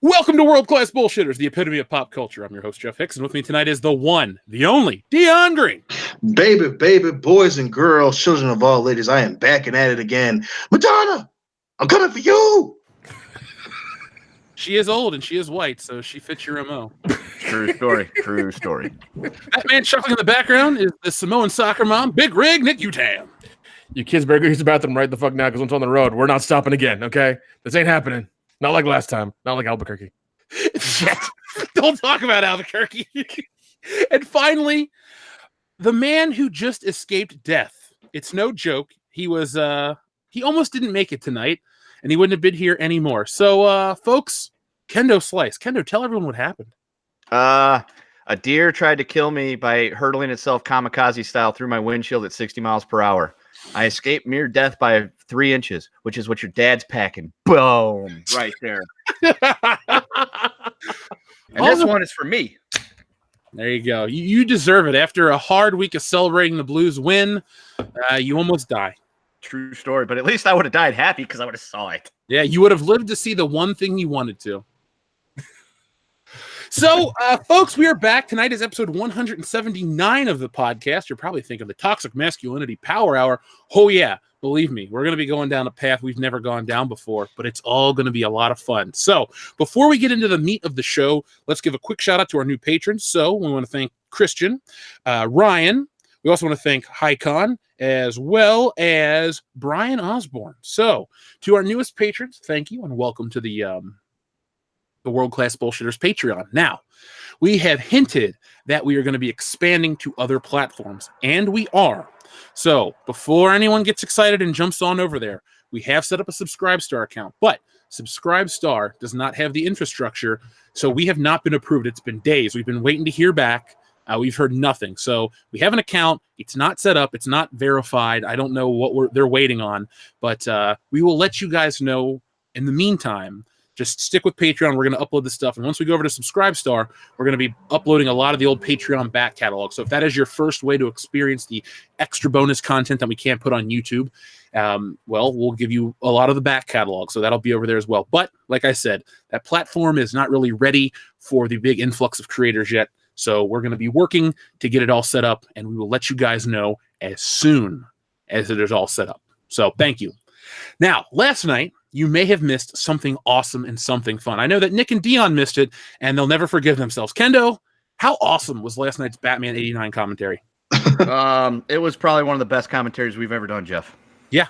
Welcome to World Class Bullshitters, the epitome of pop culture. I'm your host, Jeff Hicks, and with me tonight is the one, the only, Dion Green. Baby, boys and girls, children of all ladies, I am back and at it again. Madonna, I'm coming for you. She is old and she is white, so she fits your MO. True story. True story. That man shuffling in the background is the Samoan soccer mom, Big Rig Nick Utam. You kids better go use the bathroom right the fuck now because once on the road, we're not stopping again, okay? This ain't happening. Not like last time. Not like Albuquerque. Shit. Don't talk about Albuquerque. And finally, the man who just escaped death. It's no joke. He almost didn't make it tonight, and he wouldn't have been here anymore. So, folks, Kendo Slice. Kendo, tell everyone what happened. A deer tried to kill me by hurtling itself kamikaze style through my windshield at 60 miles per hour. I escaped near death by 3 inches, which is what your dad's packing. Boom. Right there. And this one is for me. There you go. You deserve it. After a hard week of celebrating the Blues win, you almost die. True story. But at least I would have died happy because I would have saw it. Yeah, you would have lived to see the one thing you wanted to. So, folks, we are back. Tonight is episode 179 of the podcast. You're probably thinking the Toxic Masculinity Power Hour. Oh, yeah. Believe me, we're going to be going down a path we've never gone down before, but it's all going to be a lot of fun. So, before we get into the meat of the show, let's give a quick shout out to our new patrons. So, we want to thank Christian, Ryan. We also want to thank Haikon, as well as Brian Osborne. So, to our newest patrons, thank you and welcome to the World Class Bullshitters Patreon. Now, we have hinted that we are going to be expanding to other platforms, and we are. So, before anyone gets excited and jumps on over there, we have set up a Subscribestar account, but Subscribestar does not have the infrastructure, so we have not been approved. It's been days. We've been waiting to hear back. We've heard nothing. So, we have an account. It's not set up. It's not verified. I don't know what they're waiting on, but we will let you guys know in the meantime. Just stick with Patreon. We're going to upload this stuff. And once we go over to Subscribestar, we're going to be uploading a lot of the old Patreon back catalog. So if that is your first way to experience the extra bonus content that we can't put on YouTube, well, we'll give you a lot of the back catalog. So that'll be over there as well. But like I said, that platform is not really ready for the big influx of creators yet. So we're going to be working to get it all set up. And we will let you guys know as soon as it is all set up. So thank you. Now, last night, you may have missed something awesome and something fun. I know that Nick and Dion missed it, and they'll never forgive themselves. Kendo, how awesome was last night's Batman 89 commentary? It was probably one of the best commentaries we've ever done, Jeff. Yeah,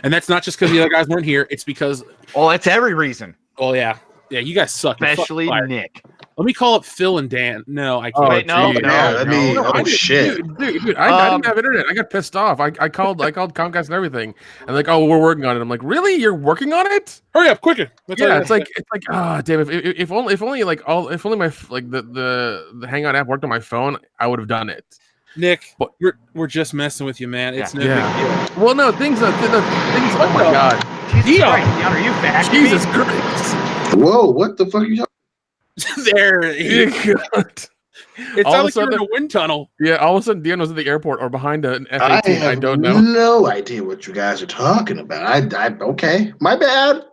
and that's not just because the other guys weren't here. It's because... Oh, that's every reason. Oh, yeah. Yeah, you guys suck. Especially Nick. Let me call up Phil and Dan. No, I can't. Wait, no. Shit. Dude, I didn't have internet. I got pissed off. I called Comcast and everything. And like, oh, we're working on it. I'm like, really? You're working on it? Hurry up, quicker. Yeah, it's like, damn. If only my the Hangout app worked on my phone, I would have done it. Nick, we're just messing with you, man. It's no big deal. Well, no, things. Oh my God, Dion, are you back? Jesus Christ! Whoa, what the fuck are you talking? There you go. It's all like you're in a wind tunnel. Yeah, all of a sudden Dion was at the airport or behind an I F-18. I don't know. No idea what you guys are talking about. I okay, my bad.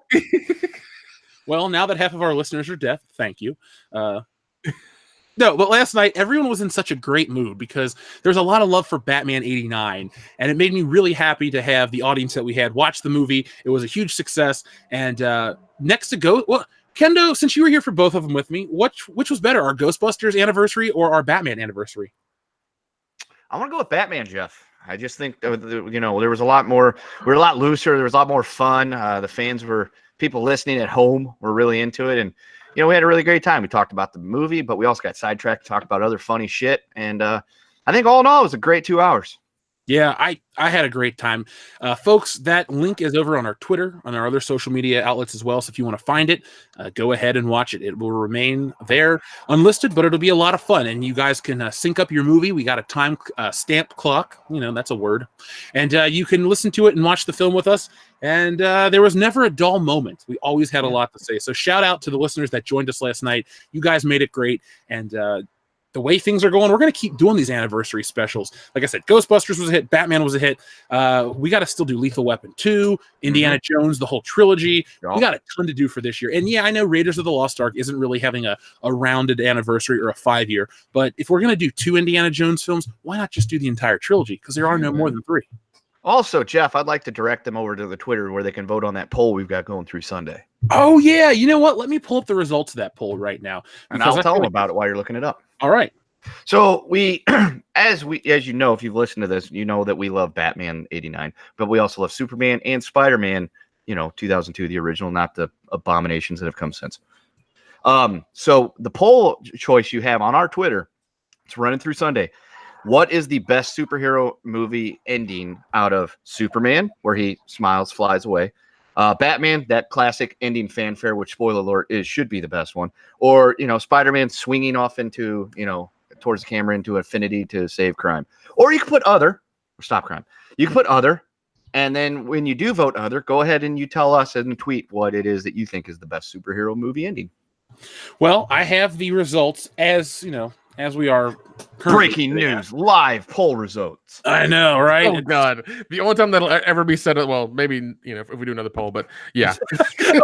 Well, now that half of our listeners are deaf, thank you. No, but last night, everyone was in such a great mood because there's a lot of love for Batman 89, and it made me really happy to have the audience that we had watch the movie. It was a huge success, and next to go... Well, Kendo, since you were here for both of them with me, which was better, our Ghostbusters anniversary or our Batman anniversary? I want to go with Batman, Jeff. I just think, there was a lot more... We were a lot looser. There was a lot more fun. The fans people listening at home were really into it, and we had a really great time. We talked about the movie, but we also got sidetracked to talk about other funny shit. And I think all in all, it was a great 2 hours. Yeah, I had a great time. Folks, that link is over on our Twitter, on our other social media outlets as well. So if you want to find it, go ahead and watch it. It will remain there unlisted, but it'll be a lot of fun. And you guys can sync up your movie. We got a time stamp clock. That's a word. And you can listen to it and watch the film with us. And there was never a dull moment. We always had a lot to say. So shout out to the listeners that joined us last night. You guys made it great. And the way things are going, we're going to keep doing these anniversary specials. Like I said, Ghostbusters was a hit. Batman was a hit. We got to still do Lethal Weapon 2, Indiana Jones, the whole trilogy. Yep. We got a ton to do for this year. And yeah, I know Raiders of the Lost Ark isn't really having a rounded anniversary or a 5-year. But if we're going to do 2 Indiana Jones films, why not just do the entire trilogy? Because there are no more than 3. Also, Jeff, I'd like to direct them over to the Twitter where they can vote on that poll we've got going through Sunday. Oh, yeah. You know what? Let me pull up the results of that poll right now. And I'll tell them about it while you're looking it up. All right. So we, as you know, if you've listened to this, you know that we love Batman 89, but we also love Superman and Spider-Man, 2002, the original, not the abominations that have come since. So the poll choice you have on our Twitter, it's running through Sunday. What is the best superhero movie ending out of Superman, where he smiles, flies away? Batman, that classic ending fanfare, which, spoiler alert, should be the best one. Or, Spider-Man swinging off into, towards the camera into infinity to save crime. Or you could put other, or stop crime. You can put other, and then when you do vote other, go ahead and you tell us in a tweet what it is that you think is the best superhero movie ending. Well, I have the results as we are breaking news, live poll results. I know, right? Oh God, the only time that'll ever be said. Well, maybe if we do another poll, but yeah,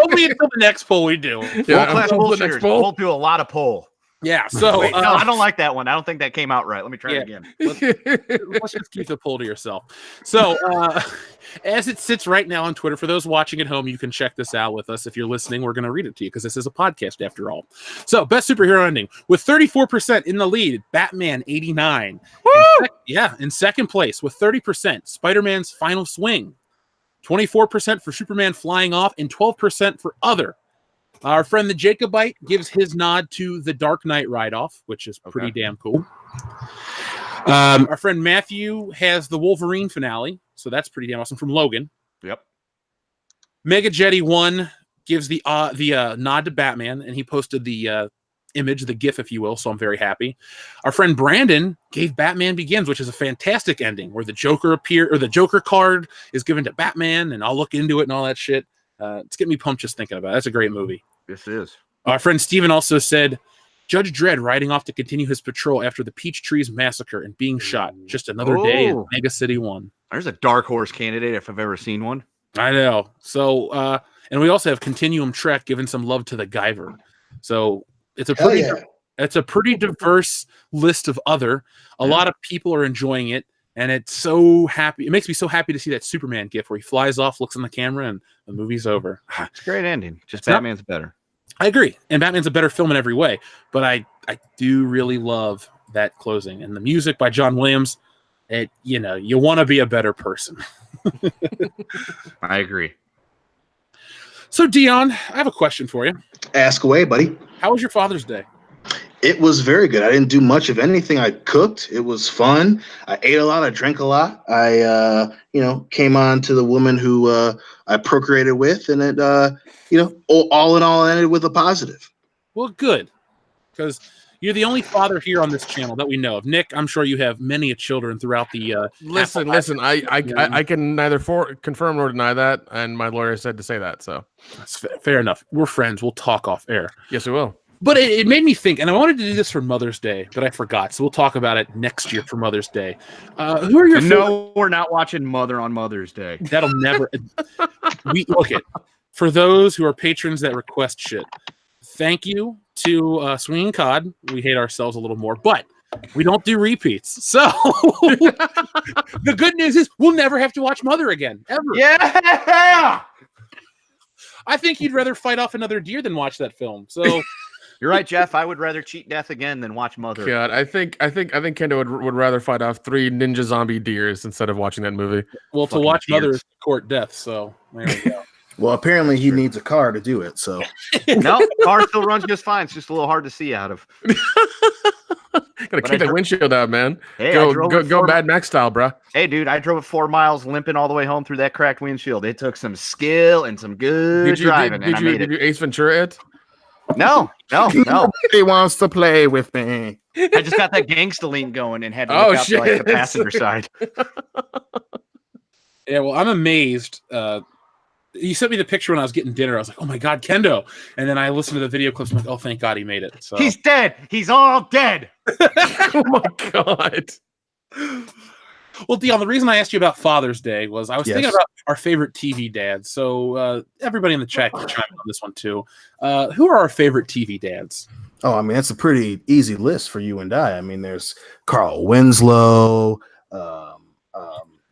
only until the next poll we do. Yeah, class bullshitters. We'll do a lot of poll. Yeah. So wait, no, I don't like that one. I don't think that came out right. Let me try it again. Let's just keep the poll to yourself. So as it sits right now on Twitter, for those watching at home, you can check this out with us. If you're listening, we're going to read it to you because this is a podcast after all. So best superhero ending with 34% in the lead, Batman 89. In second place with 30%, Spider-Man's Final Swing. 24% for Superman flying off and 12% for other. Our friend the Jacobite gives his nod to the Dark Knight ride-off, which is pretty damn cool. Our friend Matthew has the Wolverine finale, so that's pretty damn awesome, from Logan. Yep. Mega Jetty 1 gives the nod to Batman, and he posted the image, the GIF, if you will, so I'm very happy. Our friend Brandon gave Batman Begins, which is a fantastic ending, where the Joker the Joker card is given to Batman, and I'll look into it and all that shit. It's getting me pumped just thinking about it. That's a great movie. This is. Our friend Steven also said, Judge Dredd riding off to continue his patrol after the Peach Trees massacre and being shot. Just another day in Mega City 1. There's a dark horse candidate if I've ever seen one. I know. So, and we also have Continuum Trek giving some love to the Guyver. So it's a pretty diverse list of other. A lot of people are enjoying it. And it's so happy. It makes me so happy to see that Superman gif where he flies off, looks in the camera, and the movie's over. It's a great ending. Just Batman's better. I agree. And Batman's a better film in every way. But I do really love that closing. And the music by John Williams, you want to be a better person. I agree. So, Dion, I have a question for you. Ask away, buddy. How was your Father's Day? It was very good. I didn't do much of anything. I cooked. It was fun. I ate a lot. I drank a lot. I, came on to the woman who I procreated with, and it, all in all, ended with a positive. Well, good, because you're the only father here on this channel that we know of. Nick, I'm sure you have many children throughout the. Listen. I can neither confirm nor deny that, and my lawyer said to say that. So that's fair enough. We're friends. We'll talk off air. Yes, we will. But it made me think, and I wanted to do this for Mother's Day, but I forgot. So we'll talk about it next year for Mother's Day. Who are your No, we're not watching Mother on Mother's Day. That'll never. For those who are patrons that request shit, thank you to Swinging Cod. We hate ourselves a little more, but we don't do repeats. So the good news is we'll never have to watch Mother again, ever. Yeah. I think you'd rather fight off another deer than watch that film. So. You're right, Jeff. I would rather cheat death again than watch Mother. God, I think Kendo would rather fight off 3 ninja zombie deers instead of watching that movie. Well, to watch Mother is court death, so there we go. Well, apparently he needs a car to do it, so. No, car still runs just fine. It's just a little hard to see out of. Gotta keep that windshield out, man. Hey, go Mad Max style, bro. Hey, dude, I drove it 4 miles limping all the way home through that cracked windshield. It took some skill and some good driving. Did you Ace Ventura it? No. He wants to play with me. I just got that gangsta lean going and had to look out to like the passenger side. Yeah, well, I'm amazed You sent me the picture when I was getting dinner. I was like, oh my God, Kendo. And then I listened to the video clips. I'm like, oh, thank God he made it. So He's dead. He's all dead. Oh my God. Well, Dion, the reason I asked you about Father's Day was I was Yes. thinking about our favorite TV dads. So everybody in the chat can chime in on this one too. Who are our favorite TV dads? Oh, I mean, that's a pretty easy list for you and I. I mean, there's Carl Winslow.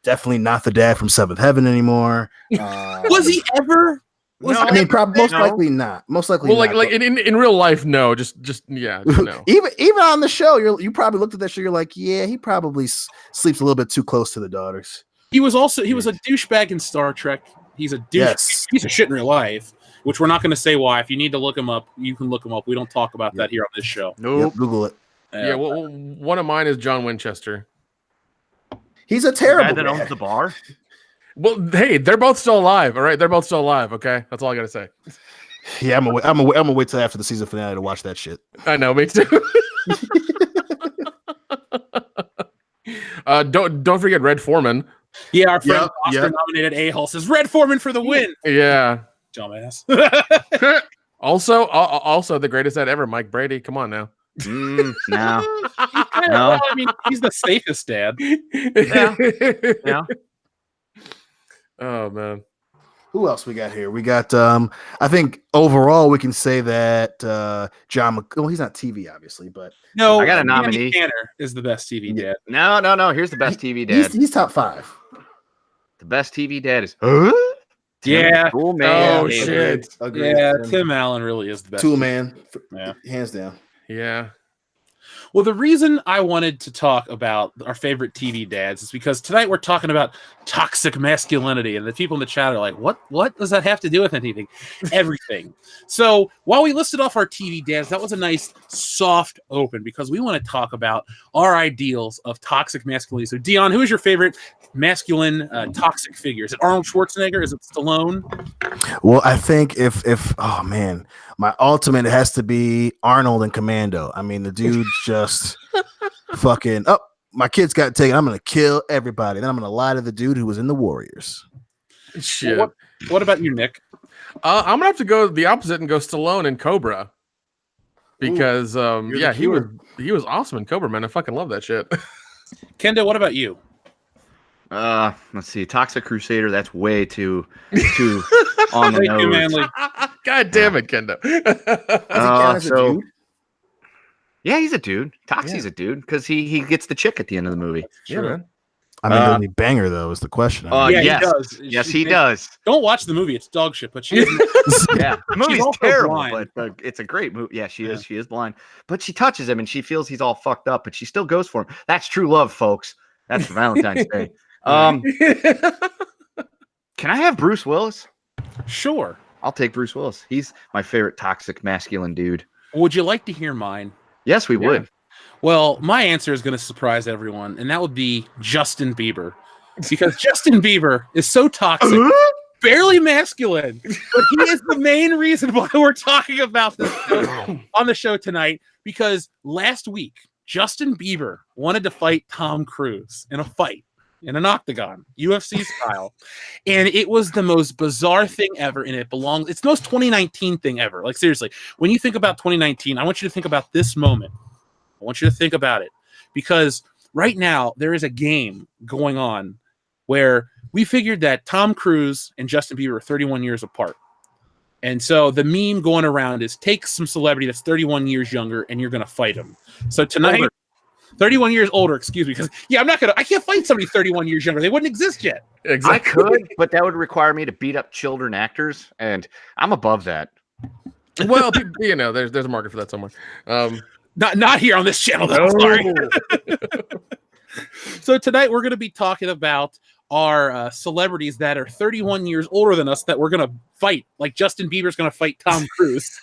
Definitely not the dad from Seventh Heaven anymore. Was he ever? No. I mean, most No. likely not. Most likely, Well, not, like in real life, no. Just no. even on the show, you probably looked at that show. You're like, yeah, he probably sleeps a little bit too close to the daughters. He was a douchebag in Star Trek. He's a douche. Yes. He's a shit in real life, which we're not going to say why. If you need to look him up, you can look him up. We don't talk about that here on this show. Nope. Yep, Google it. Yeah, well, one of mine is John Winchester. He's a The terrible guy that dad. owns the bar. Well, hey, they're both still alive. All right, they're both still alive. Okay, that's all I gotta say. Yeah, I'm gonna wait till after the season finale to watch that shit. I know, me too. Don't forget Red Foreman. Yeah, our friend Yep, Oscar-nominated a-hole says Red Foreman for the win. Yeah. Dumbass. Also the greatest dad ever, Mike Brady. Come on now. No. No. Well, I mean, he's the safest dad. Yeah. Oh man. Who else we got here? We got I think overall we can say that John well, he's not TV obviously, but No, I got a Andy nominee. Tanner is the best TV dad. No. Here's the best TV dad. he's top 5. The best TV dad is. Yeah. Cool man. Oh shit. Agreed. Yeah, Tim Allen really is the best. Tool man, Yeah. hands down. Yeah. Well, the reason I wanted to talk about our favorite TV dads is because tonight we're talking about toxic masculinity, and the people in the chat are like, what does that have to do with anything? Everything. So while we listed off our TV dads, that was a nice soft open because we want to talk about our ideals of toxic masculinity. So Dion, who is your favorite masculine toxic figure? Is it Arnold Schwarzenegger? Is it Stallone? Well, I think if oh man, my ultimate has to be Arnold and Commando. I mean, the dude just fucking my kids got taken. I'm gonna kill everybody. Then I'm gonna lie to the dude who was in the Warriors. Shit. Well, what about you, Nick? I'm gonna have to go the opposite and go Stallone and Cobra. Because the he was awesome in Cobra, man. I fucking love that shit. Kendo, what about you? Let's see. Toxic Crusader. That's way too on the Thank you, nose. Manly. God damn it, Kendo. So yeah, he's a dude. Toxie's a dude because he gets the chick at the end of the movie. Yeah, man. I mean, does he bang her though? Is the question. Yeah, yes. he does. Yes, he does. Don't watch the movie; it's dog shit. But she is Yeah, the movie's also terrible, blind. but it's a great movie. Yeah, she is. She is blind, but she touches him and she feels he's all fucked up, but she still goes for him. That's true love, folks. That's for Valentine's Day. Can I have Bruce Willis? Sure. I'll take Bruce Willis. He's my favorite toxic masculine dude. Would you like to hear mine? Yes, we would. Well, my answer is going to surprise everyone, and that would be Justin Bieber. Because Justin Bieber is so toxic, barely masculine, but he is the main reason why we're talking about this on the show tonight. Because last week, Justin Bieber wanted to fight Tom Cruise in a fight in an octagon, UFC style. And it was the most bizarre thing ever. And it's the most 2019 thing ever. Like, seriously, when you think about 2019, I want you to think about this moment. I want you to think about it. Because right now, there is a game going on where we figured that Tom Cruise and Justin Bieber are 31 years apart. And so the meme going around is take some celebrity that's 31 years younger and you're going to fight him. So tonight, 31 years older, excuse me, because I can't fight somebody 31 years younger. They wouldn't exist yet. Exactly. I could, but that would require me to beat up children actors, and I'm above that. Well, there's a market for that somewhere. Not here on this channel, though. Sorry. So tonight we're going to be talking about our celebrities that are 31 years older than us that we're going to fight. Like Justin Bieber's going to fight Tom Cruise.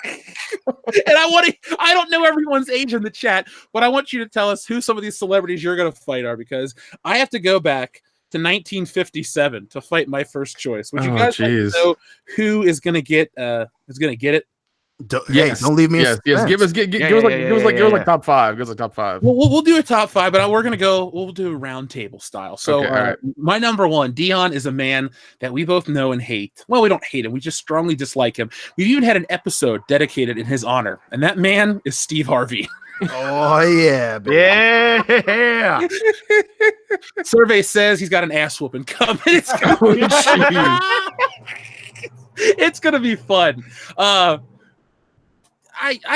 And I don't know everyone's age in the chat, but I want you to tell us who some of these celebrities you're going to fight are, because I have to go back to 1957 to fight my first choice. Would you guys like to know who is going to get it? Hey, don't leave me. Yes. Give us like top five. Give us like top five. We'll do a top five, but we'll do a round table style. So Okay, all right. my number one, Dion, is a man that we both know and hate. Well, we don't hate him. We just strongly dislike him. We've even had an episode dedicated in his honor, and that man is Steve Harvey. Oh yeah, baby. Yeah. Survey says he's got an ass whooping coming. It's gonna be fun. I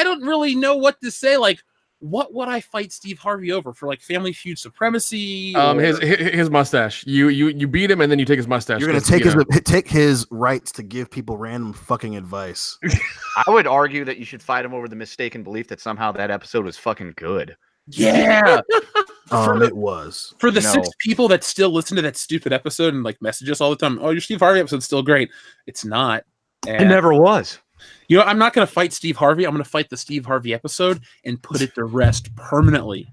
don't really know what to say. Like, what would I fight Steve Harvey over for? Like Family Feud supremacy? His mustache. You beat him and then you take his mustache. You're gonna take his rights to give people random fucking advice. I would argue that you should fight him over the mistaken belief that somehow that episode was fucking good. Yeah. It was. For the 6 people that still listen to that stupid episode and like message us all the time, oh, your Steve Harvey episode's still great. It's not. And it never was. You know, I'm not going to fight Steve Harvey. I'm going to fight the Steve Harvey episode and put it to rest permanently.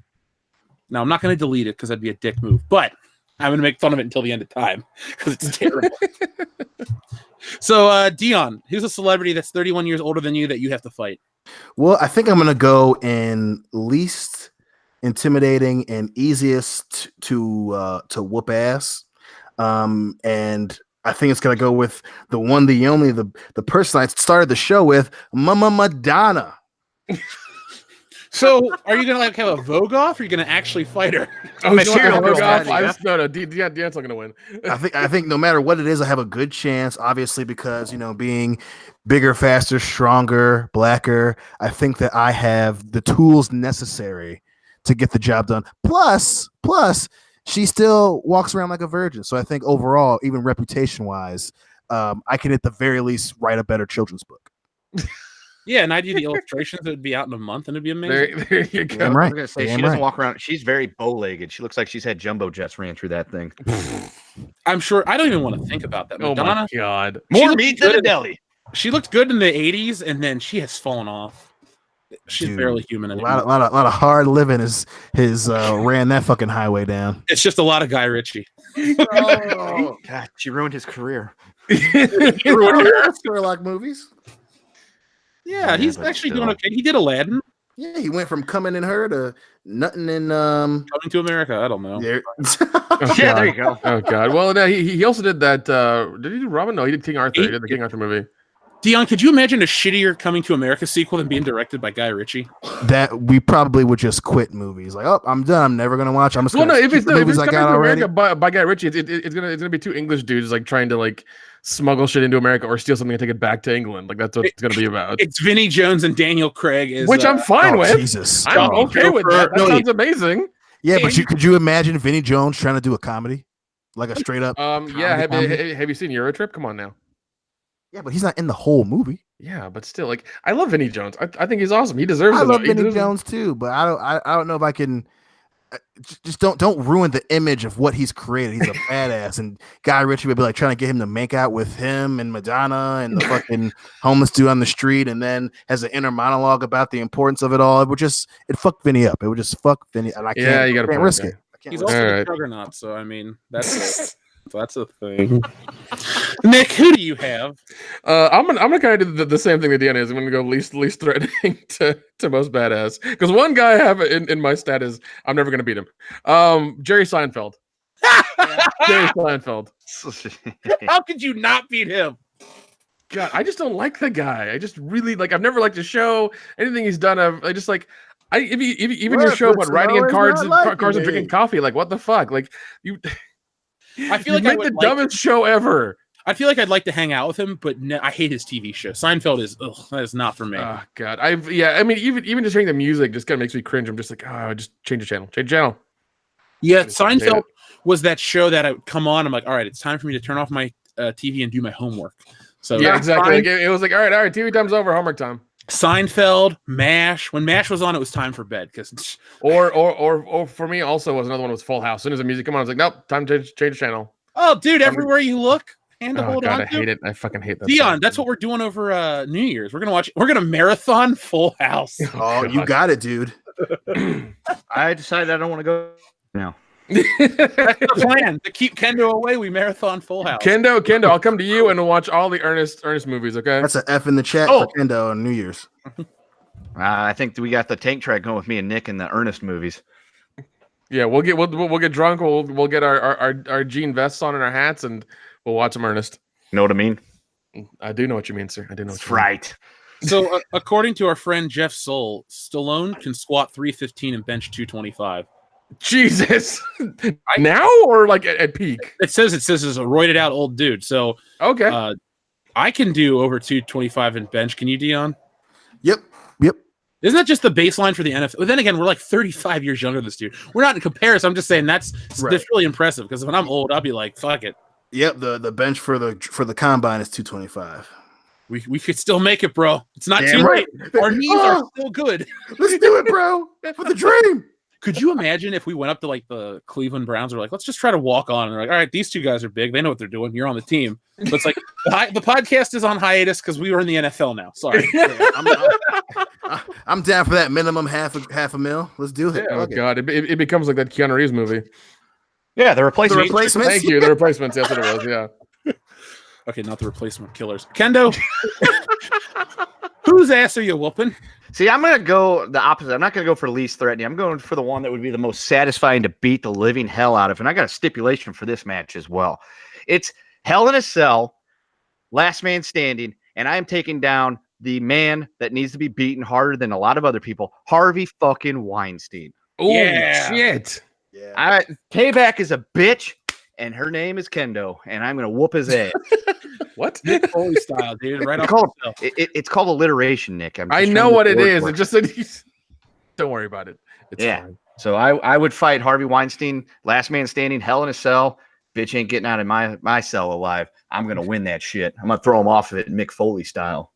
Now, I'm not going to delete it because that'd be a dick move, but I'm going to make fun of it until the end of time because it's terrible. So, Dion, who's a celebrity that's 31 years older than you that you have to fight? Well, I think I'm going to go in least intimidating and easiest to whoop ass. And I think it's going to go with the one, the only, the person I started the show with, Mama Madonna. So, are you going to like have a Vogue off, or are you going to actually fight her? Oh, Vogue off? No, Dion's not going to win. I think no matter what it is, I have a good chance, obviously, because, being bigger, faster, stronger, blacker, I think that I have the tools necessary to get the job done. Plus, she still walks around like a virgin. So I think overall, even reputation-wise, I can at the very least write a better children's book. Yeah, and I do the illustrations. It would be out in a month, and it'd be amazing. There you go. Damn right. I was gonna say she doesn't walk around. She's very bow-legged. She looks like she's had jumbo jets ran through that thing. I'm sure. I don't even want to think about that. Madonna, oh my god, more meat than a deli. She looked good in the '80s, and then she has fallen off. She's barely human anymore. A lot of hard living has ran that fucking highway down. It's just a lot of Guy Ritchie. Oh God, she ruined his career. Sherlock movies. Yeah, he's actually doing okay. He did Aladdin. Yeah, he went from coming in her to nothing in Coming to America. I don't know. There. Yeah, there you go. Oh god. Well, no, he also did that. Did he do Robin? No, he did King Arthur. He did the King Arthur movie. Dion, could you imagine a shittier Coming to America sequel than being directed by Guy Ritchie? That we probably would just quit movies. Like, oh, I'm done. I'm never gonna watch. I'm just gonna if it's the movies I got already. By Guy Ritchie, it's gonna be 2 English dudes like trying to like smuggle shit into America or steal something and take it back to England. Like that's what it's gonna be about. It's Vinnie Jones and Daniel Craig, which I'm fine with. Jesus, I'm okay with that. That sounds amazing. Yeah, but could you imagine Vinnie Jones trying to do a comedy, like a straight up? Yeah. Have you seen Eurotrip? Come on now. Yeah, but he's not in the whole movie. Yeah, but still, like I love Vinnie Jones. I think he's awesome. He deserves it. I love Vinnie Jones too, but I don't know if I can. Just don't ruin the image of what he's created. He's a badass, and Guy Ritchie would be like trying to get him to make out with him and Madonna and the fucking homeless dude on the street, and then has an inner monologue about the importance of it all. It fucked Vinny up. It would just fuck Vinny, and I can't risk it. He's also a juggernaut, so I mean that's a thing. Nick, who do you have? I'm gonna kind of do the same thing that Dion is. I'm gonna go least threatening to most badass, because one guy I have in my stat is I'm never gonna beat him. Jerry Seinfeld. Jerry Seinfeld. How could you not beat him? God, I just don't like the guy. I just really like. I've never liked the show. Anything he's done, I just like. Even your show about writing in cards and drinking coffee. Like what the fuck? Like you. I feel like I made the dumbest show ever. I feel like I'd like to hang out with him, but I hate his TV show. Seinfeld that is not for me. Oh God, I mean, even just hearing the music just kind of makes me cringe. I'm just like, just change the channel. Yeah, Seinfeld was that show that I would come on. I'm like, all right, it's time for me to turn off my TV and do my homework. So yeah, exactly. Like, it was like, all right, TV time's over, homework time. Seinfeld, MASH. When MASH was on, it was time for bed because. Or for me also was another one was Full House. As soon as the music came on, I was like, nope, time to change the channel. Oh, dude, everywhere you look. God, I hate it. I fucking hate that. Dion, that's what we're doing over New Year's. We're gonna marathon Full House. Oh, you got it, dude. I decided I don't want to go now. That's the plan to keep Kendo away. We marathon Full House. Kendo, I'll come to you and we'll watch all the Ernest movies. Okay, that's an F in the chat for Kendo on New Year's. I think we got the tank track going with me and Nick in the Ernest movies. Yeah, we'll get drunk. We'll get our jean vests on and our hats, and we'll watch them, Ernest. Know what I mean? I do know what you mean, sir. I do know. That's what you mean. right. So, according to our friend Jeff Soul, Stallone can squat 315 and bench 225. Jesus. Now or like at peak? It says it's a roided out old dude. So, Okay. I can do over 225 in bench. Can you, Dion? Yep. Isn't that just the baseline for the NFL? But then again, we're like 35 years younger than this dude. We're not in comparison. I'm just saying that's really impressive because when I'm old, I'll be like, fuck it. Yep. The bench for the combine is 225. We could still make it, bro. It's not Damn too right. late. Our knees are still good. Let's do it, bro. For the dream. Could you imagine if we went up to like the Cleveland Browns and were like, let's just try to walk on? And they're like, all right, these two guys are big. They know what they're doing. You're on the team. But it's like the podcast is on hiatus because we were in the NFL now. Sorry. I'm down for that minimum half a mil. Let's do it. Oh God, it becomes like that Keanu Reeves movie. Yeah, the replacement. The replacements. Thank you. The replacements. That's what it was. Yeah. Okay, not the replacement killers. Kendo, whose ass are you whooping? See, I'm going to go the opposite. I'm not going to go for least threatening. I'm going for the one that would be the most satisfying to beat the living hell out of. And I got a stipulation for this match as well. It's Hell in a Cell, last man standing, and I am taking down the man that needs to be beaten harder than a lot of other people, Harvey fucking Weinstein. Oh, Yeah. shit. Yeah. Payback is a bitch, and her name is Kendo, and I'm going to whoop his ass. What? Nick Foley style, dude. Right off the shelf. It's called alliteration, Nick. I know what it is. It just said don't worry about it. It's fine. So I would fight Harvey Weinstein, last man standing, Hell in a Cell. Bitch ain't getting out of my cell alive. I'm going to win that shit. I'm going to throw him off of it Mick Foley style.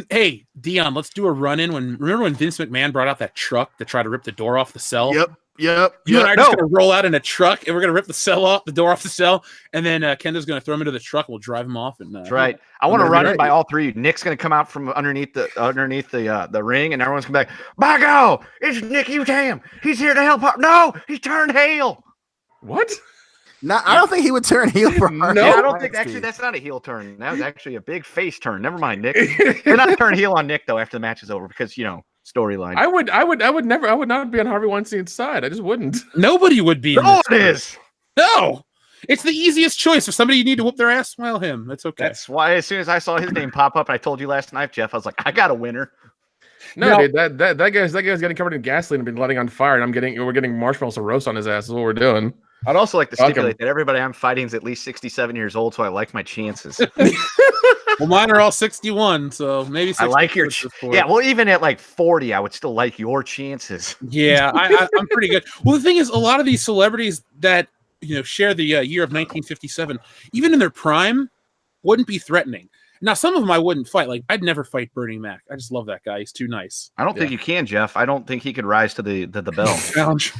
Hey, Dion, let's do a run-in. Remember when Vince McMahon brought out that truck to try to rip the door off the cell? Yep. You and I are just going to roll out in a truck, and we're going to rip the door off the cell, and then Kendo's going to throw him into the truck. We'll drive him off. And that's right. I want to run in by all three. Nick's going to come out from underneath the ring, and everyone's going to be like, "By God, it's Nick Utam. He's here to help out." No, he turned heel. What? No, I don't think he would turn heel for Harvey. No, I don't think actually that's not a heel turn. That was actually a big face turn. Never mind, Nick. They're not turn heel on Nick though after the match is over because storyline. I would not be on Harvey Weinstein's side. I just wouldn't. Nobody would be. No, it is. No. It's the easiest choice. If somebody you need to whoop their ass, well, him. That's okay. That's why as soon as I saw his name pop up, and I told you last night, Jeff, I was like, I got a winner. No, dude, that guy's getting covered in gasoline and been letting on fire, and we're getting marshmallows to roast on his ass. Is what we're doing. I'd also like to stipulate that everybody I'm fighting is at least 67 years old, so I like my chances. Well, mine are all 61, so maybe 60. I like your yeah. Well, even at like 40, I would still like your chances. Yeah, I'm pretty good. Well, the thing is, a lot of these celebrities that share the year of 1957, even in their prime, wouldn't be threatening. Now, some of them I wouldn't fight. Like, I'd never fight Bernie Mac. I just love that guy. He's too nice. I don't think you can, Jeff. I don't think he could rise to the bell. Challenge.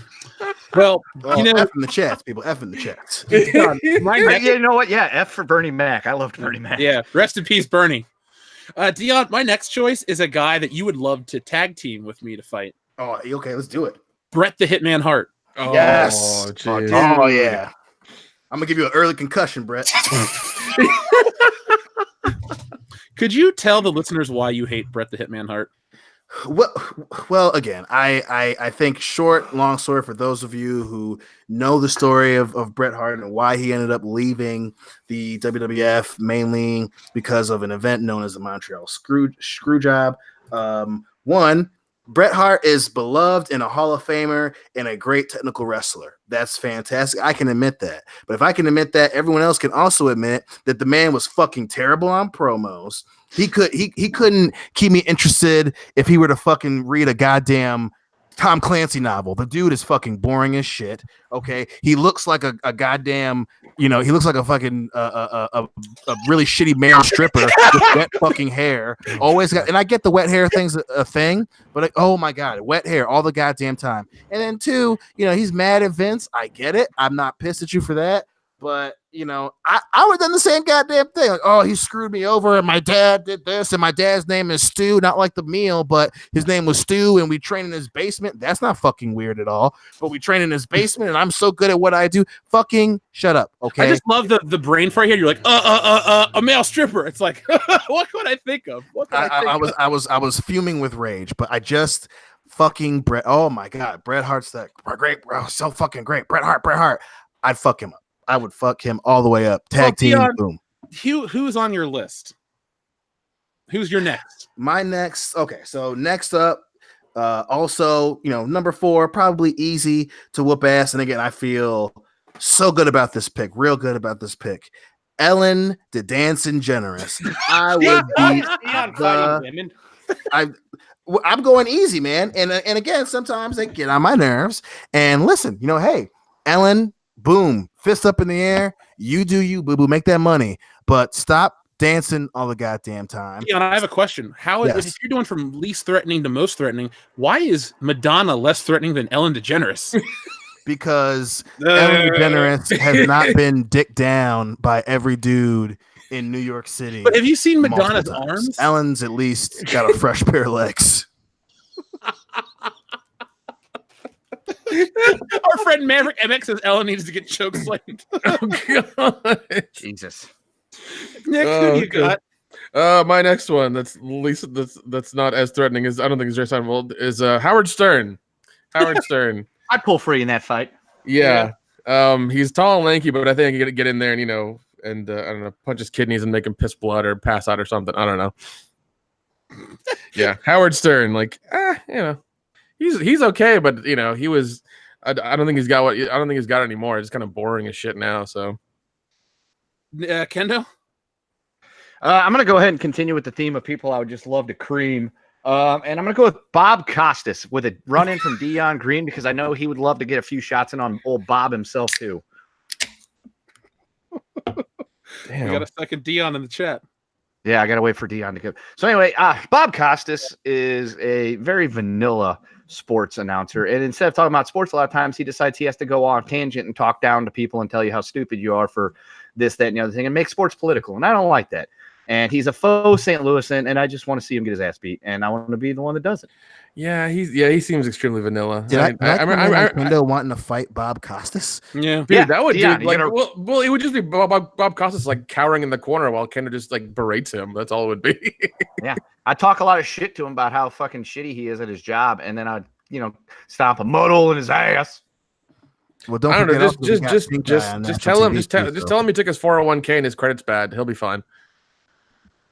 Well, F in the chats, people. F in the chats. You know what? Yeah, F for Bernie Mac. I loved Bernie Mac. Yeah, rest in peace, Bernie. Dion, my next choice is a guy that you would love to tag team with me to fight. Oh, okay, let's do it. Bret the Hitman Hart. Oh, yes. Geez. Oh, yeah. I'm gonna give you an early concussion, Brett. Could you tell the listeners why you hate Bret the Hitman Hart? Well, again, I think long story for those of you who know the story of Bret Hart and why he ended up leaving the WWF mainly because of an event known as the Montreal Screw Job. One, Bret Hart is beloved and a Hall of Famer and a great technical wrestler. That's fantastic. I can admit that. But if I can admit that, everyone else can also admit that the man was fucking terrible on promos. He couldn't keep me interested if he were to fucking read a goddamn Tom Clancy novel. The dude is fucking boring as shit. Okay, he looks like a goddamn, he looks like a fucking a really shitty Meryl stripper with wet fucking hair. Always got, and I get the wet hair thing's a thing, but oh my god, wet hair all the goddamn time. And then two, he's mad at Vince. I get it. I'm not pissed at you for that. But I would have done the same goddamn thing. Like, oh, he screwed me over, and my dad did this, and my dad's name is Stu, not like the meal, but his name was Stu, and we train in his basement. That's not fucking weird at all. But we train in his basement, and I'm so good at what I do. Fucking shut up, okay? I just love the brain fart here. You're like, a male stripper. It's like, what could I think of? I was fuming with rage, but I just fucking Bret. Oh my god, Bret Hart's that great, bro, so fucking great. Bret Hart. I'd fuck him up. I would fuck him all the way up. Tag team, boom. Who's on your list? Who's your next? My next. Okay, so next up, also, number 4, probably easy to whoop ass. And again, I feel so good about this pick. Real good about this pick. Ellen the Dancing Generous. I would be I'm going easy, man. And again, sometimes they get on my nerves. And listen, hey, Ellen, boom, fist up in the air. You do you, boo boo. Make that money, but stop dancing all the goddamn time. Yeah, and I have a question. If you're doing from least threatening to most threatening, why is Madonna less threatening than Ellen DeGeneres? Because Ellen DeGeneres has not been dicked down by every dude in New York City. But have you seen Madonna's arms? Ellen's at least got a fresh pair of legs. Our friend Maverick MX says Ellen needs to get choke slammed. Oh god, Jesus. Nick, who do you got? My next one that's least that's not as threatening as I don't think is Jerry Seinfeld is Howard Stern. Howard Stern. I'd pull free in that fight. Yeah. He's tall and lanky, but I think he could get in there and I don't know, punch his kidneys and make him piss blood or pass out or something. I don't know. Yeah, Howard Stern, like, he's okay, but he was. I don't think he's got what. I don't think he's got it anymore. It's kind of boring as shit now. So, Kendo. I'm gonna go ahead and continue with the theme of people I would just love to cream. And I'm going to go with Bob Costas with a run-in from Dion Green because I know he would love to get a few shots in on old Bob himself, too. Damn. We got a second Dion in the chat. Yeah, I got to wait for Dion to go. So anyway, Bob Costas is a very vanilla sports announcer. And instead of talking about sports, a lot of times he decides he has to go on a tangent and talk down to people and tell you how stupid you are for this, that, and the other thing and make sports political. And I don't like that. And he's a faux St. Louisan, and I just want to see him get his ass beat, and I want to be the one that does it. Yeah, he seems extremely vanilla. I wanting to fight Bob Costas. Yeah, dude, that would well, it would just be Bob Costas like cowering in the corner while Kendo just like berates him. That's all it would be. Yeah, I talk a lot of shit to him about how fucking shitty he is at his job, and then I'd stomp a mud hole in his ass. Well, don't I don't know. Just tell him he took his 401k and his credit's bad. He'll be fine.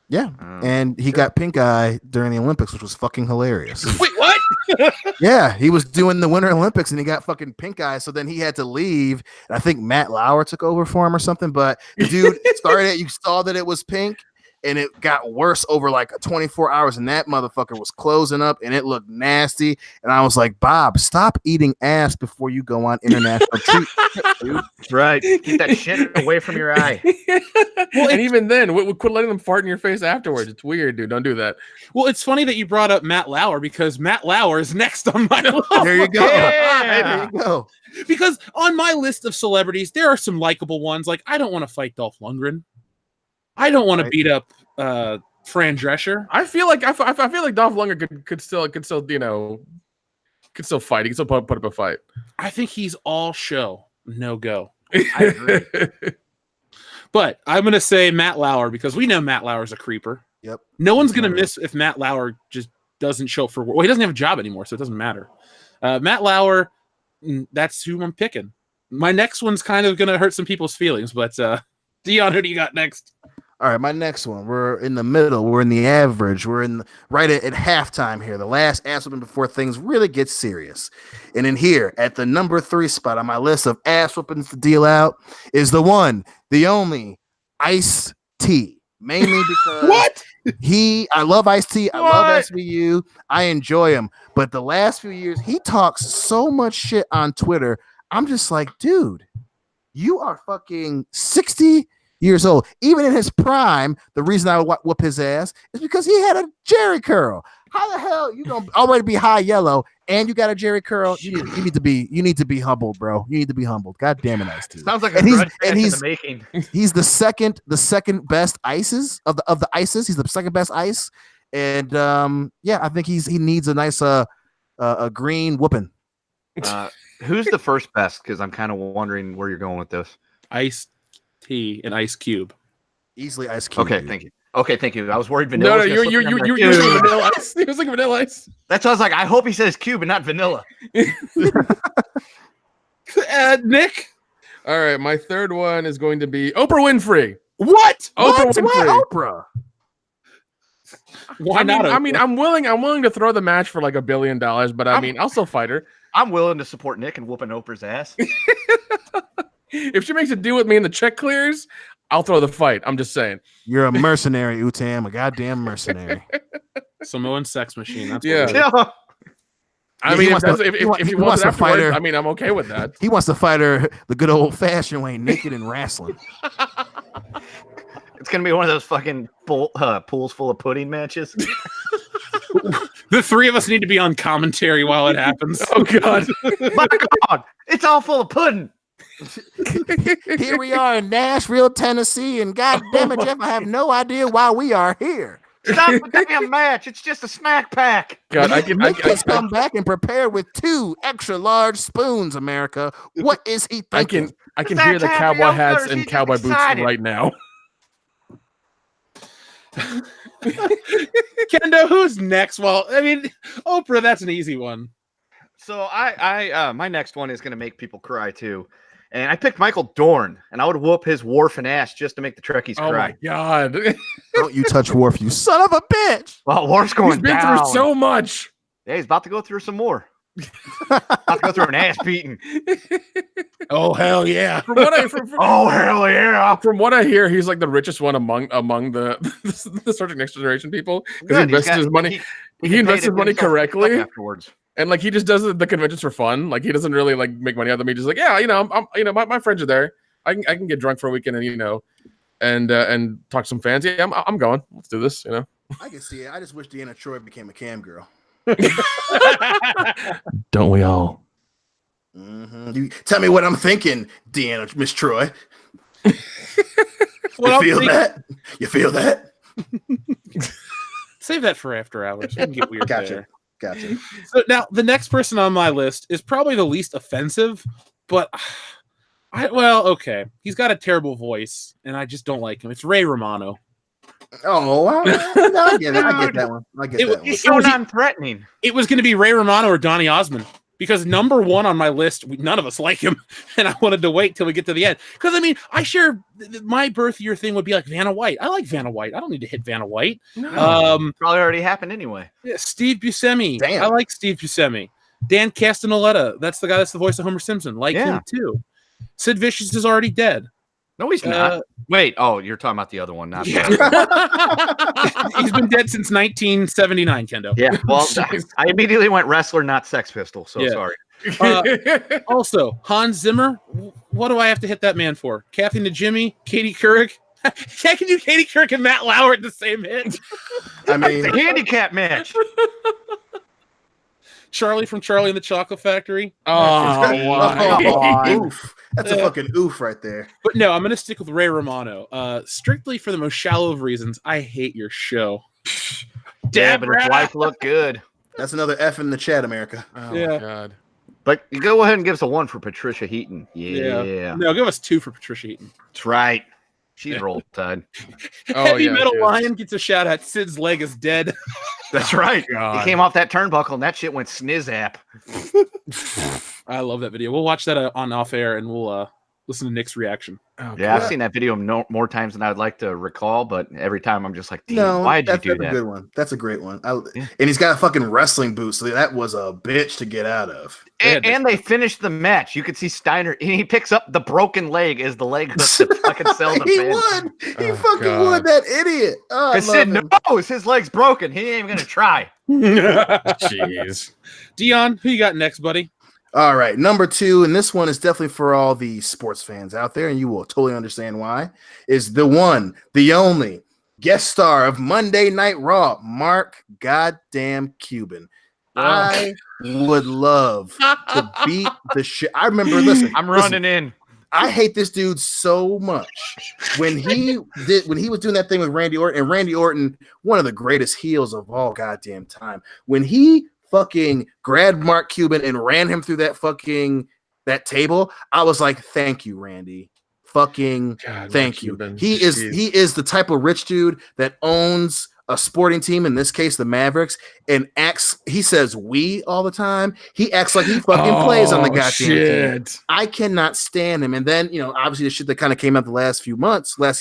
Yeah, and he got pink eye during the Olympics, which was fucking hilarious. Wait, what? Yeah, he was doing the Winter Olympics and he got fucking pink eye, so then he had to leave. And I think Matt Lauer took over for him or something. But the dude started. You saw that it was pink, and it got worse over like 24 hours. And that motherfucker was closing up, and it looked nasty. And I was like, Bob, stop eating ass before you go on international treat. That's right. Keep that shit away from your eye. Well, and even then, we quit letting them fart in your face afterwards. It's weird, dude. Don't do that. Well, it's funny that you brought up Matt Lauer because Matt Lauer is next on my list. There you go. Yeah. There you go. Because on my list of celebrities, there are some likable ones. Like, I don't want to fight Dolph Lundgren. I don't want to beat up Fran Drescher. I feel like Dolph Lundgren could still fight. He can still put up a fight. I think he's all show, no go. I agree. But I'm going to say Matt Lauer because we know Matt Lauer's a creeper. Yep. No one's going to miss if Matt Lauer just doesn't show up for work. Well, he doesn't have a job anymore, so it doesn't matter. Matt Lauer, that's who I'm picking. My next one's kind of going to hurt some people's feelings, but Dion, who do you got next? All right, my next one. We're in the middle. We're in the average. We're in right at halftime here. The last ass whooping before things really get serious. And in here, at the number 3 spot on my list of ass whoopings to deal out, is the one, the only, Ice-T. Mainly because What? I love Ice-T. I love SVU. I enjoy him. But the last few years, he talks so much shit on Twitter. I'm just like, dude, you are fucking 60 years old. Even in his prime, the reason I would whoop his ass is because he had a Jerry curl. How the hell you gonna already be high yellow and you got a Jerry curl? You need to be humbled, bro. You need to be humbled. God damn it, Ice T. Sounds like a grudge match in the making. He's the second best ices of the ices. He's the second best ice, and yeah, I think he needs a nice a green whooping. Who's the first best? Because I'm kind of wondering where you're going with this. Ice T and Ice Cube. Easily Ice Cube. Okay, dude. thank you. Okay, thank you. I was worried Vanilla. No, you're thinking Vanilla Ice. He was thinking Vanilla Ice. That's why I was like, I hope he says Cube and not Vanilla. Nick. All right, my third one is going to be Oprah Winfrey. What? Oprah Winfrey. Why Oprah? Why not? I mean, I'm willing to throw the match for like $1 billion, but I mean, I'll still fight her. I'm willing to support Nick and whooping Oprah's ass. If she makes a deal with me and the check clears, I'll throw the fight. I'm just saying. You're a mercenary, Utam, a goddamn mercenary. Samoan sex machine. That's Yeah. Yeah. I mean, if he wants to fight her, I mean, I'm okay with that. He wants to fight her the good old fashioned way, naked and wrestling. It's gonna be one of those fucking pools full of pudding matches. The three of us need to be on commentary while it happens. Oh God! My God, it's all full of pudding. Here we are in Nashville, Tennessee, and God damn it, Jeff, I have no idea why we are here. Stop the damn match! It's just a snack pack. God, I Nick come back and prepare with 2 extra large spoons. America, what is he thinking? I can hear the cowboy hats and cowboy boots right now. Kendo, who's next? Well, I mean, Oprah, that's an easy one. So I my next one is gonna make people cry too. And I picked Michael Dorn, and I would whoop his Worf and ass just to make the Trekkies cry. Oh my God! Don't you touch Worf, you son of a bitch! Well, Worf's going He's been down. through so much. Yeah, he's about to go through some more. About to go through an ass beating. Oh hell yeah! From what Oh hell yeah! From what I hear, he's like the richest one among the Star Trek Next Generation people because he invests his money. He invests his money correctly afterwards. And like he just does the conventions for fun. Like he doesn't really like make money out of them. He's just like, yeah, I'm my friends are there. I can get drunk for a weekend and and talk to some fans. Yeah, I'm going. Let's do this. I can see it. I just wish Deanna Troy became a cam girl. Don't we all? Mm-hmm. You tell me what I'm thinking, Deanna, Miss Troy. Well, you feel that? You feel that? Save that for after hours. We can get weird there. Gotcha. So now the next person on my list is probably the least offensive, but okay. He's got a terrible voice, and I just don't like him. It's Ray Romano. Oh, I get it. I get that one. That one. He's so non-threatening. It was going to be Ray Romano or Donny Osmond because number one on my list, none of us like him, and I wanted to wait till we get to the end. Because I mean, I share my birth year thing would be like Vanna White. I like Vanna White. I don't need to hit Vanna White. No. Probably already happened anyway. Yeah, Steve Buscemi. Damn. I like Steve Buscemi. Dan Castellaneta. That's the guy that's the voice of Homer Simpson. Like him too. Sid Vicious is already dead. No, he's not. Wait, you're talking about the other one, not yeah. He's been dead since 1979, Kendo. Yeah, well, I immediately went wrestler, not Sex Pistol, so sorry. Also, Hans Zimmer, what do I have to hit that man for? Kathy Najimy, Katie Couric? I can do Katie Couric and Matt Lauer at the same hit. I mean, the handicap match. Charlie from Charlie and the Chocolate Factory. Oof. That's a fucking oof right there. But no, I'm going to stick with Ray Romano. Strictly for the most shallow of reasons. I hate your show. Yeah, but his wife looked good. That's another F in the chat, America. Oh my God. But you go ahead and give us a 1 for Patricia Heaton. Yeah. No, give us 2 for Patricia Heaton. That's right. She's roll tide. Heavy Metal Lion gets a shout out. Sid's leg is dead. That's right. God. He came off that turnbuckle and that shit went snizzap. I love that video. We'll watch that on off air and we'll listen to Nick's reaction. Oh, yeah, I've seen that video more times than I'd like to recall, but every time I'm just like, why'd you do that? That's a good one. That's a great one. And he's got a fucking wrestling boot, so that was a bitch to get out of. And they finished the match. You could see Steiner, and he picks up the broken leg as the leg hook to fucking sell the He fans. would. He fucking would, that idiot. Oh, Sid knows his leg's broken. He ain't even going to try. Jeez. Dion, who you got next, buddy? All right, number 2, and this one is definitely for all the sports fans out there, and you will totally understand why, is the one, the only, guest star of Monday Night Raw, Mark Goddamn Cuban. I would love to beat the shit. I remember, I'm running in. I hate this dude so much. When he was doing that thing with Randy Orton, and Randy Orton, one of the greatest heels of all goddamn time, when he fucking grabbed Mark Cuban and ran him through that table, I was like, thank you, Randy. Fucking God, thank you. He is the type of rich dude that owns a sporting team, in this case the Mavericks, and he says we all the time. He acts like he fucking plays on the goddamn team. I cannot stand him. And then, obviously the shit that kind of came out the last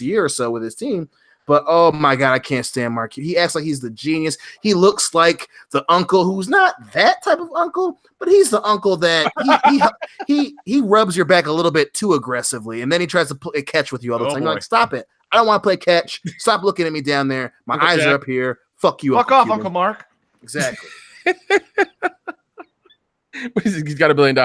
year or so with his team. But oh my God, I can't stand Mark. He acts like he's the genius. He looks like the uncle who's not that type of uncle, but he's the uncle that he rubs your back a little bit too aggressively, and then he tries to play catch with you all the time. You're like, stop it. I don't want to play catch. Stop looking at me down there. My eyes are up here. Fuck you. Fuck off, Cuban. Uncle Mark. Exactly. He's got $1 billion.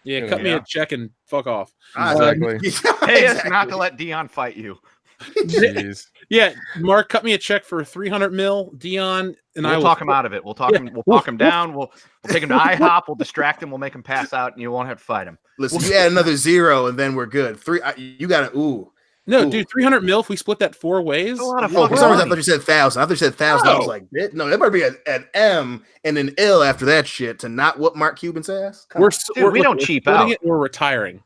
Yeah, cut me a check and fuck off. Exactly. Pay us not to let Dion fight you. Jeez. Yeah, Mark, cut me a check for $300 million. Dion and we'll talk him out of it. We'll talk him. We'll talk him down. We'll take him to IHOP. We'll distract him. We'll make him pass out, and you won't have to fight him. Listen, you add another 0, and then we're good. You got to dude, $300 million. If we split that 4 ways, a lot of for some reason I thought you said 1,000. I thought you said 1,000. I was like, no, that better be an M and an L after that shit to not whoop Mark Cuban's ass. We don't cheap out. We're retiring.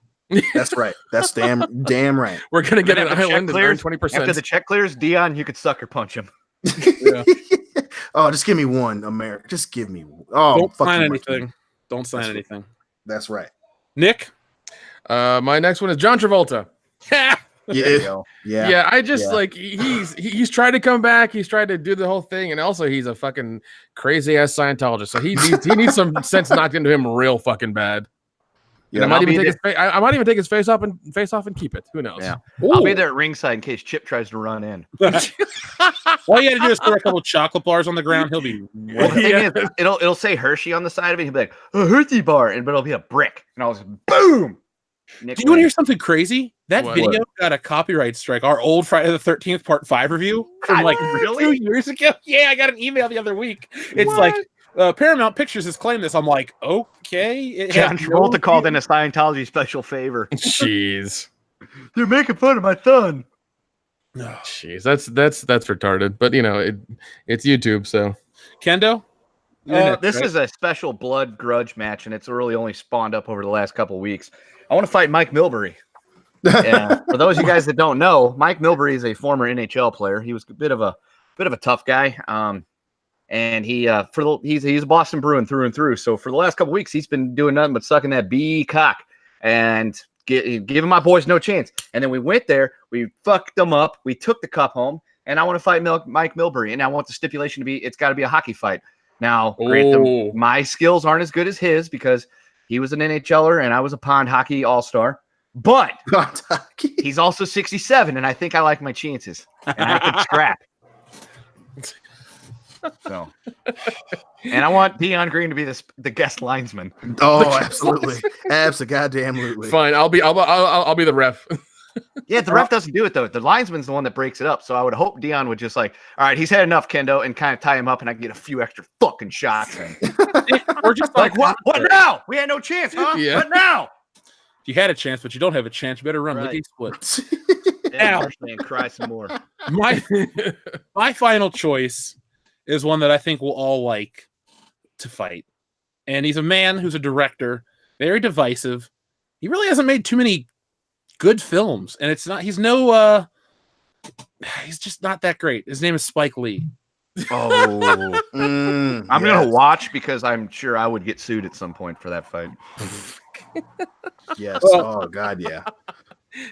That's right. That's damn right. We're gonna get an island and earn 20%. After the check clears, Dion, you could sucker punch him. Yeah. Oh, just give me one, America. Just give me one. Oh, don't sign anything. Don't sign anything. That's right. Nick? My next one is John Travolta. Yeah. I just like he's tried to come back. He's tried to do the whole thing, and also he's a fucking crazy ass Scientologist. So he needs some sense knocked into him real fucking bad. Yeah, I might even take his face off and keep it. Who knows? Yeah. I'll be there at ringside in case Chip tries to run in. All you got to do is throw a couple of chocolate bars on the ground. He'll be. It'll say Hershey on the side of it. He'll be like a Hershey bar, but it'll be a brick, and I was boom. Nick, do you want to hear something crazy? That video got a copyright strike. Our old Friday the 13th Part 5 review from really 2 years ago. Yeah, I got an email the other week. It's like. Paramount Pictures has claimed this. I'm like, okay. John Travolta called in a Scientology special favor. Jeez, they're making fun of my son. Jeez, that's retarded. But it's YouTube, so. Kendo, this is a special blood grudge match, and it's really only spawned up over the last couple of weeks. I want to fight Mike Milbury. For those of you guys that don't know, Mike Milbury is a former NHL player. He was a bit of a tough guy. And he's a Boston Bruin through and through. So for the last couple of weeks, he's been doing nothing but sucking that B cock and giving my boys no chance. And then we went there, we fucked them up, we took the cup home, and I want to fight Mike Milbury. And I want the stipulation to be it's got to be a hockey fight. Now, my skills aren't as good as his because he was an NHLer and I was a pond hockey all-star. But he's also 67, and I think I like my chances. And I can scrap. So, and I want Dion Green to be the guest linesman. Oh, absolutely, absolutely. Fine, I'll be the ref. Yeah, the ref doesn't do it though. The linesman's the one that breaks it up. So I would hope Dion would just like, all right, he's had enough, Kendo, and kind of tie him up, and I can get a few extra fucking shots. Or just like what now? We had no chance, huh? Yeah. What now? You had a chance, but you don't have a chance. You better run. Right. Look, split. And cry some more. My final choice is one that I think we'll all like to fight. And he's a man who's a director, very divisive. He really hasn't made too many good films. And he's just not that great. His name is Spike Lee. Oh, I'm going to watch because I'm sure I would get sued at some point for that fight. Yes. Oh, God, yeah.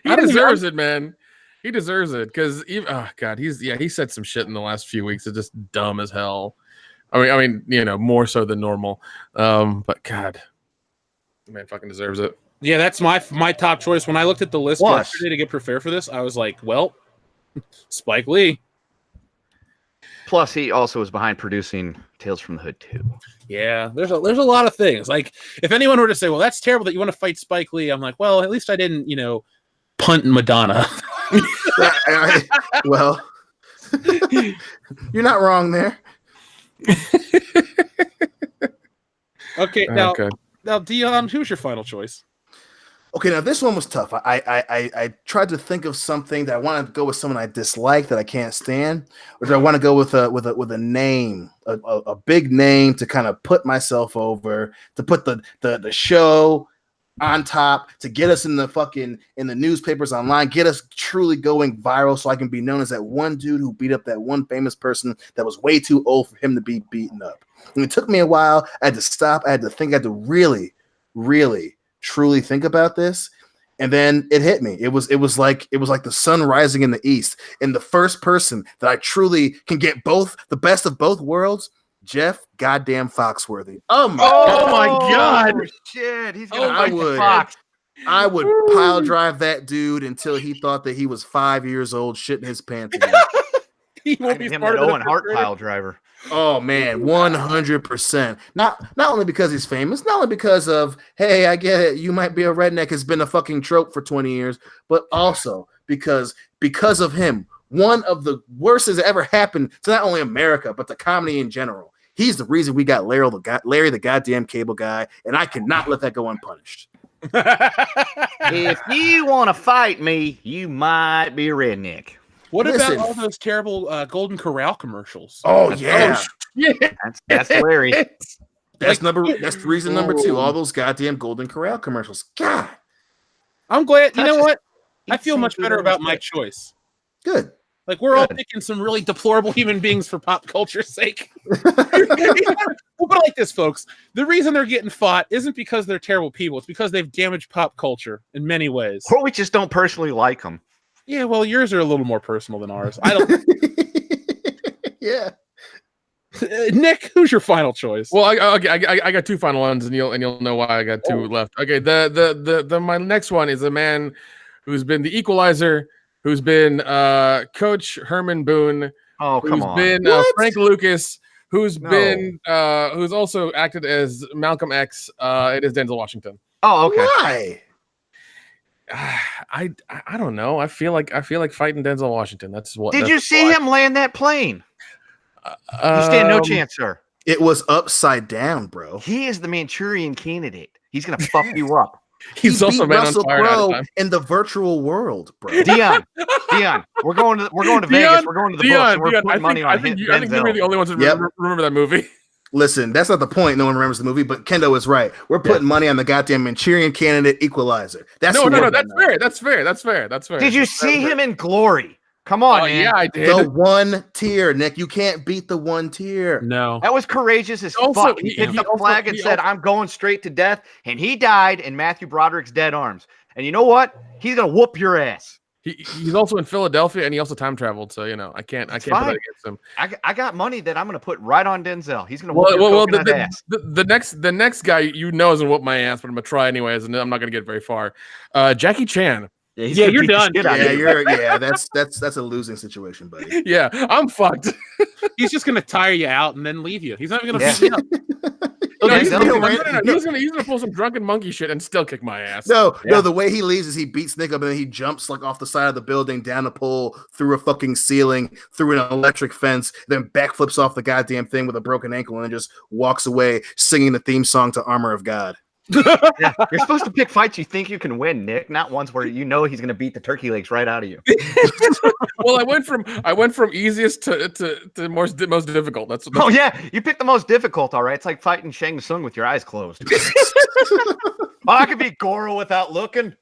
He deserves it, man. He deserves it because he said some shit in the last few weeks. It's just dumb as hell. I mean, more so than normal. But God, man, fucking deserves it. Yeah, that's my top choice. When I looked at the list yesterday to get prepared for this, I was like, well, Spike Lee. Plus, he also was behind producing Tales from the Hood too. Yeah, there's a lot of things. Like, if anyone were to say, well, that's terrible that you want to fight Spike Lee, I'm like, well, at least I didn't, punt Madonna. Well, You're not wrong there. Okay, now Dion, who's your final choice? Okay, now this one was tough. I tried to think of something that I wanted to go with someone I dislike that I can't stand, or do I want to go with a name, a big name to kind of put myself over, to put the show on top, to get us in the newspapers online, get us truly going viral, so I can be known as that one dude who beat up that one famous person that was way too old for him to be beaten up. And it took me a while. I had to stop. I had to think. I had to really, really, truly think about this, and then it hit me. It was like the sun rising in the east. And the first person that I truly can get the best of both worlds, Jeff goddamn Foxworthy. Oh my god! Shit, he's gonna fight the Fox. I would pile drive that dude until he thought that he was 5 years old, shitting his pants again. He won't be him that Owen Hart pile driver. Oh man, 100%. Not only because he's famous, not only because of, hey, I get it, you might be a redneck, has been a fucking trope for 20 years, but also because of him, one of the worst has ever happened to not only America, but to comedy in general. He's the reason we got Larry the goddamn cable guy, and I cannot let that go unpunished. If you want to fight me, you might be a redneck. What about all those terrible Golden Corral commercials? Oh yeah, that's Larry. That's reason number 2. All those goddamn Golden Corral commercials. God, I'm glad. You know what? I feel much better about my choice. Good. Like we're all picking some really deplorable human beings for pop culture's sake. We'll put it like this, folks. The reason they're getting fought isn't because they're terrible people. It's because they've damaged pop culture in many ways. Or we just don't personally like them. Yeah, well, yours are a little more personal than ours. I don't. Yeah. Nick, who's your final choice? Well, I got 2 final ones, and you'll know why I got 2 left. Okay, my next one is a man who's been the Equalizer, who's been Coach Herman Boone. Oh, come on. Who's been Frank Lucas, who's who's also acted as Malcolm X. It is Denzel Washington. Oh, okay. Why? I don't know. I feel like fighting Denzel Washington. That's what. Did you see him land that plane? You stand no chance, sir. It was upside down, bro. He is the Manchurian candidate. He's gonna fuck you up. He's also man on fire Crowe in the virtual world, bro. Dion, we're going to Vegas. We're going to the books. We're putting money on Denzel. I think you're the only ones who remember that movie. Listen, that's not the point. No one remembers the movie, but Kendo is right. We're putting money on the goddamn Manchurian candidate Equalizer. That's no. That's fair. Did you see him in Glory? Come on, man. Yeah, I did. The one tier, Nick. You can't beat the one tier. No. That was courageous as fuck. He picked up the flag and said, I'm going straight to death. And he died in Matthew Broderick's dead arms. And you know what? He's going to whoop your ass. He's also in Philadelphia, and he also time traveled. So I can't put that against him. I got money that I'm going to put right on Denzel. He's going to whoop your ass. The next guy isn't whoop my ass, but I'm going to try anyways, and I'm not going to get very far. Jackie Chan. Yeah, you're done. That's a losing situation, buddy. Yeah, I'm fucked. He's just gonna tire you out and then leave you. He's not even gonna beat you up. He's gonna pull some drunken monkey shit and still kick my ass. No, the way he leaves is he beats Nick up and then he jumps like off the side of the building, down a pole, through a fucking ceiling, through an electric fence, then backflips off the goddamn thing with a broken ankle and then just walks away singing the theme song to Armor of God. Yeah, you're supposed to pick fights you think you can win, Nick, not ones where you know he's going to beat the turkey legs right out of you. Well, I went from easiest to most difficult. That's you picked the most difficult. All right, it's like fighting Shang Tsung with your eyes closed. I could beat Goro without looking.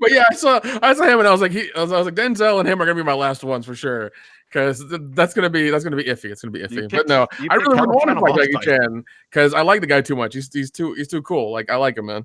But yeah, I saw him and I was like Denzel and him are gonna be my last ones for sure, because that's gonna be iffy. It's gonna be iffy. But no, I really wouldn't want to fight Jackie Chan because I like the guy too much. He's too cool. Like, I like him, man.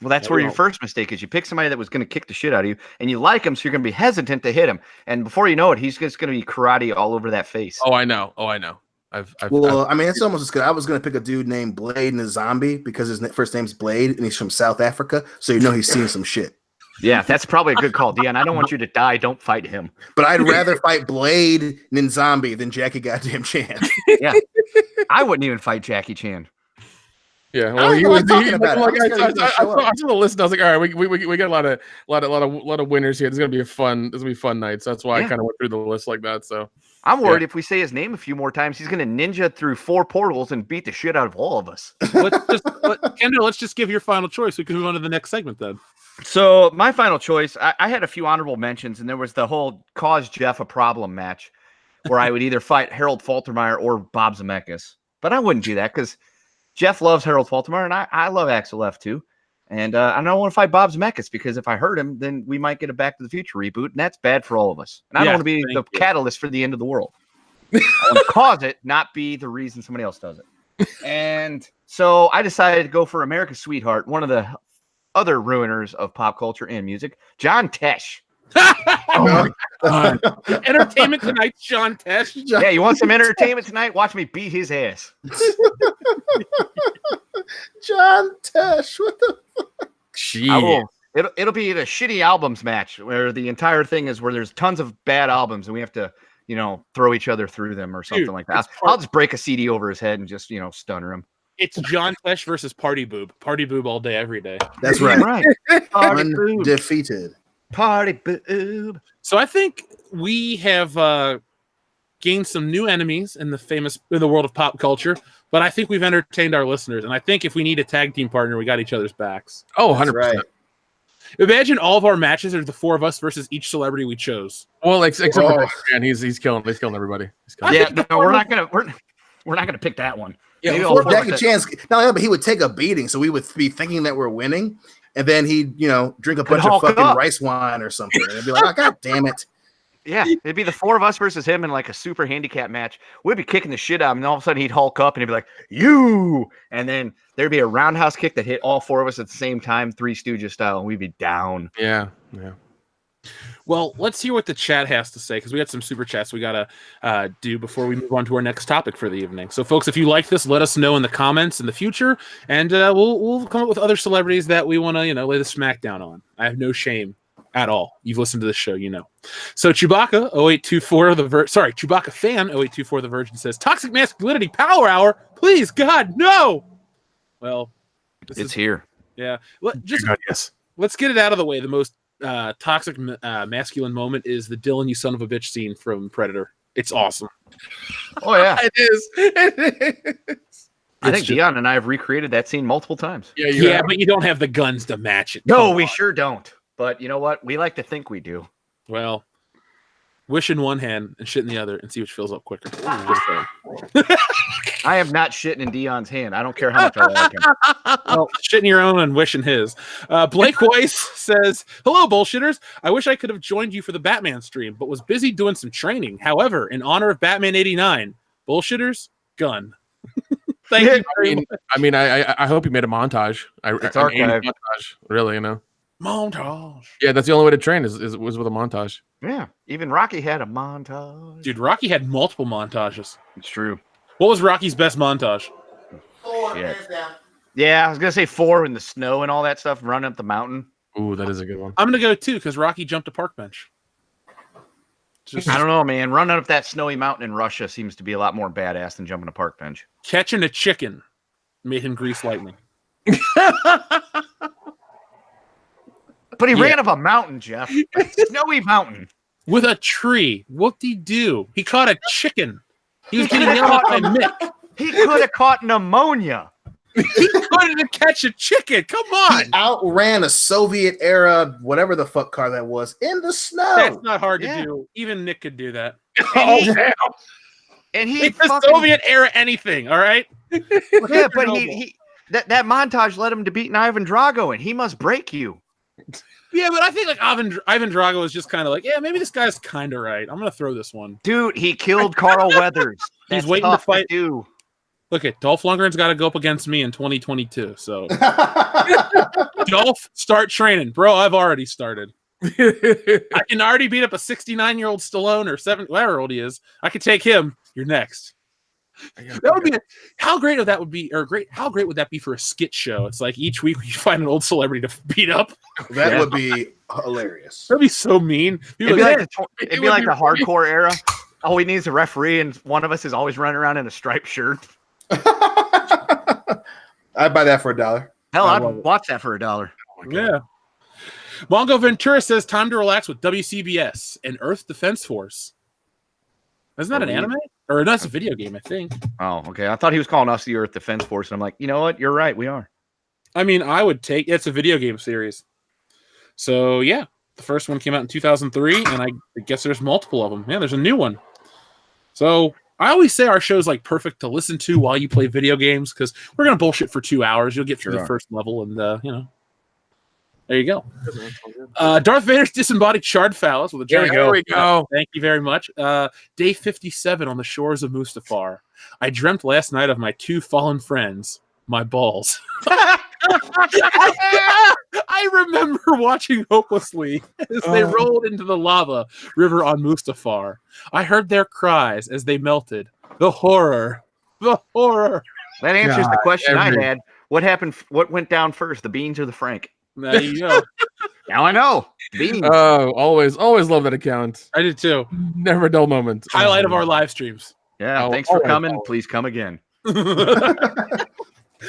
Well, that's where your first mistake is. You pick somebody that was going to kick the shit out of you, and you like him, so you're going to be hesitant to hit him. And before you know it, he's just going to be karate all over that face. Oh, I know. I mean, it's almost as good. I was going to pick a dude named Blade and a zombie because his first name's Blade and he's from South Africa, so he's seen some shit. Yeah, that's probably a good call, Dion. I don't want you to die. Don't fight him. But I'd rather fight Blade than Zombie than Jackie goddamn Chan. Yeah, I wouldn't even fight Jackie Chan. Yeah, I well, don't know why I'm talking about it. I'm scared he's gonna I show saw up. the list. And I was like, all right, we got a lot of winners here. This is gonna be a fun night. So that's why I Yeah. kind of went through the list like that. So I'm worried if we say his name a few more times, he's going to ninja through 4 portals and beat the shit out of all of us. Kendra, let's just give your final choice. We can move on to the next segment then. So my final choice, I had a few honorable mentions, and there was the whole cause Jeff a problem match where I would either fight Harold Faltermeyer or Bob Zemeckis. But I wouldn't do that because Jeff loves Harold Faltermeyer, and I love Axel F too. And I don't want to fight Bob Zemeckis because if I hurt him, then we might get a Back to the Future reboot, and that's bad for all of us. And I don't want to be the catalyst for the end of the world. I want to cause it, not be the reason somebody else does it. And so I decided to go for America's Sweetheart, one of the other ruiners of pop culture and music, John Tesh. Oh my God. Entertainment Tonight, John Tesh. Yeah, you want some entertainment tonight? Watch me beat his ass. John Tesh, what the fuck? It'll be the shitty albums match where the entire thing is where there's tons of bad albums and we have to, throw each other through them or something like that. I'll just break a CD over his head and just, stunner him. It's John Tesh versus Party Boob. Party Boob all day, every day. That's right. Party boob. Undefeated. Party boob. So I think we have gained some new enemies in the world of pop culture, but I think we've entertained our listeners. And I think if we need a tag team partner, we got each other's backs. Oh, 100%. Right. Imagine all of our matches are the 4 of us versus each celebrity we chose. Well, except for man, he's killing everybody. We're not gonna pick that one. Yeah, Maybe before I'll Becky forward Chance, but he would take a beating, so we would be thinking that we're winning, and then he'd, drink a bunch of Hulk fucking up. rice wine or something, and it'd be like, oh, God damn it. Yeah, it'd be the 4 of us versus him in like a super handicap match. We'd be kicking the shit out of him, and all of a sudden he'd Hulk up and he'd be like, you! And then there'd be a roundhouse kick that hit all 4 of us at the same time, Three Stooges style, and we'd be down. Yeah. Well, let's hear what the chat has to say, because we got some super chats we got to do before we move on to our next topic for the evening. So, folks, if you like this, let us know in the comments in the future, and we'll come up with other celebrities that we want to, lay the smackdown on. I have no shame at all. You've listened to this show, So Chewbacca 0824 Chewbacca fan 0824 the Virgin says, "Toxic Masculinity Power Hour, please, God, no." Well, It's here. Yeah, Yes. let's get it out of the way. The most toxic masculine moment is the "Dylan, you son of a bitch" scene from Predator. It's awesome. Oh yeah, It is. I think Dion and I have recreated that scene multiple times. Yeah, but you don't have the guns to match it. No, Come we on. sure don't. But you know what? We like to think we do. Well, wish in one hand and shit in the other, and see which fills up quicker. Just saying. I am not shitting in Dion's hand. I don't care how much I like him. Well, shitting your own and wishing his. Blake Weiss says, "Hello, bullshitters. I wish I could have joined you for the Batman stream, but was busy doing some training. However, in honor of Batman '89, bullshitters, gun." Thank you very much. I hope you made a montage. It's an archived. montage, really, Montage. Yeah, that's the only way to train was with a montage. Yeah, even Rocky had a montage. Dude, Rocky had multiple montages. It's true. What was Rocky's best montage? Shit. Yeah, I was gonna say 4 in the snow and all that stuff, running up the mountain. Ooh, that is a good one. I'm gonna go 2 because Rocky jumped a park bench. I don't know, man. Running up that snowy mountain in Russia seems to be a lot more badass than jumping a park bench. Catching a chicken made him grease lightning. But he ran up a mountain, Jeff. A snowy mountain. With a tree. What'd he do? He caught a chicken. He was getting yelled at by Mick. He could have caught pneumonia. He couldn't catch a chicken. Come on. He outran a Soviet era, whatever the fuck car that was, in the snow. That's not hard to do. Even Nick could do that. And he It's the Soviet era anything, all right? Yeah, but he that montage led him to beat Ivan Drago, and he must break you. Yeah, but I think like Ivan Drago is just kind of like, yeah, maybe this guy's kind of right. I'm going to throw this one. Dude, he killed Carl Weathers. He's That's waiting to tough fight. do. Look at Dolph Lundgren's got to go up against me in 2022. So Dolph, start training. Bro, I've already started. I can already beat up a 69-year-old Stallone or whatever old he is. I could take him. You're next. That would be how great would that be for a skit show? It's like each week you find an old celebrity to beat up. That would be hilarious. That'd be so mean. It'd be like the hardcore era. All we need is a referee, and one of us is always running around in a striped shirt. I'd buy that for $1. Hell, I I'd love it. watch that for $1. Yeah. Mongo Ventura says time to relax with WCBS and Earth Defense Force. Isn't that an anime? Or that's a video game, I think. Oh, okay. I thought he was calling us the Earth Defense Force, and I'm like, you know what? You're right. We are. I mean, I would take it's a video game series. So yeah, the first one came out in 2003, and I guess there's multiple of them. Yeah, there's a new one. So I always say our show's like perfect to listen to while you play video games because we're gonna bullshit for 2 hours. You'll get through the first level, and there you go. Darth Vader's disembodied shard phallus with a giant. There we go. Thank you very much. Day 57 on the shores of Mustafar. I dreamt last night of my 2 fallen friends, my balls. I remember watching hopelessly as they rolled into the lava river on Mustafar. I heard their cries as they melted. The horror. The horror. That answers the question I had. What happened? What went down first, the beans or the Frank? There you go. Now I know. Beans. Oh, always love that account. I did too. Never a dull moment. Highlight of our live streams. Yeah. Oh, Thanks for always, coming. always. Please come again.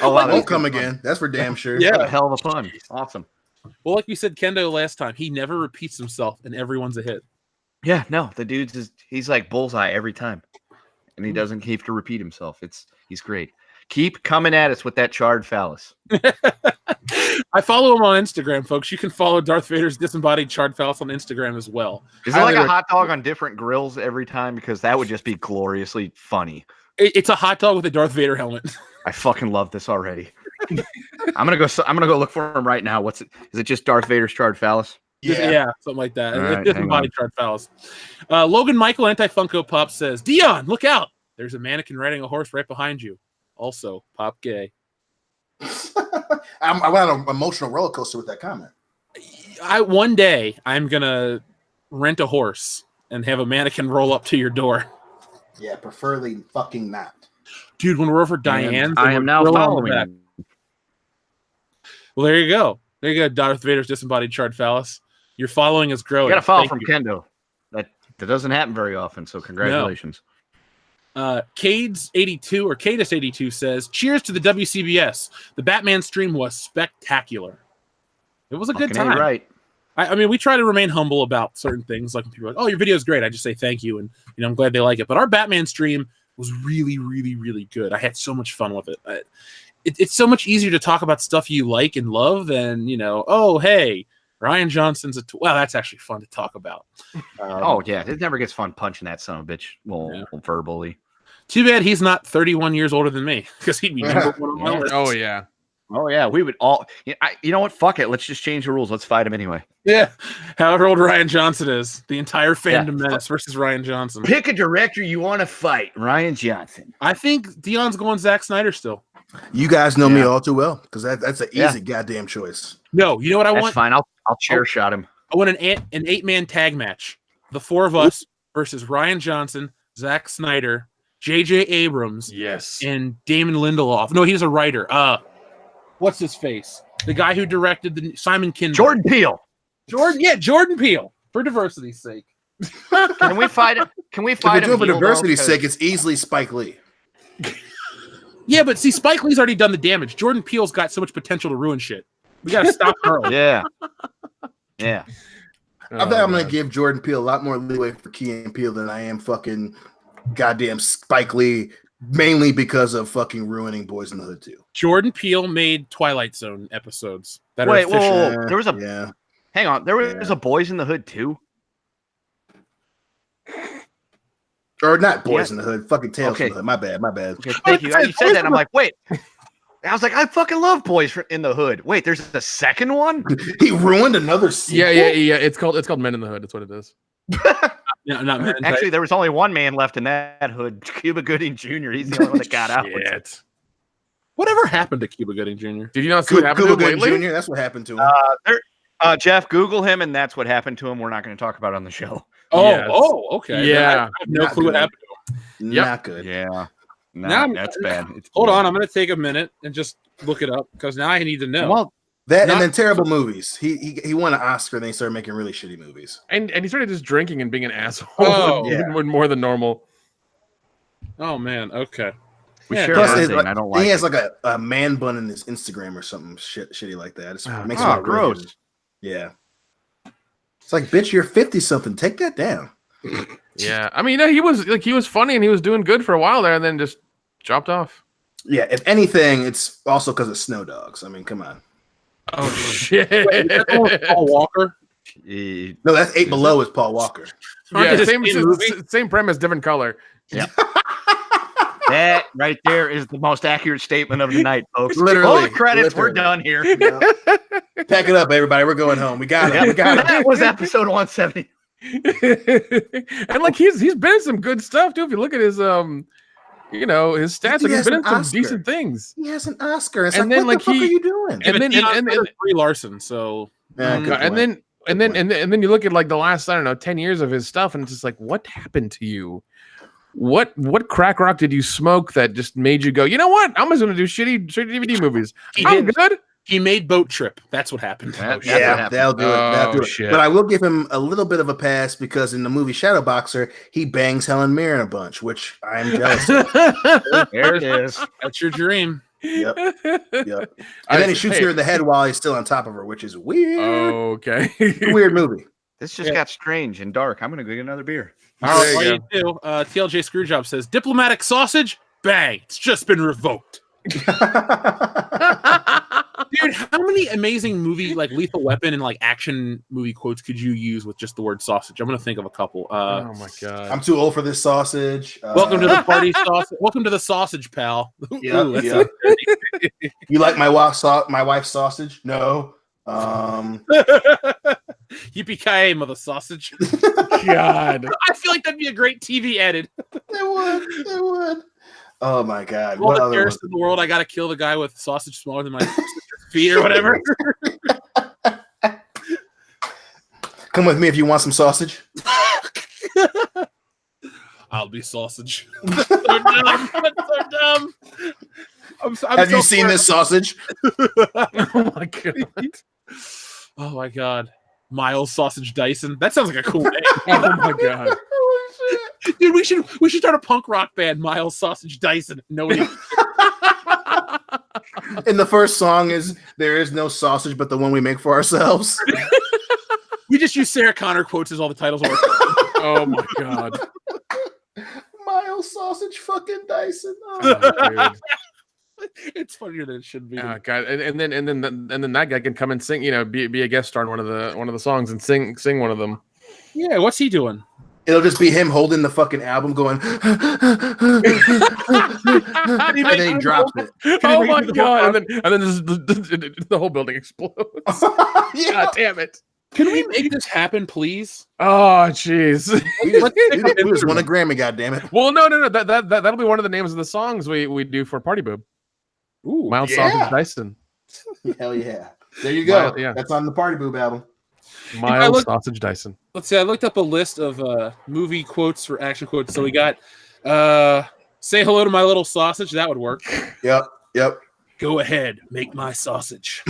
Oh, wow, won't come again. That's for damn sure. Yeah. What a hell of a pun. Awesome. Well, like we said, Kendo last time, he never repeats himself, and everyone's a hit. Yeah, no, the dude's he's like bullseye every time, and he doesn't have to repeat himself. He's great. Keep coming at us with that charred phallus. I follow him on Instagram, folks. You can follow Darth Vader's disembodied charred phallus on Instagram as well. Is it like a hot dog on different grills every time? Because that would just be gloriously funny. It's a hot dog with a Darth Vader helmet. I fucking love this already. I'm gonna go look for him right now. What's it? Is it just Darth Vader's charred phallus? Yeah, something like that. Right, Disembodied charred phallus. Logan Michael Anti Funko Pop says, Dion, look out! There's a mannequin riding a horse right behind you. Also, pop gay. I went on an emotional roller coaster with that comment. One day I'm gonna rent a horse and have a mannequin roll up to your door. Yeah, preferably fucking not. Dude, when we're over Diane's, I am now following him. Well, there you go. There you go, Darth Vader's disembodied charred phallus. Your following is growing. You got a follow Thank from you. Kendo. That doesn't happen very often, so congratulations. Cades82 or Cadis82 says, cheers to the WCBS. The Batman stream was spectacular. It was a good time. Right. I mean, we try to remain humble about certain things. Like when people are like, oh, your video is great. I just say thank you. And, I'm glad they like it. But our Batman stream was really, really, really good. I had so much fun with it. It's so much easier to talk about stuff you like and love than, oh, hey, Ryan Johnson's well, that's actually fun to talk about. Oh, yeah. It never gets fun punching that son of a bitch verbally. Too bad he's not 31 years older than me because he'd be number one on my list. Oh, yeah. Oh, yeah. We would all. You know what? Fuck it. Let's just change the rules. Let's fight him anyway. Yeah. However old Ryan Johnson is. The entire fandom menace versus Ryan Johnson. Pick a director you want to fight. Ryan Johnson. I think Dion's going Zack Snyder still. You guys know me all too well because that's an easy goddamn choice. No, you know what I want? That's fine. I'll chair shot him. I want an 8-man tag match. The 4 of us versus Ryan Johnson, Zack Snyder, J.J. Abrams, and Damon Lindelof. No, he's a writer. What's his face? The guy who directed the Simon Kinberg. Jordan Peele. Jordan Peele. For diversity's sake. Can we fight him? Can we fight If we him? do it for diversity's sake, it's easily Spike Lee. Yeah, but see, Spike Lee's already done the damage. Jordan Peele's got so much potential to ruin shit. We got to stop early. Yeah. Yeah. I think I'm going to give Jordan Peele a lot more leeway for Key and Peele than I am fucking goddamn Spike Lee, mainly because of fucking ruining Boys in the Hood 2. Jordan Peele made Twilight Zone episodes that Wait, are official. whoa. There was a hang on. There was a Boys in the Hood 2? Or not Boys in the Hood, fucking Tales in the Hood. My bad. Okay, thank you. You said that, and I'm like, wait. I was like, I fucking love Boys in the Hood. Wait, there's a second one? He ruined another sequel? Yeah. It's called Men in the Hood. That's what it is. No, not Men. Actually, there was only one man left in that hood, Cuba Gooding Jr. He's the only one that got out. Whatever happened to Cuba Gooding Jr.? Did you not see what happened to him lately? Jr., that's what happened to him. Jeff, Google him, and that's what happened to him. We're not going to talk about it on the show. Okay. Yeah. I have no clue what happened to him. Not good. Yeah. Now That's bad. Hold on, I'm going to take a minute and just look it up because now I need to know. Well, and then terrible movies. He won an Oscar, then he started making really shitty movies. And he started just drinking and being an asshole Oh, more than normal. Oh man, okay. We Yeah, share Plus, one it's thing. like, I don't he like has it. like a man bun in his Instagram or something shitty like that. It makes me Oh, want to really hit gross. him. Yeah. It's like, bitch, you're 50 something. Take that down. Yeah, I mean, he was funny and he was doing good for a while there, and then just dropped off. Yeah, if anything, it's also because of Snow Dogs. I mean, come on. Oh shit! Wait, is that the one with Paul Walker? No, that's Eight Below is Paul Walker. Aren't Yeah, they the same movie? same premise, different color. That right there is the most accurate statement of the night, folks. Literally, All the credits. We're literally. done here. Yep. Pack it up, everybody. We're going home. We got it. We got it. That was episode 170. And like he's been in some good stuff too. If you look at his his stats, He like he's has been an in some Oscar. decent things. He has an Oscar. It's And like, then, what like, the fuck he- are you doing? Yeah, And but then- and Brie Larson. So Yeah, good and point. then you look at like the last 10 years of his stuff, and it's just like, what happened to you? What crack rock did you smoke that just made you go, you know what? I'm just gonna do shitty DVD movies. I'm good. he made Boat Trip. That's what happened. That's what Yeah, happened. that'll do it. That'll do Oh, it. shit. But I will give him a little bit of a pass because in the movie Shadow Boxer, he bangs Helen Mirren a bunch, which I'm jealous of. There it is. That's your dream. Yep. Yep. And then he shoots her in the head while he's still on top of her, which is weird. Okay. It's a weird movie. This just got strange and dark. I'm gonna go get another beer. All right, There all you you do. TLJ Screwjob says diplomatic sausage. Bang! It's just been revoked. Dude, how many amazing movie like Lethal Weapon and like action movie quotes could you use with just the word sausage? I'm gonna think of a couple. Oh my god. I'm too old for this sausage. Welcome to the party, sausage. Welcome to the sausage, pal. Yep, Ooh, that's yep. You like my wife's sausage? No. Yippee-ki-yay, mother sausage. God. I feel like that'd be a great TV edit. It would. Oh my god. All What the other terrorists in the world, I gotta kill the guy with sausage smaller than my sister's feet or whatever. Come with me if you want some sausage. I'll be sausage. So dumb. That's so dumb. Have you seen this sausage? Oh my god. Oh my god. Miles Sausage Dyson. That sounds like a cool name. Oh my god. Dude, we should start a punk rock band, Miles Sausage Dyson. Nobody. And the first song is "There is no sausage but the one we make for ourselves." We just use Sarah Connor quotes as all the titles of our Oh my god. Miles Sausage fucking Dyson. Oh, dude. It's funnier than it should be. Oh god. And then that guy can come and sing, be a guest star in one of the songs and sing one of them. Yeah, what's he doing? It'll just be him holding the fucking album, going, and then he drops it. Oh my god. And then just, the whole building explodes. Yeah. God damn it. Can we make this happen, please? Oh jeez. We just won a Grammy, goddammit. Well, no. That'll be one of the names of the songs we do for Party Boob. Ooh, Miles yeah. Sausage Dyson. Hell yeah. There you go. Miles, yeah. That's on the Party Boob album. Miles Sausage Dyson. let's see. I looked up a list of movie quotes for action quotes. So we got "Say hello to my little sausage." That would work. Yep. Go ahead, make my sausage.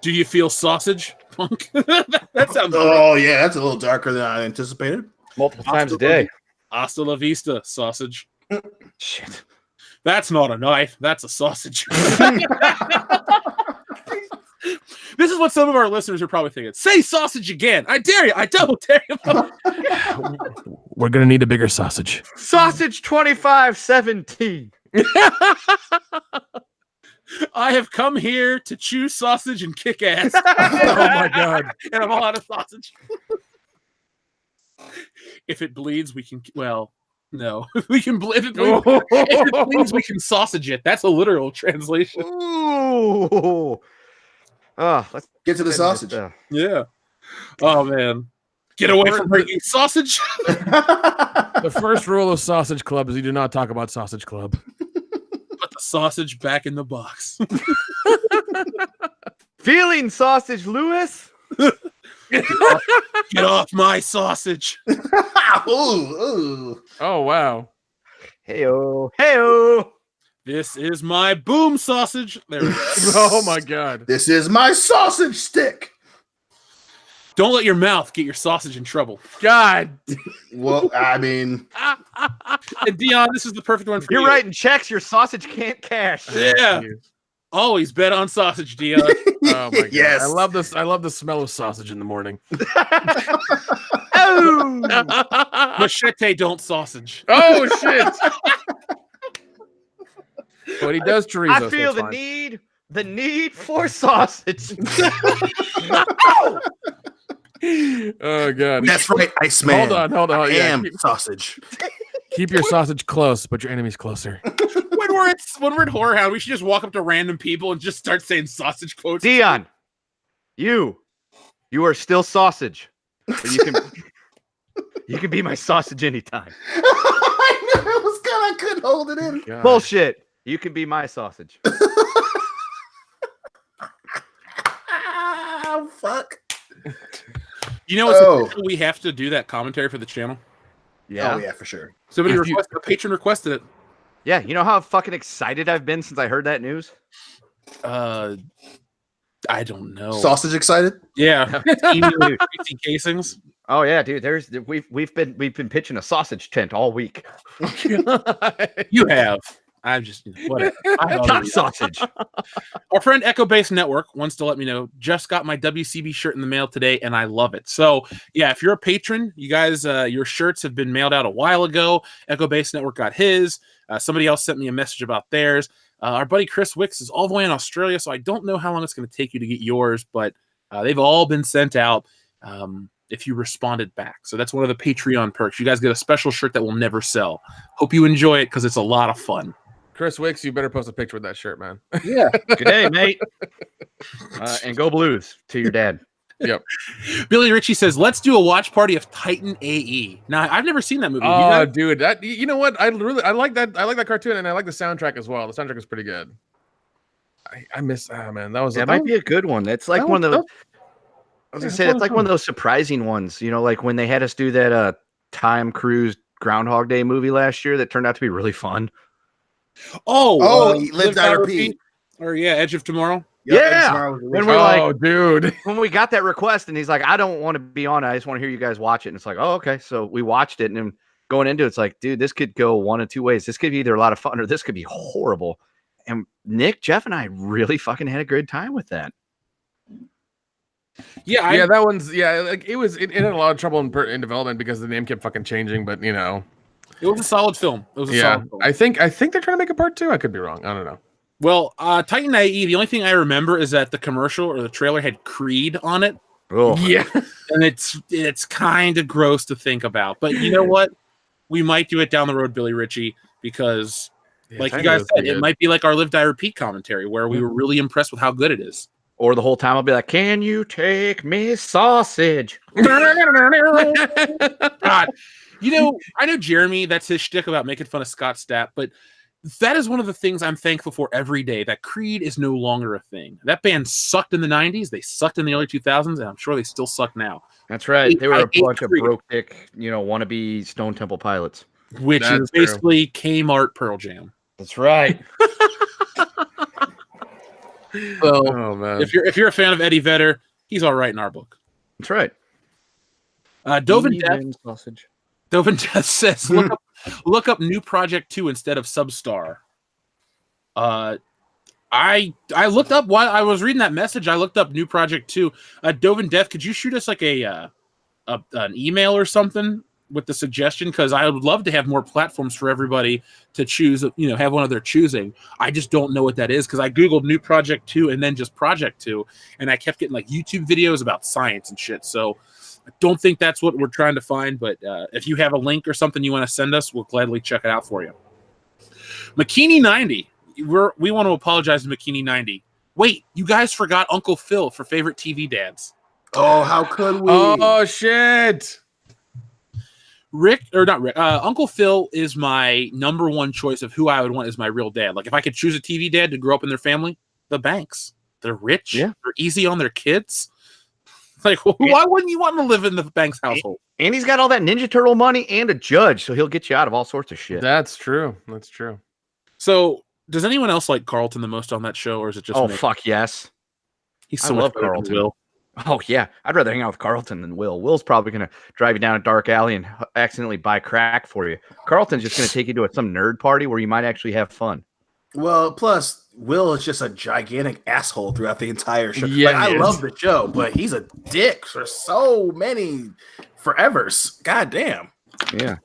Do you feel sausage, punk? that sounds. Oh, yeah. That's a little darker than I anticipated. Multiple times a day. Hasta la vista, sausage. Shit. That's not a knife. That's a sausage. This is what some of our listeners are probably thinking. Say sausage again. I dare you. I double dare you. We're gonna need a bigger sausage. Sausage 2517. I have come here to chew sausage and kick ass. Oh my god. And I'm all out of sausage. If it bleeds, we can. Well, no. We can. If it bleeds, we can sausage it. That's a literal translation. Ooh. Oh, let's Get to the sausage. Yeah. Oh man. Get away from breaking sausage. The first rule of Sausage Club is you do not talk about Sausage Club. Put the sausage back in the box. Feeling sausage, Lewis. Get off my sausage. Ooh. Oh wow. Heyo. Heyo. This is my boom sausage. There we go. Oh my god. This is my sausage stick. Don't let your mouth get your sausage in trouble. God. Well, I mean, And Dion, this is the perfect one for you. You're writing checks your sausage can't cash. Yeah. Always bet on sausage, Dion. Oh my god. Yes. I love this. I love the smell of sausage in the morning. Oh, Machete don't sausage. Oh shit. But he does chorizo. I so feel it's the fine. need for sausage. Oh god. that's right, Iceman. Hold on. I Yeah, am sausage. keep your sausage close, but your enemy's closer. When we're at Horror Hound, we should just walk up to random people and just start saying sausage quotes. Dion, you are still sausage. But you can be my sausage anytime. I knew it was good. I couldn't hold it in. God. Bullshit. You can be my sausage. Ah, fuck. You know, it's we have to do that commentary for the channel. Yeah. Oh yeah, for sure. Somebody If you- requested, a patron requested it. Yeah. You know how fucking excited I've been since I heard that news? I don't know. Sausage excited? Yeah. Greasy casings. Oh yeah, dude. We've been pitching a sausage tent all week. You have. I'm just whatever. Top sausage. Our friend Echo Base Network wants to let me know, just got my WCB shirt in the mail today and I love it. So yeah, if you're a patron, you guys, your shirts have been mailed out a while ago. Echo Base Network got his. Somebody else sent me a message about theirs. Our buddy Chris Wicks is all the way in Australia, so I don't know how long it's going to take you to get yours, but they've all been sent out if you responded back. So that's one of the Patreon perks. You guys get a special shirt that will never sell. Hope you enjoy it because it's a lot of fun. Chris Wicks, you better post a picture with that shirt, man. Yeah. Good day, mate. And go Blues to your dad. Yep. Billy Ritchie says, let's do a watch party of Titan AE. Now, I've never seen that movie. Oh, dude, that you know what? I like that. I like that cartoon, and I like the soundtrack as well. The soundtrack is pretty good. I miss. Oh man, that might be a good one. It's like one of those. I was gonna say it's like one of those surprising ones. You know, like when they had us do that Time Cruise Groundhog Day movie last year that turned out to be really fun. Live, Die, Repeat. Or yeah, Edge of Tomorrow. Yeah. When we're like, dude, when we got that request and he's like, I don't want to be on it. I just want to hear you guys watch it. And it's like, oh, okay. So we watched it and then going into it, it's like, dude, this could go one of two ways. This could be either a lot of fun or this could be horrible. And Nick, Jeff, and I really fucking had a good time with that. Yeah, that one's like it had a lot of trouble in development because the name kept fucking changing. But you know, it was a solid film. Solid film. I think they're trying to make a part 2. I could be wrong. I don't know. Well, Titan AE, the only thing I remember is that the commercial or the trailer had Creed on it. Oh yeah, and it's kind of gross to think about. But you know what? We might do it down the road, Billy Ritchie, because like you guys said, it might be like our Live, Die, Repeat commentary where we were really impressed with how good it is. Or the whole time I'll be like, can you take me sausage? God. You know, I know Jeremy, that's his shtick about making fun of Scott Stapp, but that is one of the things I'm thankful for every day, that Creed is no longer a thing. That band sucked in the 90s, they sucked in the early 2000s, and I'm sure they still suck now. That's right. They were a bunch of broke dick, wannabe Stone Temple Pilots. Which is basically Kmart Pearl Jam. That's right. So, oh, man. if you're a fan of Eddie Vedder, he's all right in our book. That's right. Dovin Death says, look up New Project 2 instead of Substar. I looked up while I was reading that message. I looked up New Project 2. Dovin Death, could you shoot us like an email or something with the suggestion? Because I would love to have more platforms for everybody to choose, have one of their choosing. I just don't know what that is because I Googled New Project 2 and then just Project 2, and I kept getting like YouTube videos about science and shit. So I don't think that's what we're trying to find, but if you have a link or something you want to send us, we'll gladly check it out for you. McKinney90. We want to apologize to McKinney90. Wait, you guys forgot Uncle Phil for favorite TV dads. Oh, how could we? Oh, shit. Uncle Phil is my number one choice of who I would want as my real dad. Like if I could choose a TV dad to grow up in their family, the Banks. They're rich. Yeah. They're easy on their kids. Like, why wouldn't you want to live in the Banks household? And he's got all that Ninja Turtle money and a judge, so he'll get you out of all sorts of shit. That's true. That's true. So, does anyone else like Carlton the most on that show, or is it just me? Me? Fuck yes. He's so much better than Will. Oh yeah, I'd rather hang out with Carlton than Will. Will's probably gonna drive you down a dark alley and accidentally buy crack for you. Carlton's just gonna take you to some nerd party where you might actually have fun. Well, plus Will is just a gigantic asshole throughout the entire show. Yeah, like, I he is. love the show, but he's a dick for so many forevers. God damn. Yeah,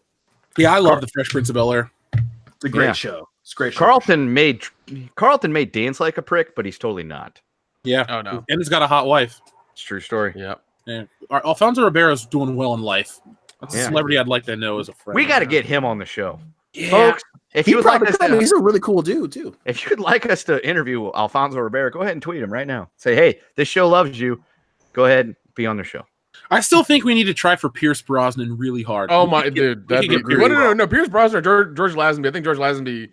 Yeah, I love the Fresh Prince of Bel-Air. It's a great Yeah. show. It's a great show. Carlton made dance like a prick, but he's totally not. Yeah. Oh, no. And he's got a hot wife. It's a true story. Yeah. Yeah. Alfonso Ribeiro's doing well in life. That's a Yeah. celebrity I'd like to know as a friend. We got to get him on the show, yeah. folks. If He you would like probably us could. to, He's a really cool dude, too. if you'd like us to interview Alfonso Ribeiro, go ahead and tweet him right now. Say, hey, this show loves you. Go ahead and be on the show. I still think we need to try for Pierce Brosnan really hard. Oh We my could get- dude, we that'd could be get great. Pierce No, Pierce Brosnan or George Lazenby. I think George Lazenby,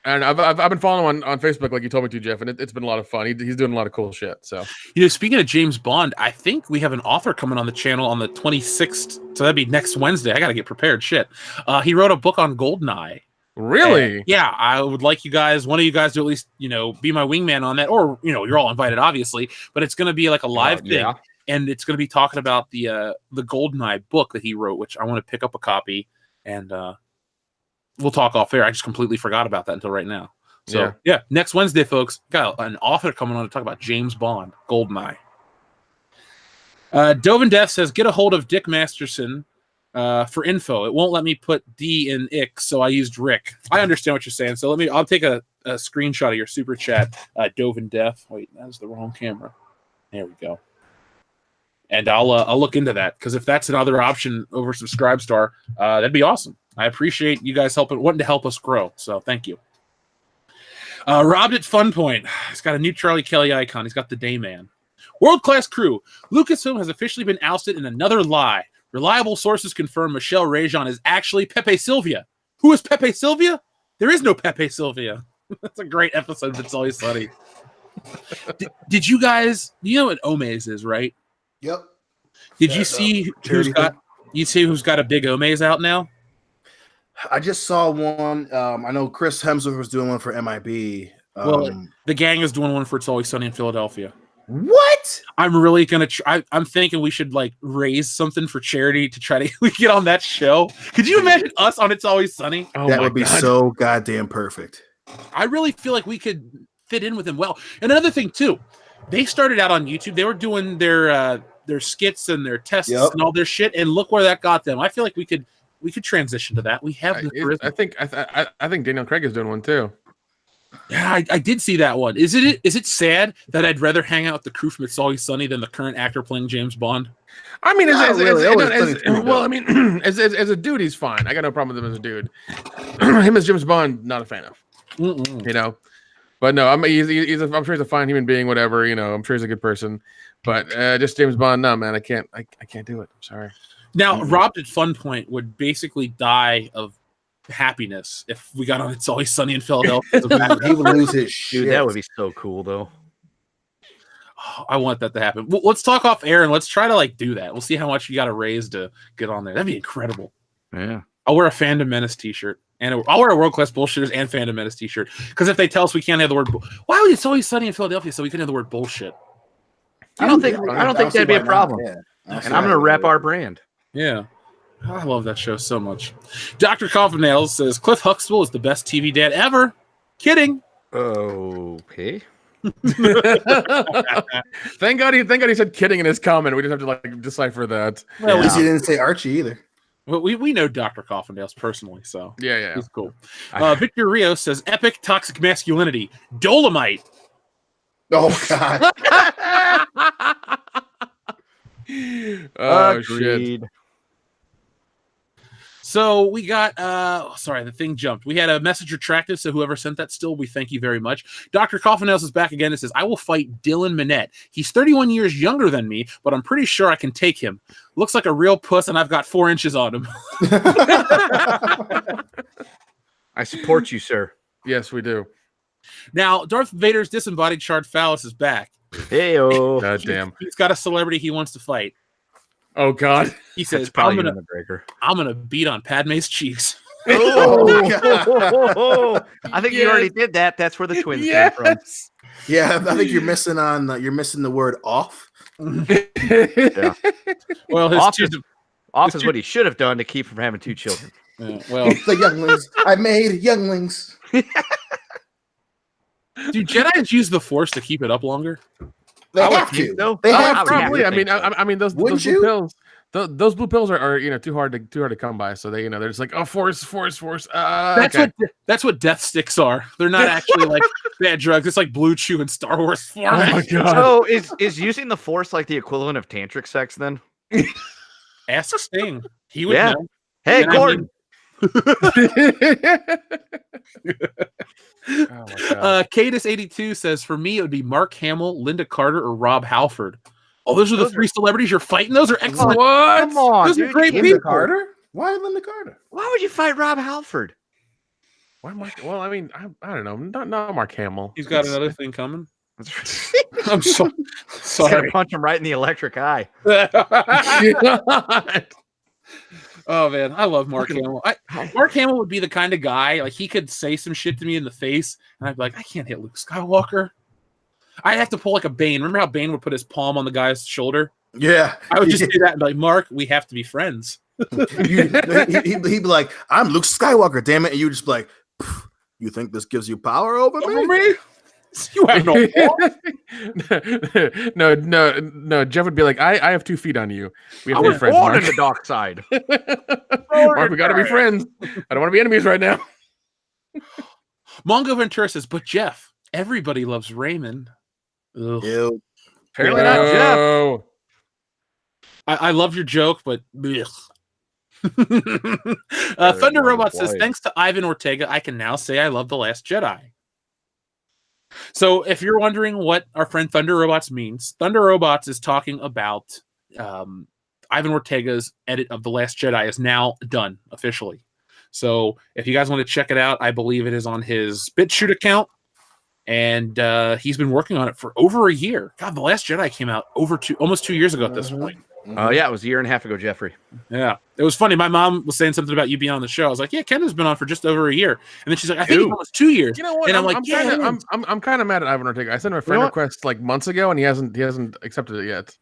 and I've been following him on Facebook like you told me to, Jeff, and it's been a lot of fun. He's doing a lot of cool shit. So Speaking of James Bond, I think we have an author coming on the channel on the 26th. So that'd be next Wednesday. I got to get prepared. Shit. He wrote a book on Goldeneye. really, Yeah, I would like one of you guys to at least, be my wingman on that. Or, you're all invited, obviously. But it's going to be like a live thing. Yeah. And it's going to be talking about the Goldeneye book that he wrote, which I want to pick up a copy. And we'll talk off air. I just completely forgot about that until right now. So, yeah, next Wednesday, folks, got an author coming on to talk about James Bond, Goldeneye. Dovin Death says, get a hold of Dick Masterson for info. It won't let me put D in Ick, so I used Rick. I understand what you're saying. So I'll take a screenshot of your super chat, Dovin Death. Wait, that's the wrong camera. There we go. And I'll look into that, because if that's another option over Subscribestar, that'd be awesome. I appreciate you guys wanting to help us grow. So thank you. Robbed at Fun Point. He's got a new Charlie Kelly icon. He's got the Dayman. World-class crew. Lucasfilm has officially been ousted in another lie. Reliable sources confirm Michelle Rejon is actually Pepe Sylvia. Who is Pepe Sylvia? There is no Pepe Sylvia. That's a great episode of It's Always Sunny. Did you guys, you know what Omaze is, right? Yep. Did you see who's got a big Omaze out now? I just saw one. I know Chris Hemsworth was doing one for MIB. The gang is doing one for It's Always Sunny in Philadelphia. What? I'm really gonna try. I'm thinking we should raise something for charity to try to get on that show. Could you imagine us on It's Always Sunny? oh That my would be God. so goddamn perfect. I really feel like we could fit in with them well. And another thing too, they started out on YouTube. They were doing their skits and their tests and all their shit. And look where that got them. I feel like we could transition to that. We have the charisma. I think Daniel Craig is doing one too. Yeah, I did see that one. Is it sad that I'd rather hang out with the crew from It's Always Sunny than the current actor playing James Bond? I mean, Not really. Always funny too, well, I mean, as a dude, he's fine. I got no problem with him as a dude. Him as James Bond, not a fan of. Mm-mm. But no, I'm sure he's a fine human being. Whatever, I'm sure he's a good person. But just James Bond, no, man, I can't do it. I'm sorry. Now, Robbed at Fun Point would basically die of happiness if we got on It's Always Sunny in Philadelphia. He would lose his shit. Dude, that would be so cool, though. I want that to happen. Well, let's talk off air and let's try to do that. We'll see how much you got to raise to get on there. That'd be incredible. Yeah. I'll wear a Fandom Menace t-shirt, and I'll wear a World Class Bullshitters and Fandom Menace t-shirt. Because if they tell us we can't have the word, why would It's Always Sunny in Philadelphia so we couldn't have the word bullshit? I don't think that'd be a problem. Yeah. And I'm gonna rep our brand. Yeah. I love that show so much. Dr. Coffin Nails says Cliff Huxtable is the best TV dad ever. Kidding. Okay. Thank God he said kidding in his comment. We didn't have to decipher that. Well, at least he didn't say Archie either. Well, we know Dr. Coffindales personally, so Yeah. he's cool. Victor Rios says epic toxic masculinity. Dolomite. Oh God. Oh shit. Agreed. So we got sorry, the thing jumped. We had a message retracted, so whoever sent that still, we thank you very much. Dr. Coffindales is back again and says, I will fight Dylan Minette. He's 31 years younger than me, but I'm pretty sure I can take him. Looks like a real puss, and I've got 4 inches on him. I support you, sir. Yes, we do. Now, Darth Vader's disembodied shard phallus is back. Heyo. God damn. He's got a celebrity he wants to fight. Oh God. He says, Probably I'm gonna beat on Padme's cheeks. Oh, I think you already did that. That's where the twins came from. Yeah, I think you're missing the word off. Yeah. Well, Off is what he should have done to keep from having 2 children. well, The younglings. I made younglings. do Jedi's use the Force to keep it up longer? They I would have think to. so. They I have would to. have Probably. I think mean, so. I mean, those Wouldn't blue you? pills. Those blue pills are too hard to come by. So they're just like, oh, force. That's Okay. what death sticks are. They're not actually like bad drugs. It's like Blue Chew in Star Wars Oh my format. god. So is using the Force like the equivalent of tantric sex then? Ask Sting. He would Yeah. know. Hey, And I Gordon. Oh my god. Cadis82 says, for me, it would be Mark Hamill, Linda Carter, or Rob Halford. Oh, those are the 3 celebrities you're fighting? Those are excellent. What? Come on, Those are dude. great You- people. Linda Carter? Why Linda Carter? Why would you fight Rob Halford? Why Mark? Well, I mean, I don't know. Not Mark Hamill. He's got another thing coming. He's I'm so gonna sorry. punch him right in the electric eye. Oh man, I love Mark Hamill. Mark Hamill would be the kind of guy, like, he could say some shit to me in the face, and I'd be like, I can't hit Luke Skywalker. I'd have to pull like a Bane. Remember how Bane would put his palm on the guy's shoulder? Yeah. I would just do that and be like, Mark, we have to be friends. He'd be like, I'm Luke Skywalker, damn it. And you just be like, you think this gives you power over Over me? me? You have no balls. no. Jeff would be like, I have 2 feet on you. We have I to be was friends, born Mark. in the dark side. Mark, we got to be friends. I don't want to be enemies right now. Mongo Ventura says, but Jeff, everybody loves Raymond. Ugh. Ew. Apparently not Jeff. No. I love your joke, but Thunder Robot says, thanks to Ivan Ortega, I can now say I love The Last Jedi. So if you're wondering what our friend Thunder Robots means, Thunder Robots is talking about Ivan Ortega's edit of The Last Jedi is now done officially. So if you guys want to check it out, I believe it is on his BitChute account. And he's been working on it for over a year. God, The Last Jedi came out almost 2 years ago at this point. Oh yeah, it was a year and a half ago, Jeffrey. Yeah, it was funny. My mom was saying something about you being on the show. I was like, "Yeah, Ken has been on for just over a year," and then she's like, "I think it's almost 2 years." You know what? And I'm kind of mad at Ivan Ortega. I sent him a friend request like months ago, and he hasn't accepted it yet.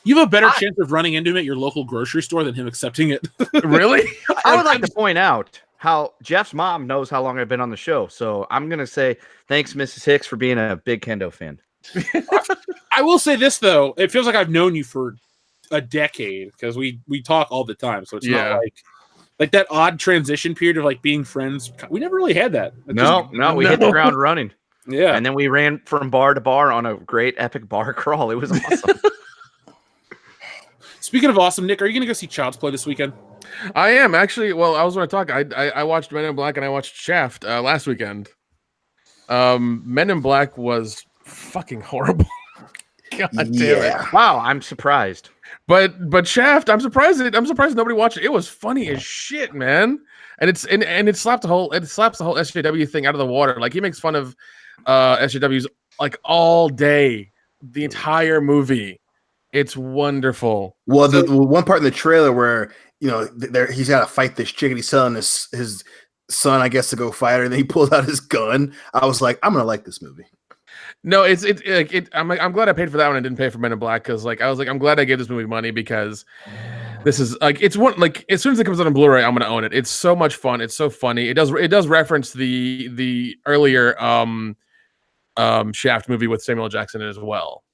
You have a better chance of running into him at your local grocery store than him accepting it. Really? I would like to point out how Jeff's mom knows how long I've been on the show. So I'm gonna say thanks, Mrs. Hicks, for being a big Kendo fan. I will say this though, it feels like I've known you for a decade because we talk all the time. So it's not like that odd transition period of like being friends. We never really had that. No, we hit the ground running. Yeah, and then we ran from bar to bar on a great epic bar crawl. It was awesome. Speaking of awesome, Nick, are you going to go see Child's Play this weekend? I am actually. Well, I was going to talk. I watched Men in Black and I watched Shaft last weekend. Men in Black was fucking horrible. God damn it! Wow, I'm surprised. But Shaft, I'm surprised nobody watched it. It was funny as shit, man. And it slaps the whole SJW thing out of the water. Like he makes fun of SJWs like all day, the entire movie. It's wonderful. Well, the one part in the trailer where he's got to fight this chick and he's telling his son, I guess, to go fight her, and then he pulls out his gun. I was like, I'm gonna like this movie. No, I'm glad I paid for that one and didn't pay for Men in Black because I was like, I'm glad I gave this movie money because this is like it's one like as soon as it comes out on Blu-ray, I'm gonna own it. It's so much fun. It's so funny. It does reference the earlier Shaft movie with Samuel L. Jackson in it as well.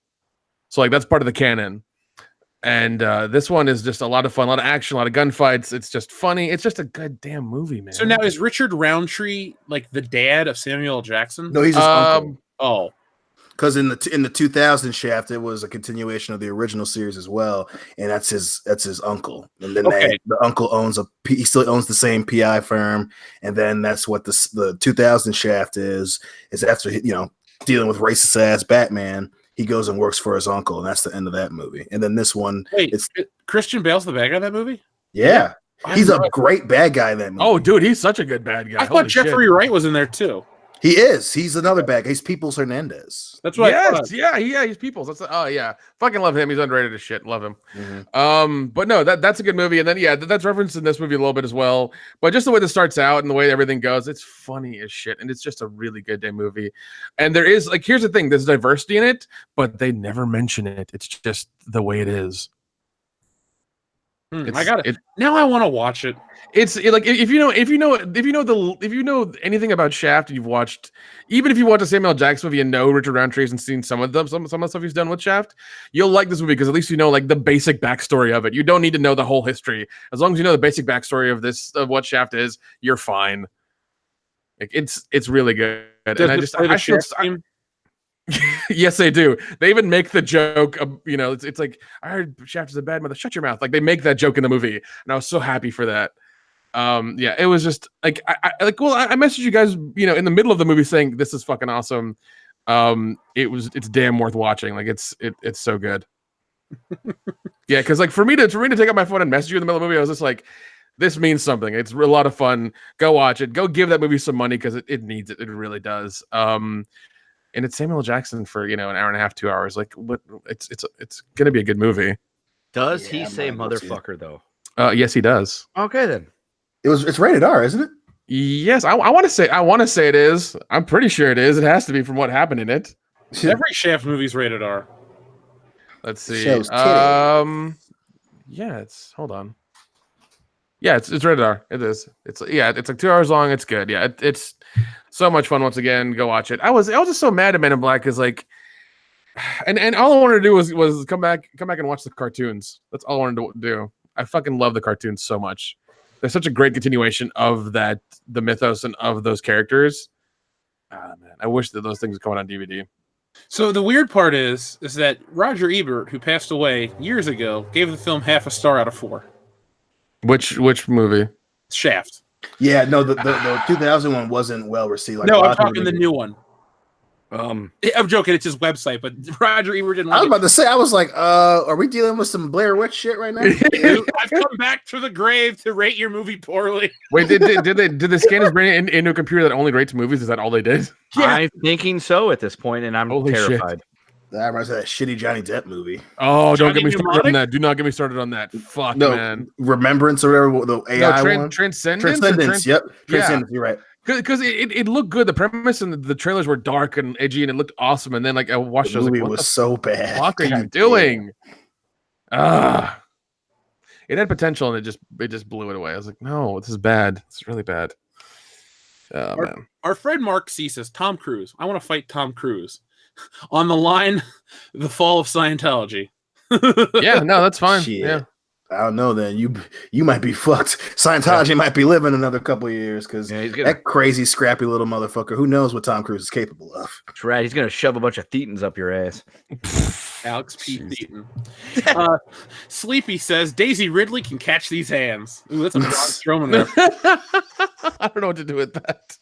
So like that's part of the canon. And this one is just a lot of fun, a lot of action, a lot of gunfights. It's just funny. It's just a good damn movie, man. So now is Richard Roundtree like the dad of Samuel L. Jackson? No, he's his uncle. Oh. Because in the 2000 Shaft, it was a continuation of the original series as well, and that's his uncle. And then the uncle he still owns the same PI firm, and then that's what the 2000 Shaft is after dealing with racist ass Batman, he goes and works for his uncle, and that's the end of that movie. And then this one, Christian Bale's the bad guy in that movie. Yeah, he's a great bad guy in that movie. Oh, dude, he's such a good bad guy. I thought Jeffrey Wright was in there too. He is. He's another bad guy. He's Peoples Hernandez. That's what I Yes, thought. yeah, he's Peoples. Fucking love him. He's underrated as shit. Love him. Mm-hmm. But no, that's a good movie. And then that's referenced in this movie a little bit as well. But just the way this starts out and the way everything goes, it's funny as shit, and it's just a really good day movie. And there is here's the thing: there's diversity in it, but they never mention it. It's just the way it is. I got it. Now I want to watch it. If you know anything about Shaft, and you've watched, even if you watch a Samuel L. Jackson movie and know Richard Roundtree and seen some of the stuff he's done with Shaft, you'll like this movie because at least you know the basic backstory of it. You don't need to know the whole history. As long as you know the basic backstory of what Shaft is, you're fine. It's really good. Yes, they do. They even make the joke of, it's like, I heard Shaft is a bad mother. Shut your mouth. Like, they make that joke in the movie, and I was so happy for that. It was just I messaged you guys, in the middle of the movie saying this is fucking awesome. It's damn worth watching. Like, it's so good. Yeah, because for me to take out my phone and message you in the middle of the movie, I was just like, this means something. It's a lot of fun. Go watch it. Go give that movie some money because it needs it. It really does. And it's Samuel L. Jackson for an hour and a half, 2 hours. Like, what? It's gonna be a good movie. Does he say motherfucker though? Yes, he does. Okay, then. It's rated R, isn't it? Yes, I want to say it is. I'm pretty sure it is. It has to be from what happened in it. Every Shaft movie's rated R. Let's see. Show's Hold on. Yeah, it's rated R. It is. It's like 2 hours long. It's good. Yeah, it's so much fun. Once again, go watch it. I was just so mad at Men in Black because and all I wanted to do was come back and watch the cartoons. That's all I wanted to do. I fucking love the cartoons so much. They're such a great continuation of the mythos and of those characters. Ah, man, I wish that those things would come out on DVD. So the weird part is that Roger Ebert, who passed away years ago, gave the film 0.5 star out of 4. Which movie? Shaft. Yeah, no, the 2000 one wasn't well received. No, I'm talking the new one. I'm joking. It's his website, but Roger Ebert didn't. I was about to say, I was like, are we dealing with some Blair Witch shit right now? I've come back to the grave to rate your movie poorly. Wait, did they scan his brain into a computer that only rates movies? Is that all they did? Yeah. I'm thinking so at this point, and I'm terrified. Shit. That reminds me of that shitty Johnny Depp movie. Oh, don't get me started on that. Do not get me started on that. Fuck, man. Remembrance or whatever, the AI one? Transcendence? Yep. Transcendence, you're right. Because it looked good. The premise and the trailers were dark and edgy, and it looked awesome. And then I watched it. The movie was so bad. What the fuck are you doing? It had potential, and it just blew it away. I was like, no, this is bad. It's really bad. Man. Our friend Mark C says, Tom Cruise. I want to fight Tom Cruise. On the line, the fall of Scientology. Yeah, no, that's fine. Shit. Yeah. I don't know. Then you might be fucked. Scientology might be living another couple of years because that crazy, scrappy little motherfucker. Who knows what Tom Cruise is capable of? That's right. He's gonna shove a bunch of thetans up your ass. Alex P. Thetan. Sleepy says Daisy Ridley can catch these hands. Ooh, that's a Braun Strowman there. I don't know what to do with that.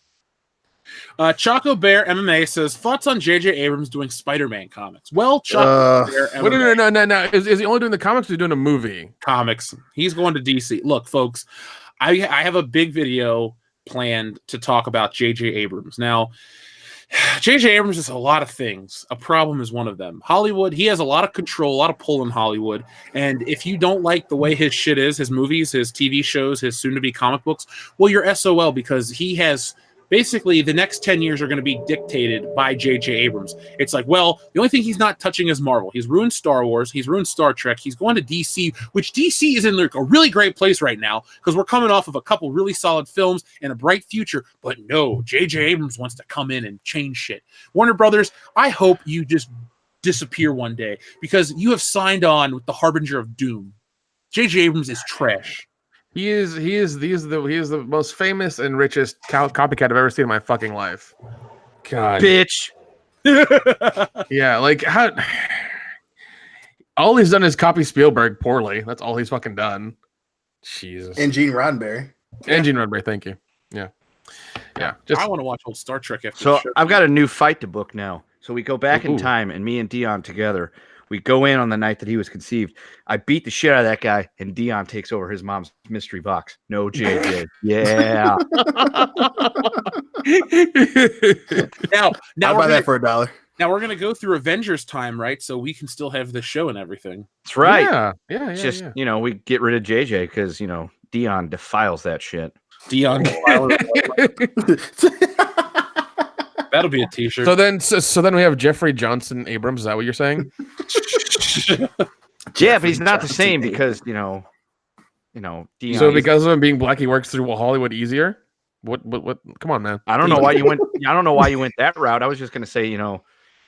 Choco Bear MMA says thoughts on J.J. Abrams doing Spider-Man comics. Well, Choco Bear MMA. No. Is he only doing the comics or is he doing a movie? Comics. He's going to DC. Look, folks, I have a big video planned to talk about J.J. Abrams. Now, J.J. Abrams is a lot of things. A problem is one of them. Hollywood, he has a lot of control, a lot of pull in Hollywood. And if you don't like the way his shit is, his movies, his TV shows, his soon-to-be comic books, well, you're SOL because he has... Basically, the next 10 years are going to be dictated by J.J. Abrams. It's like, well, the only thing he's not touching is Marvel. He's ruined Star Wars. He's ruined Star Trek. He's going to DC, which DC is in a really great place right now because we're coming off of a couple really solid films and a bright future. But no, J.J. Abrams wants to come in and change shit. Warner Brothers, I hope you just disappear one day because you have signed on with the harbinger of doom. J.J. Abrams is trash. He is the most famous and richest copycat I've ever seen in my fucking life. God, bitch. Yeah, like how all he's done is copy Spielberg poorly. That's all he's fucking done. Jesus. And Gene Roddenberry. Thank you. Yeah. I want to watch old Star Trek after. So I've got a new fight to book now. So we go back in time, and me and Dion together. We go in on the night that he was conceived. I beat the shit out of that guy, and Dion takes over his mom's mystery box. No JJ. Yeah. Now I'll we're buy gonna, that for $1. now we're gonna go through Avengers time, right? So we can still have the show and everything. That's right. Yeah. It's just we get rid of JJ because Dion defiles that shit. Dion, that'll be a T-shirt. So then we have Jeffrey Johnson Abrams. Is that what you're saying? Yeah, but he's not the same because Dion. So because of him being black, he works through Hollywood easier. What? Come on, man. I don't know why you went. I don't know why you went that route. I was just gonna say,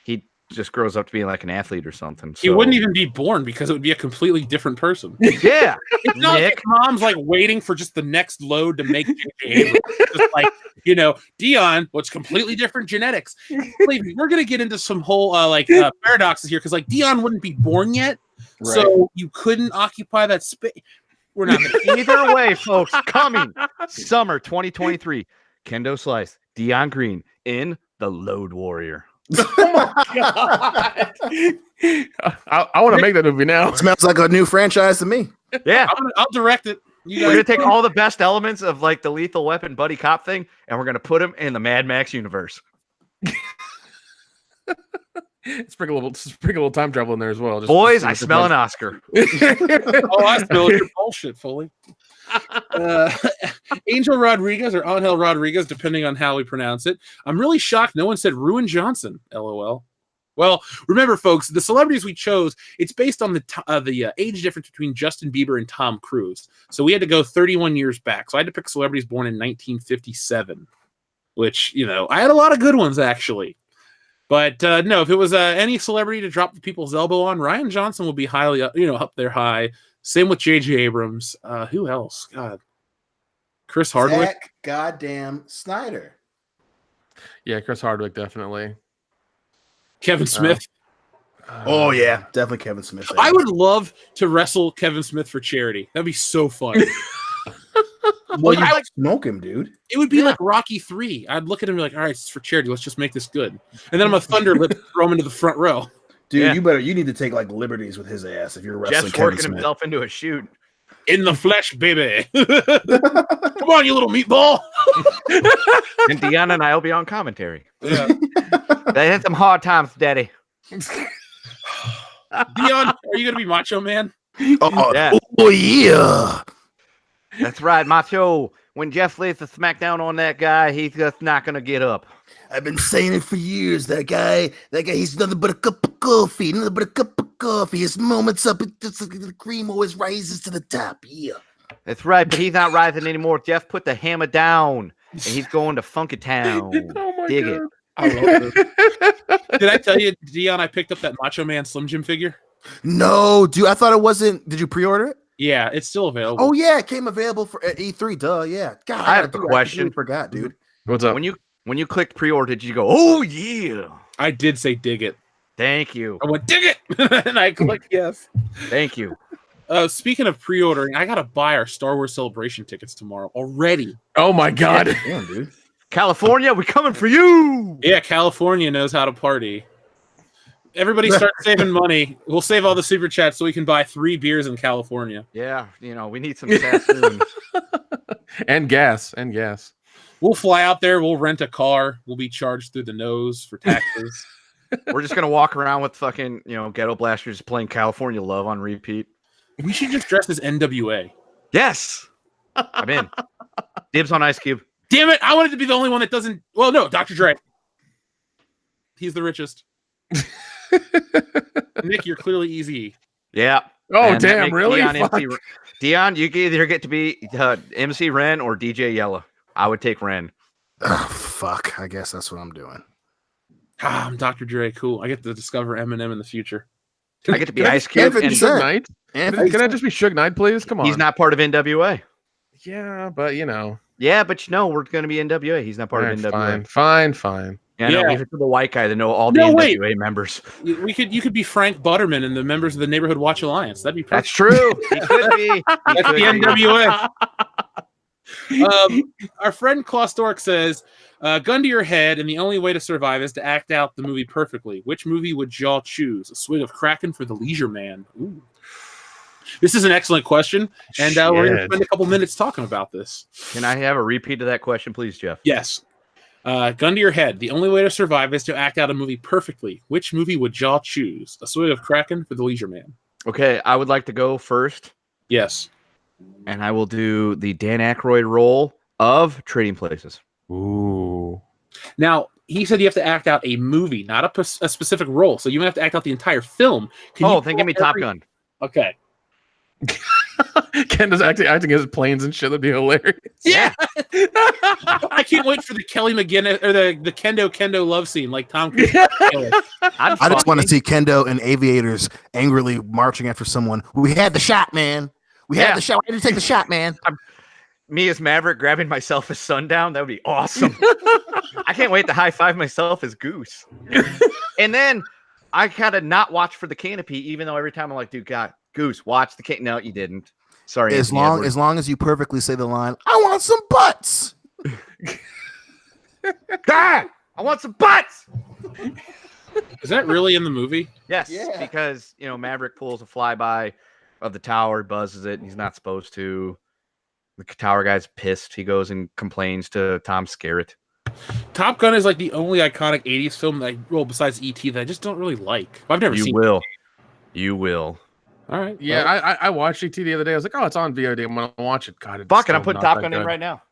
he just grows up to be like an athlete or something. He wouldn't even be born because it would be a completely different person. Yeah, it's not like mom's like waiting for just the next load to make J.J. Just like Dion, what's completely different genetics. Believe me, we're gonna get into some whole paradoxes here because like Dion wouldn't be born yet, so you couldn't occupy that space. We're not either way, folks. Coming summer 2023, Kendo Slice, Dion Green in The Load Warrior. Oh my god! I want to make that movie now. It smells like a new franchise to me. Yeah, I'll direct it. We're gonna take all the best elements of like the Lethal Weapon buddy cop thing, and we're gonna put them in the Mad Max universe. Sprinkle a little time travel in there as well. Boys, I smell an Oscar. Oh, I smell your bullshit, Foley. Angel Rodriguez or Angel Rodriguez, depending on how we pronounce it. I'm really shocked no one said Ruin Johnson. LOL. Well, remember, folks, the celebrities we chose, it's based on the age difference between Justin Bieber and Tom Cruise. So we had to go 31 years back. So I had to pick celebrities born in 1957, which, I had a lot of good ones, actually. But no, if it was any celebrity to drop the people's elbow on, Ryan Johnson will be highly, up there high. Same with J.J. Abrams. Who else? God, Chris Hardwick. Zack goddamn Snyder. Yeah, Chris Hardwick definitely. Kevin Smith. Oh yeah, definitely Kevin Smith. I would love to wrestle Kevin Smith for charity. That'd be so fun. Well, you smoke him, dude. It would be like Rocky 3. I'd look at him and be like, all right, it's for charity. Let's just make this good. And then I'm a thunder lip, throw him into the front row. Dude, you need to take like liberties with his ass if you're wrestling Jeff's Kevin working Smith. himself into a shoot. In the flesh, baby. Come on, you little meatball. And Deanna and I will be on commentary. Yeah. They had some hard times, Daddy. Dion, are you going to be Macho Man? Oh yeah. That's right, Macho. When Jeff lays the smackdown on that guy, he's just not going to get up. I've been saying it for years. That guy, he's nothing but a cup of coffee. Nothing but a cup of coffee. His moment's up. The cream always rises to the top. Yeah. That's right, but he's not rising anymore. Jeff put the hammer down, and he's going to Funkatown. Oh my Dig God. it. I love this. Did I tell you, Dion, I picked up that Macho Man Slim Jim figure? No, dude. I thought it wasn't. Did you pre-order it? Yeah, it's still available. Oh yeah, it came available for at E3. Duh. Yeah. God, I have a question. I forgot, dude. What's up? When you clicked pre-order, did you go, oh yeah? I did say dig it. Thank you. I went, dig it! And I clicked yes. Thank you. Speaking of pre-ordering, I got to buy our Star Wars Celebration tickets tomorrow already. Oh my God. Damn, dude. California, we're coming for you. Yeah, California knows how to party. Everybody start saving money. We'll save all the super chats so we can buy 3 beers in California. Yeah, we need some sassoon. And gas. We'll fly out there. We'll rent a car. We'll be charged through the nose for taxes. We're just going to walk around with fucking, ghetto blasters playing California Love on repeat. We should just dress as NWA. Yes. I'm in. Dibs on Ice Cube. Damn it. I wanted to be the only one that doesn't. Well, no, Dr. Dre. He's the richest. Nick, you're clearly easy. Yeah. Oh, And that damn, makes really? Dion, Fuck. Dion, you can either get to be MC Ren or DJ Yella. I would take Ren. Oh, fuck. I guess that's what I'm doing. I'm Dr. Dre. Cool. I get to discover Eminem in the future. I get to be Can I Ice just Cube. give it And to Suge Knight? And Can I just be Suge Knight, please? Come on. he's not part of NWA. Yeah, but Yeah, but we're going to be NWA. He's not part of NWA. Fine. Yeah, no, Yeah. leave it to the white guy to know all the No, NWA members. You could be Frank Butterman and the members of the Neighborhood Watch Alliance. That'd be perfect. That's true. He could be. He That's could the be. NWA. Our friend Klaus Dork says, gun to your head, and the only way to survive is to act out the movie perfectly. Which movie would y'all choose? A swig of Kraken for the Leisure Man. Ooh. This is an excellent question, and we're going to spend a couple minutes talking about this. Can I have a repeat of that question, please, Jeff? Yes. Gun to your head. The only way to survive is to act out a movie perfectly. Which movie would y'all choose? A Swig of Kraken for the Leisure Man. Okay, I would like to go first, Yes. and I will do the Dan Aykroyd role of Trading Places. Ooh. Now, he said you have to act out a movie, not a specific role. So you have to act out the entire film. Then give me Top Gun. Okay. Ken is acting as planes and shit. That'd be hilarious. Yeah. I can't wait for the Kelly McGinnis or the Kendo love scene like Tom Cruise. I just want to see Kendo and aviators angrily marching after someone. We had the shot, man. We had the shot. We had to take the shot, man. Me as Maverick grabbing myself as Sundown. That would be awesome. I can't wait to high five myself as Goose. And then I kind of not watch for the canopy, even though every time I'm like, dude, God, Goose, watch the canopy. No, you didn't. Sorry. As long as you perfectly say the line, I want some butts. God, I want some butts. Is that really in the movie? Yes, because Maverick pulls a flyby of the tower, buzzes it, and he's not supposed to. The tower guy's pissed. He goes and complains to Tom Skerritt. Top Gun is like the only iconic 80s film besides E.T. that I just don't really like. I've never seen it. You will. All right. Yeah, well, I watched ET the other day. I was like, oh, it's on VOD. I'm gonna watch it. God, fuck it. I'm putting Top Gun in right now.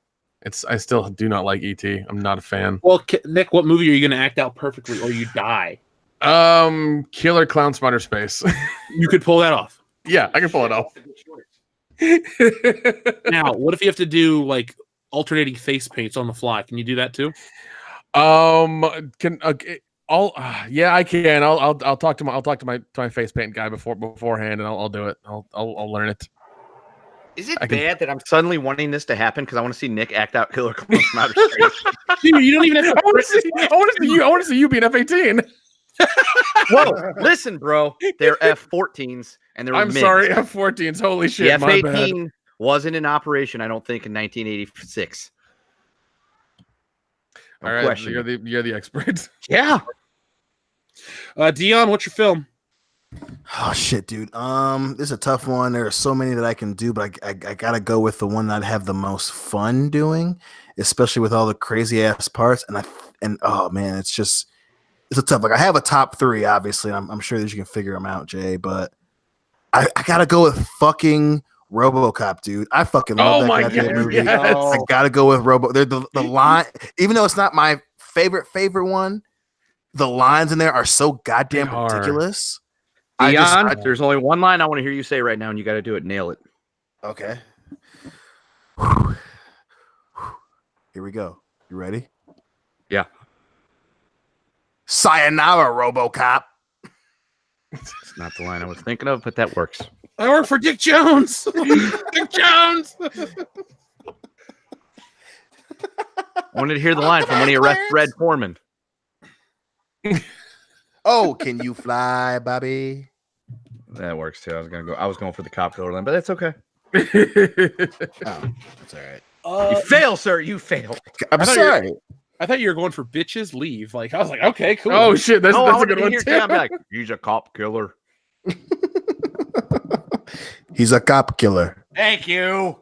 I still do not like ET. I'm not a fan. Well, Nick, what movie are you going to act out perfectly or you die? Killer Clown Spider Space. You could pull that off. Yeah, I can pull it off. Now, what if you have to do like alternating face paints on the fly? Can you do that too? I can. I'll talk to my face paint guy beforehand, and I'll do it. I'll learn it. Is it bad that I'm suddenly wanting this to happen because I want to see Nick act out Killer Clown Spider Space? Dude, you don't even have to. I want to see you be an F-18. Whoa, listen, bro. They're F-14s, and they're. I'm MiGs. sorry, F-14s. Holy shit, the F-18 wasn't in operation, I don't think, in 1986. All right, you're the expert. Yeah. Dion, what's your film? Oh shit, dude. This is a tough one. There are so many that I can do, but I gotta go with the one that I have the most fun doing, especially with all the crazy ass parts. And oh man, it's a tough. Like I have a top three, obviously. I'm sure that you can figure them out, Jay. But I gotta go with fucking RoboCop, dude. I fucking love that goddamn movie. Yes. I gotta go with They're the line, even though it's not my favorite one. The lines in there are so goddamn ridiculous. Dion, there's only one line I want to hear you say right now, and you got to do it. Nail it. Okay. Here we go. You ready? Yeah. Sayonara, RoboCop. It's not the line I was thinking of, but that works. I work for Dick Jones. Dick Jones. I wanted to hear the line from when he arrested Red Foreman. Oh, can you fly, Bobby? That works too. I was going for the cop killer line, but that's okay. Oh, that's all right. You fail, sir. You fail. I'm sorry. I thought you were going for bitches leave. Like I was like, okay, cool. Oh shit, that's a good one too. Like, he's a cop killer. He's a cop killer. Thank you.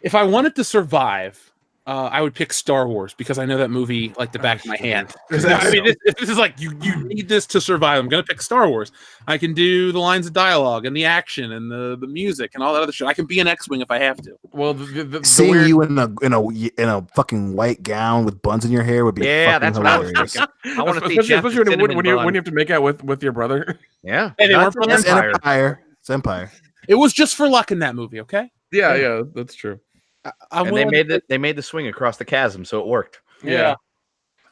If I wanted to survive, I would pick Star Wars because I know that movie like the back of my hand. I mean, this is like you need this to survive. I'm gonna pick Star Wars. I can do the lines of dialogue and the action and the music and all that other shit. I can be an X-wing if I have to. Well, seeing you in a fucking white gown with buns in your hair would be that's hilarious. what I was thinking. I want to see especially when you have to make out with your brother. Yeah, and they weren't from Empire. It's Empire. It was just for luck in that movie. Okay. Yeah, that's true. And they made the swing across the chasm, so it worked. Yeah.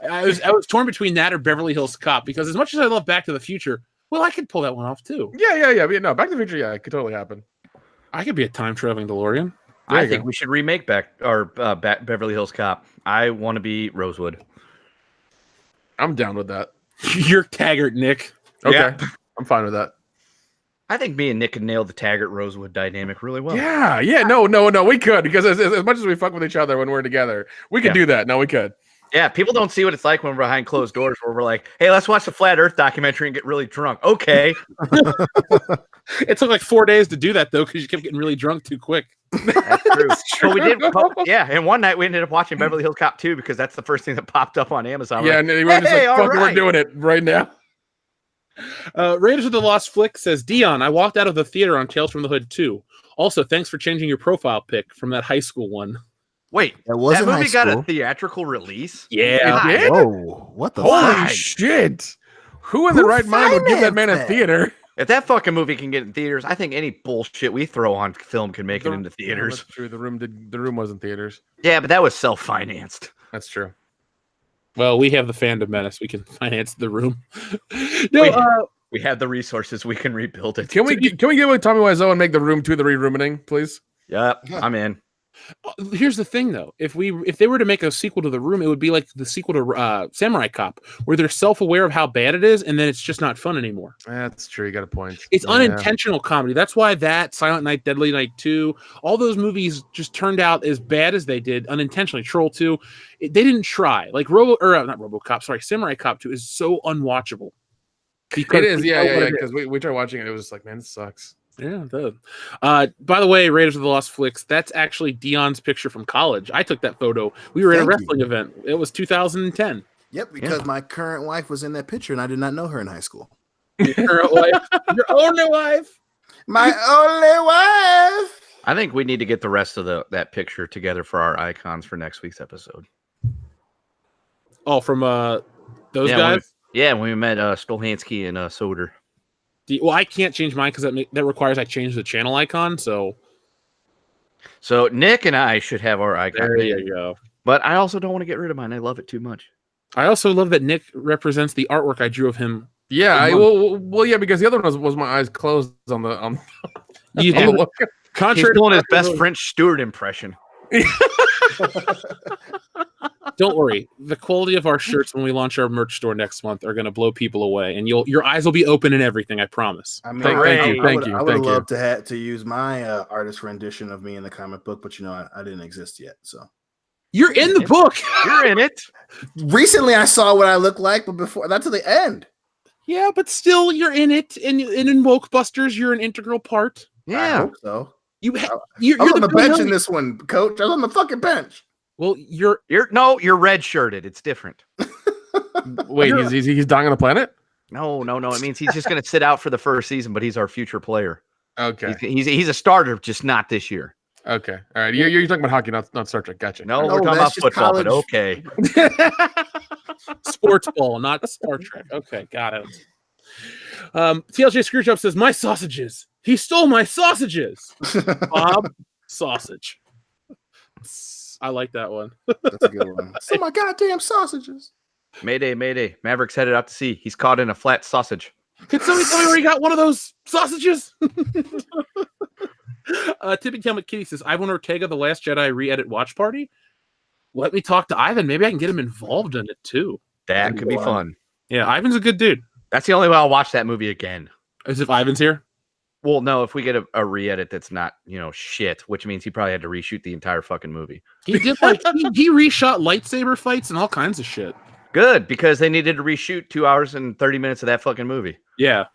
I was torn between that or Beverly Hills Cop because as much as I love Back to the Future, well, I could pull that one off too. Yeah. No, Back to the Future, it could totally happen. I could be a time traveling DeLorean. I think we should remake Beverly Hills Cop. I want to be Rosewood. I'm down with that. You're Taggart, Nick. Okay, yeah. I'm fine with that. I think me and Nick could nail the Taggart Rosewood dynamic really well. Yeah. No, we could because as much as we fuck with each other when we're together, we could do that. No, we could. Yeah, people don't see what it's like when we're behind closed doors where we're like, hey, let's watch the Flat Earth documentary and get really drunk. Okay. It took like 4 days to do that, though, because you kept getting really drunk too quick. That's true. But we did. Yeah, and one night we ended up watching Beverly Hills Cop 2 because that's the first thing that popped up on Amazon. Yeah, Like, and we were just hey, like, all fuck it, right. we're doing it right now. Raiders of the Lost Flick says, Dion, I walked out of the theater on Tales from the Hood 2. Also, thanks for changing your profile pic from that high school one. Wait, That wasn't movie high got a school. theatrical release? Yeah. Why? It did? Whoa, what the Holy fuck? shit. Who in the Who right mind would give that man a financed that? theater? If that fucking movie can get in theaters, I think any bullshit we throw on film can make it into Yeah, theaters. that's true. The room was in theaters. Yeah, but that was self-financed. That's true. Well, we have the fandom menace. We can finance the room. No, Wait. We have the resources. We can rebuild it. Can we get with Tommy Wiseau and make the room 2 the re-rooming, please? Yep, I'm in. here's the thing, though. If they were to make a sequel to The Room, it would be like the sequel to Samurai Cop, where they're self-aware of how bad it is, and then it's just not fun anymore. That's true. You got a point. It's Yeah. unintentional comedy. That's why that Silent Night, Deadly Night 2, all those movies just turned out as bad as they did unintentionally. Troll 2, they didn't try. Like Samurai Cop 2 is so unwatchable. It is, yeah. Because we tried watching it. It was just like, man, this sucks. Yeah, it does. By the way, Raiders of the Lost Flicks, that's actually Dion's picture from college. I took that photo. We were at a wrestling event. It was 2010. Yep, because my current wife was in that picture and I did not know her in high school. Your current wife. Your only wife. My only wife. I think we need to get the rest of that picture together for our icons for next week's episode. Oh, from those guys? When we met Stolhansky and Soder. Well, I can't change mine because that requires I change the channel icon. So Nick and I should have our icon. there you go. But I also don't want to get rid of mine. I love it too much. I also love that Nick represents the artwork I drew of him. Yeah, well, yeah, because the other one was my eyes closed on the You on do. the He's doing his best French Stewart impression. Don't worry. The quality of our shirts when we launch our merch store next month are going to blow people away, and your eyes will be open and everything. I promise. I mean, Thank you. I would have loved to use my artist rendition of me in the comic book, but I didn't exist yet. So You're in the book. You're in it. recently, I saw what I look like, but before that's to the end. Yeah, but still, you're in it, and in Wokebusters, you're an integral part. I Yeah. hope so. You're I was on the bench in this one, Coach. I was on the fucking bench. Well, you're You're red shirted. It's different. Wait, he's dying on the planet? No. It means he's just going to sit out for the first season, but he's our future player. Okay. He's a starter, just not this year. Okay. All right. You're talking about hockey, not Star Trek. Gotcha. No, No, we're talking that's about just football, but college. okay. sports ball, not Star Trek. Okay, got it. TLJ Screwjob says, "My sausages. He stole my sausages." Bob Sausage. I like that one. That's a good one. So my goddamn sausages. Mayday. Maverick's headed out to sea. He's caught in a flat sausage. Can somebody tell me where he got one of those sausages? Tippy Helmet Kitty says, Ivan Ortega, The Last Jedi re-edit watch party. Let me talk to Ivan. Maybe I can get him involved in it too. That could be fun. Yeah, Ivan's a good dude. That's the only way I'll watch that movie again. As if Ivan's here. Well, no, if we get a re-edit that's not, shit, which means he probably had to reshoot the entire fucking movie. He did he reshot lightsaber fights and all kinds of shit. Good, because they needed to reshoot 2 hours and 30 minutes of that fucking movie. Yeah.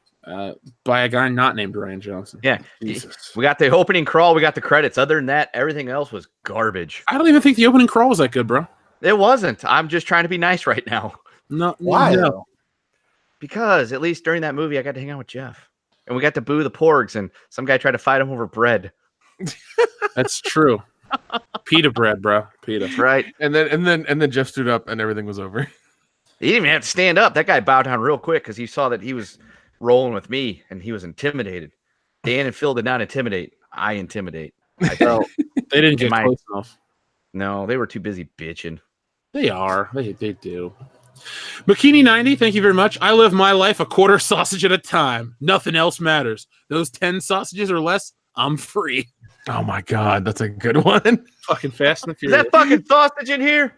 By a guy not named Ryan Johnson. Yeah. Jesus. We got the opening crawl, we got the credits. Other than that, everything else was garbage. I don't even think the opening crawl was that good, bro. It wasn't. I'm just trying to be nice right now. No, Why? no. though? Because at least during that movie, I got to hang out with Jeff. And we got to boo the porgs, and some guy tried to fight him over bread. That's true. Pita bread, bro. Pita. Right. And then Jeff stood up and everything was over. He didn't even have to stand up. That guy bowed down real quick because he saw that he was rolling with me and he was intimidated. Dan and Phil did not intimidate. I intimidate. I felt They didn't get close enough. no, they were too busy bitching. They are. They do. Bikini 90, thank you very much. I live my life a quarter sausage at a time. Nothing else matters. Those 10 sausages or less, I'm free. Oh my god, that's a good one. Fucking Fast and Is Furious. that fucking sausage in here?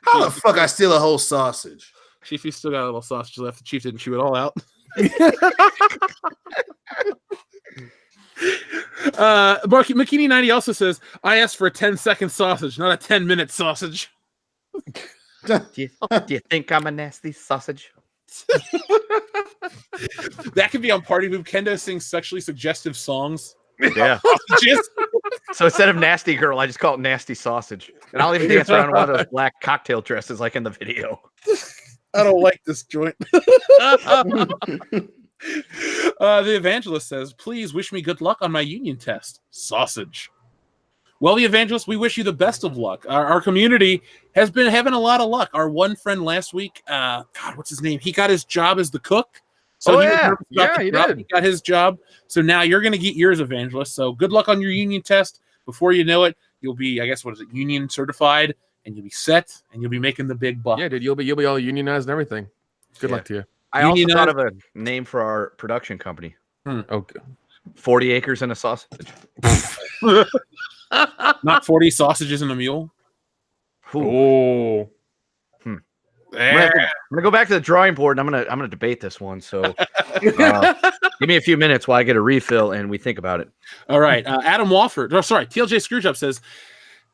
How the fuck I steal a whole sausage? Chief, you still got a little sausage left. The Chief didn't chew it all out. McKinney90 also says, I asked for a 10-second sausage, not a 10-minute sausage. Do you think I'm a nasty sausage? That could be on Party Move. Kendo sings sexually suggestive songs. Yeah. Sausages. So instead of nasty girl, I just call it nasty sausage. And I'll even dance around in one of those black cocktail dresses like in the video. I don't like this joint. The evangelist says, please wish me good luck on my union test. Sausage. Well, the evangelist, we wish you the best of luck. Our community has been having a lot of luck. Our one friend last week, God, what's his name? He got his job as the cook. So he did. He got his job. So now you're going to get yours, evangelist. So good luck on your union test. Before you know it, you'll be, I guess, what is it, union certified, and you'll be set, and you'll be making the big buck. Yeah, dude, you'll be all unionized and everything. Good luck to you. I also thought of a name for our production company. Okay. 40 acres and a sausage. Not 40 sausages and a mule. Oh. I'm gonna go back to the drawing board, and I'm gonna debate this one. So give me a few minutes while I get a refill and we think about it. All right. Adam Wofford, TLJ Screwjob says,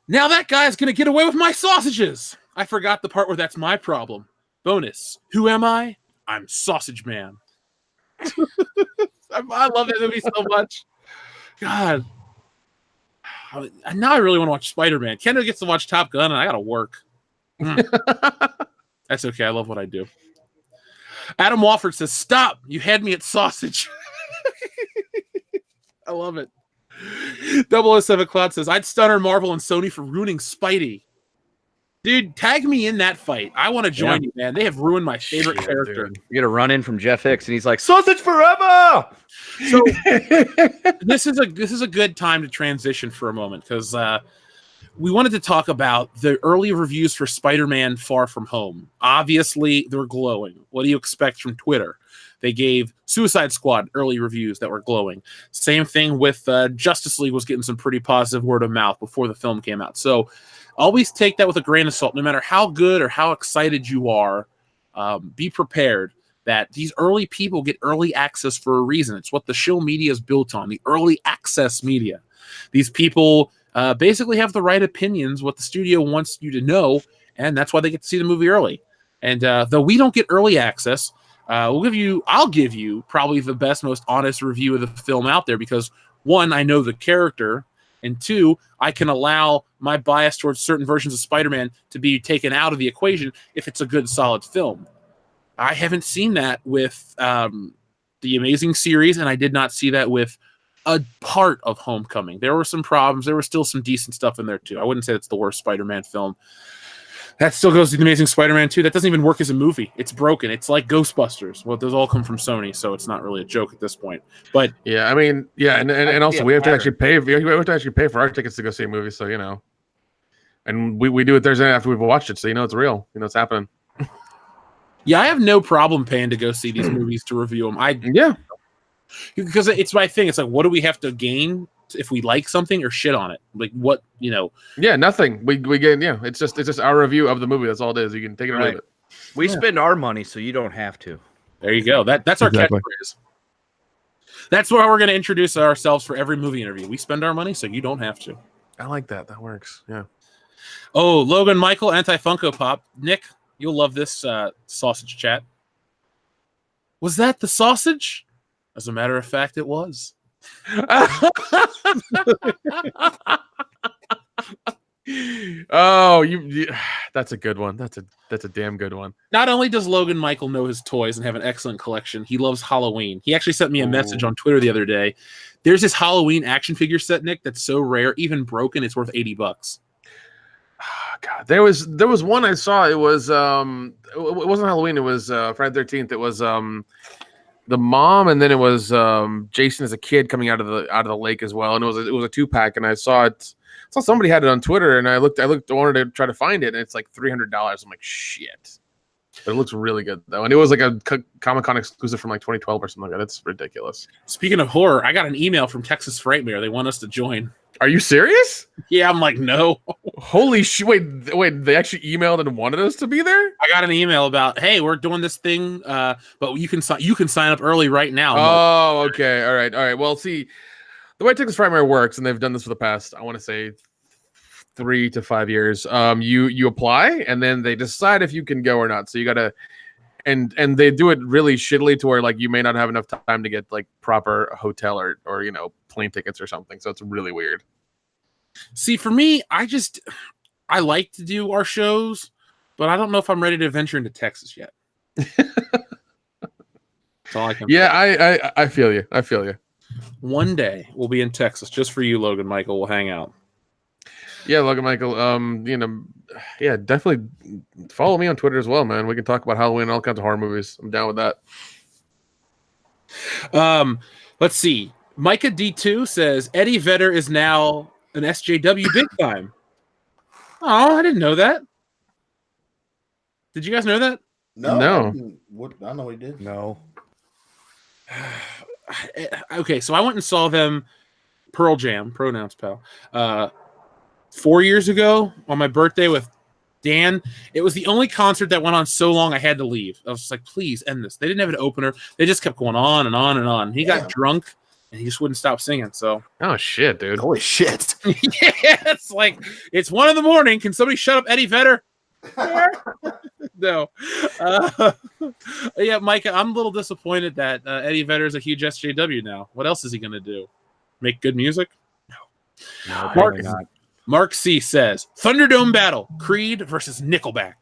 now that guy's gonna get away with my sausages. I forgot the part where that's my problem. Bonus. Who am I? I'm Sausage Man. I love that movie so much. God. Now I really want to watch Spider-Man. Kendo gets to watch Top Gun, and I gotta work. That's okay. I love what I do. Adam Wofford says, stop. You had me at sausage. I love it. 007 Cloud says, I'd stunner Marvel and Sony for ruining Spidey. Dude, tag me in that fight. I want to join you, man. They have ruined my favorite character. Dude. You get a run in from Jeff Hicks, and he's like, sausage forever. So this is a good time to transition for a moment, because we wanted to talk about the early reviews for Spider-Man Far From Home. Obviously, they're glowing. What do you expect from Twitter? They gave Suicide Squad early reviews that were glowing. Same thing with Justice League was getting some pretty positive word of mouth before the film came out. So always take that with a grain of salt. No matter how good or how excited you are, be prepared that these early people get early access for a reason. It's what the shill media is built on, the early access media. These people basically have the right opinions, what the studio wants you to know, and that's why they get to see the movie early. And though we don't get early access, I'll give you probably the best, most honest review of the film out there, because one, I know the character, and two, I can allow my bias towards certain versions of Spider-Man to be taken out of the equation if it's a good, solid film. I haven't seen that with the Amazing series, and I did not see that with a part of Homecoming. There were some problems. There was still some decent stuff in there, too. I wouldn't say it's the worst Spider-Man film. That still goes to the Amazing Spider-Man 2. That doesn't even work as a movie. It's broken. It's like Ghostbusters. Well, those all come from Sony, so it's not really a joke at this point. But yeah, I mean, yeah, and also we have to actually pay. We have to actually pay for our tickets to go see a movie. So and we do it Thursday night after we've watched it, so it's real. It's happening. Yeah, I have no problem paying to go see these movies to review them. Because it's my thing. It's like, what do we have to gain if we like something or shit on it? Like, what, Yeah, nothing. We get, it's just our review of the movie. That's all it is. You can take it or leave it. We spend our money, so you don't have to. There you go. That's our catchphrase. That's why we're going to introduce ourselves for every movie interview. We spend our money, so you don't have to. I like that. That works. Yeah. Oh, Logan Michael, Anti-Funko Pop. Nick, you'll love this sausage chat. Was that the sausage? As a matter of fact, it was. Oh, that's a good one. That's a damn good one. Not only does Logan Michael know his toys and have an excellent collection, he loves Halloween. He actually sent me a message on Twitter the other day. There's this Halloween action figure set, Nick, that's so rare, even broken, it's worth $80. Oh, God, there was one I saw. It was it wasn't Halloween. It was Friday the 13th. It was the mom, and then it was Jason as a kid coming out of the lake as well. And it was a 2-pack, and I saw somebody had it on Twitter, and I wanted to try to find it, and it's like $300. I'm like, shit. But it looks really good though, and it was like a Comic-Con exclusive from like 2012 or something like that. It's ridiculous. Speaking of horror, I got an email from Texas Frightmare. They want us to join. Are you serious? Yeah, I'm like, no. Holy shit! Wait! They actually emailed and wanted us to be there. I got an email about, hey, we're doing this thing, but you can sign up early right now. Oh, okay, all right. Well, see, the way Texas Primary works, and they've done this for the past, I want to say 3 to 5 years. You apply, and then they decide if you can go or not. So you gotta, and they do it really shittily to where like you may not have enough time to get like proper hotel or plane tickets or something. So it's really weird. See, for me, I like to do our shows, but I don't know if I'm ready to venture into Texas yet. That's all I can. Yeah, I feel you. I feel you. One day we'll be in Texas just for you, Logan Michael. We'll hang out. Yeah, Logan Michael. Yeah, definitely follow me on Twitter as well, man. We can talk about Halloween and all kinds of horror movies. I'm down with that. Let's see. Micah D2 says Eddie Vedder is now an SJW big time. Oh, I didn't know that. Did you guys know that? No. I know he did. No. Okay, so I went and saw them, Pearl Jam, pronouns, pal, 4 years ago on my birthday with Dan. It was the only concert that went on so long I had to leave. I was just like, please end this. They didn't have an opener. They just kept going on and on and on. He got drunk, and he just wouldn't stop singing. So, oh shit, dude! Holy shit! Yeah, it's like it's 1 a.m. Can somebody shut up Eddie Vedder? No. Yeah, Micah, I'm a little disappointed that Eddie Vedder is a huge SJW now. What else is he going to do? Make good music? No. Mark C says, Thunderdome battle, Creed versus Nickelback.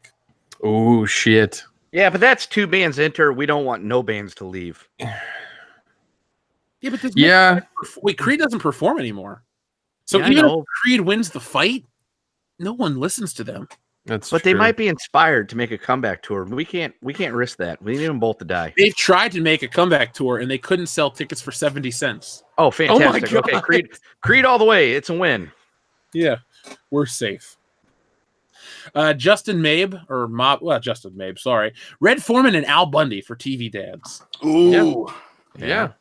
Oh, shit. Yeah, but that's 2 bands enter. We don't want no bands to leave. Yeah, but wait, Creed doesn't perform anymore. So even if Creed wins the fight, no one listens to them. But they might be inspired to make a comeback tour. We can't risk that. We need them both to die. They've tried to make a comeback tour and they couldn't sell tickets for 70 cents. Oh, fantastic. Oh okay, Creed all the way. It's a win. Yeah, we're safe. Justin Mabe, sorry. Red Foreman and Al Bundy for TV dads. Ooh. Yeah.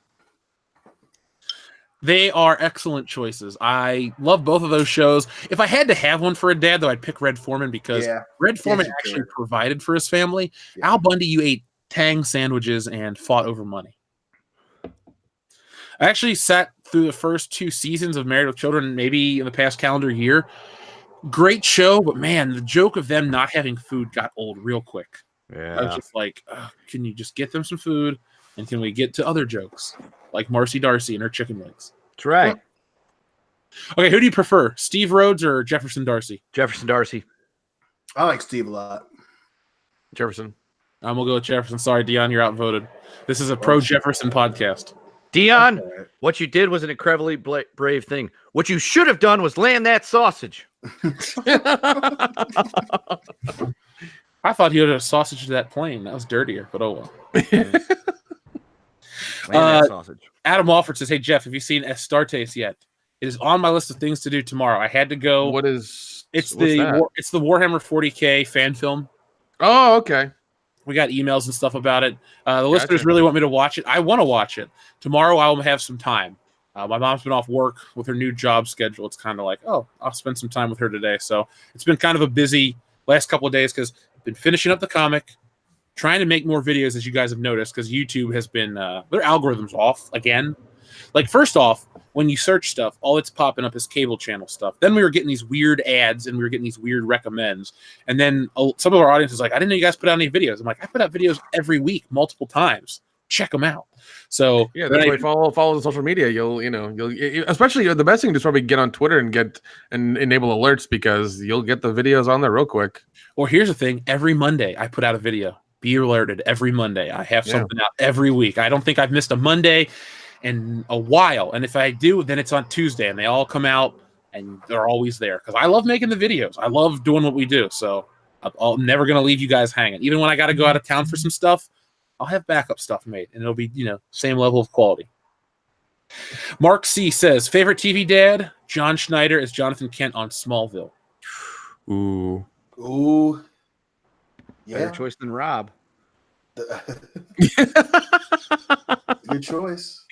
They are excellent choices. I love both of those shows. If I had to have one for a dad, though, I'd pick Red Foreman because Red Foreman actually provided for his family. Yeah. Al Bundy, you ate Tang sandwiches and fought over money. I actually sat through the first 2 seasons of Married with Children, maybe in the past calendar year. Great show, but man, the joke of them not having food got old real quick. Yeah. I was just like, can you just get them some food? And can we get to other jokes like Marcy Darcy and her chicken legs? That's right. Okay, who do you prefer, Steve Rhodes or Jefferson Darcy? Jefferson Darcy. I like Steve a lot. Jefferson. I'm going to go with Jefferson. Sorry, Dion, you're outvoted. This is a pro-Jefferson podcast. Dion, what you did was an incredibly brave thing. What you should have done was land that sausage. I thought he would have sausaged that plane. That was dirtier, but oh well. That sausage. Adam Walford says, hey, Jeff, have you seen Astartes yet? It is on my list of things to do tomorrow. I had to go. It's the Warhammer 40K fan film. Oh, okay. We got emails and stuff about it. The listeners really want me to watch it. I want to watch it. Tomorrow I will have some time. My mom's been off work with her new job schedule. It's kind of like, I'll spend some time with her today. So it's been kind of a busy last couple of days because I've been finishing up the comic, trying to make more videos, as you guys have noticed, because YouTube has been their algorithms off again. Like, first off, when you search stuff, all it's popping up is cable channel stuff. Then we were getting these weird ads and we were getting these weird recommends. And then some of our audience is like, I didn't know you guys put out any videos. I'm like, I put out videos every week, multiple times. Check them out. So yeah, that's why follow the social media. You'll especially the best thing is probably get on Twitter and enable alerts because you'll get the videos on there real quick. Or here's the thing: every Monday I put out a video. Be alerted every Monday. I have something out every week. I don't think I've missed a Monday in a while. And if I do, then it's on Tuesday, and they all come out and they're always there because I love making the videos. I love doing what we do. So I'm never gonna leave you guys hanging. Even when I got to go out of town for some stuff, I'll have backup stuff made, and it'll be, same level of quality. Mark C says, favorite TV dad, John Schneider as Jonathan Kent on Smallville. Ooh. Yeah. Better choice than Rob. Good choice.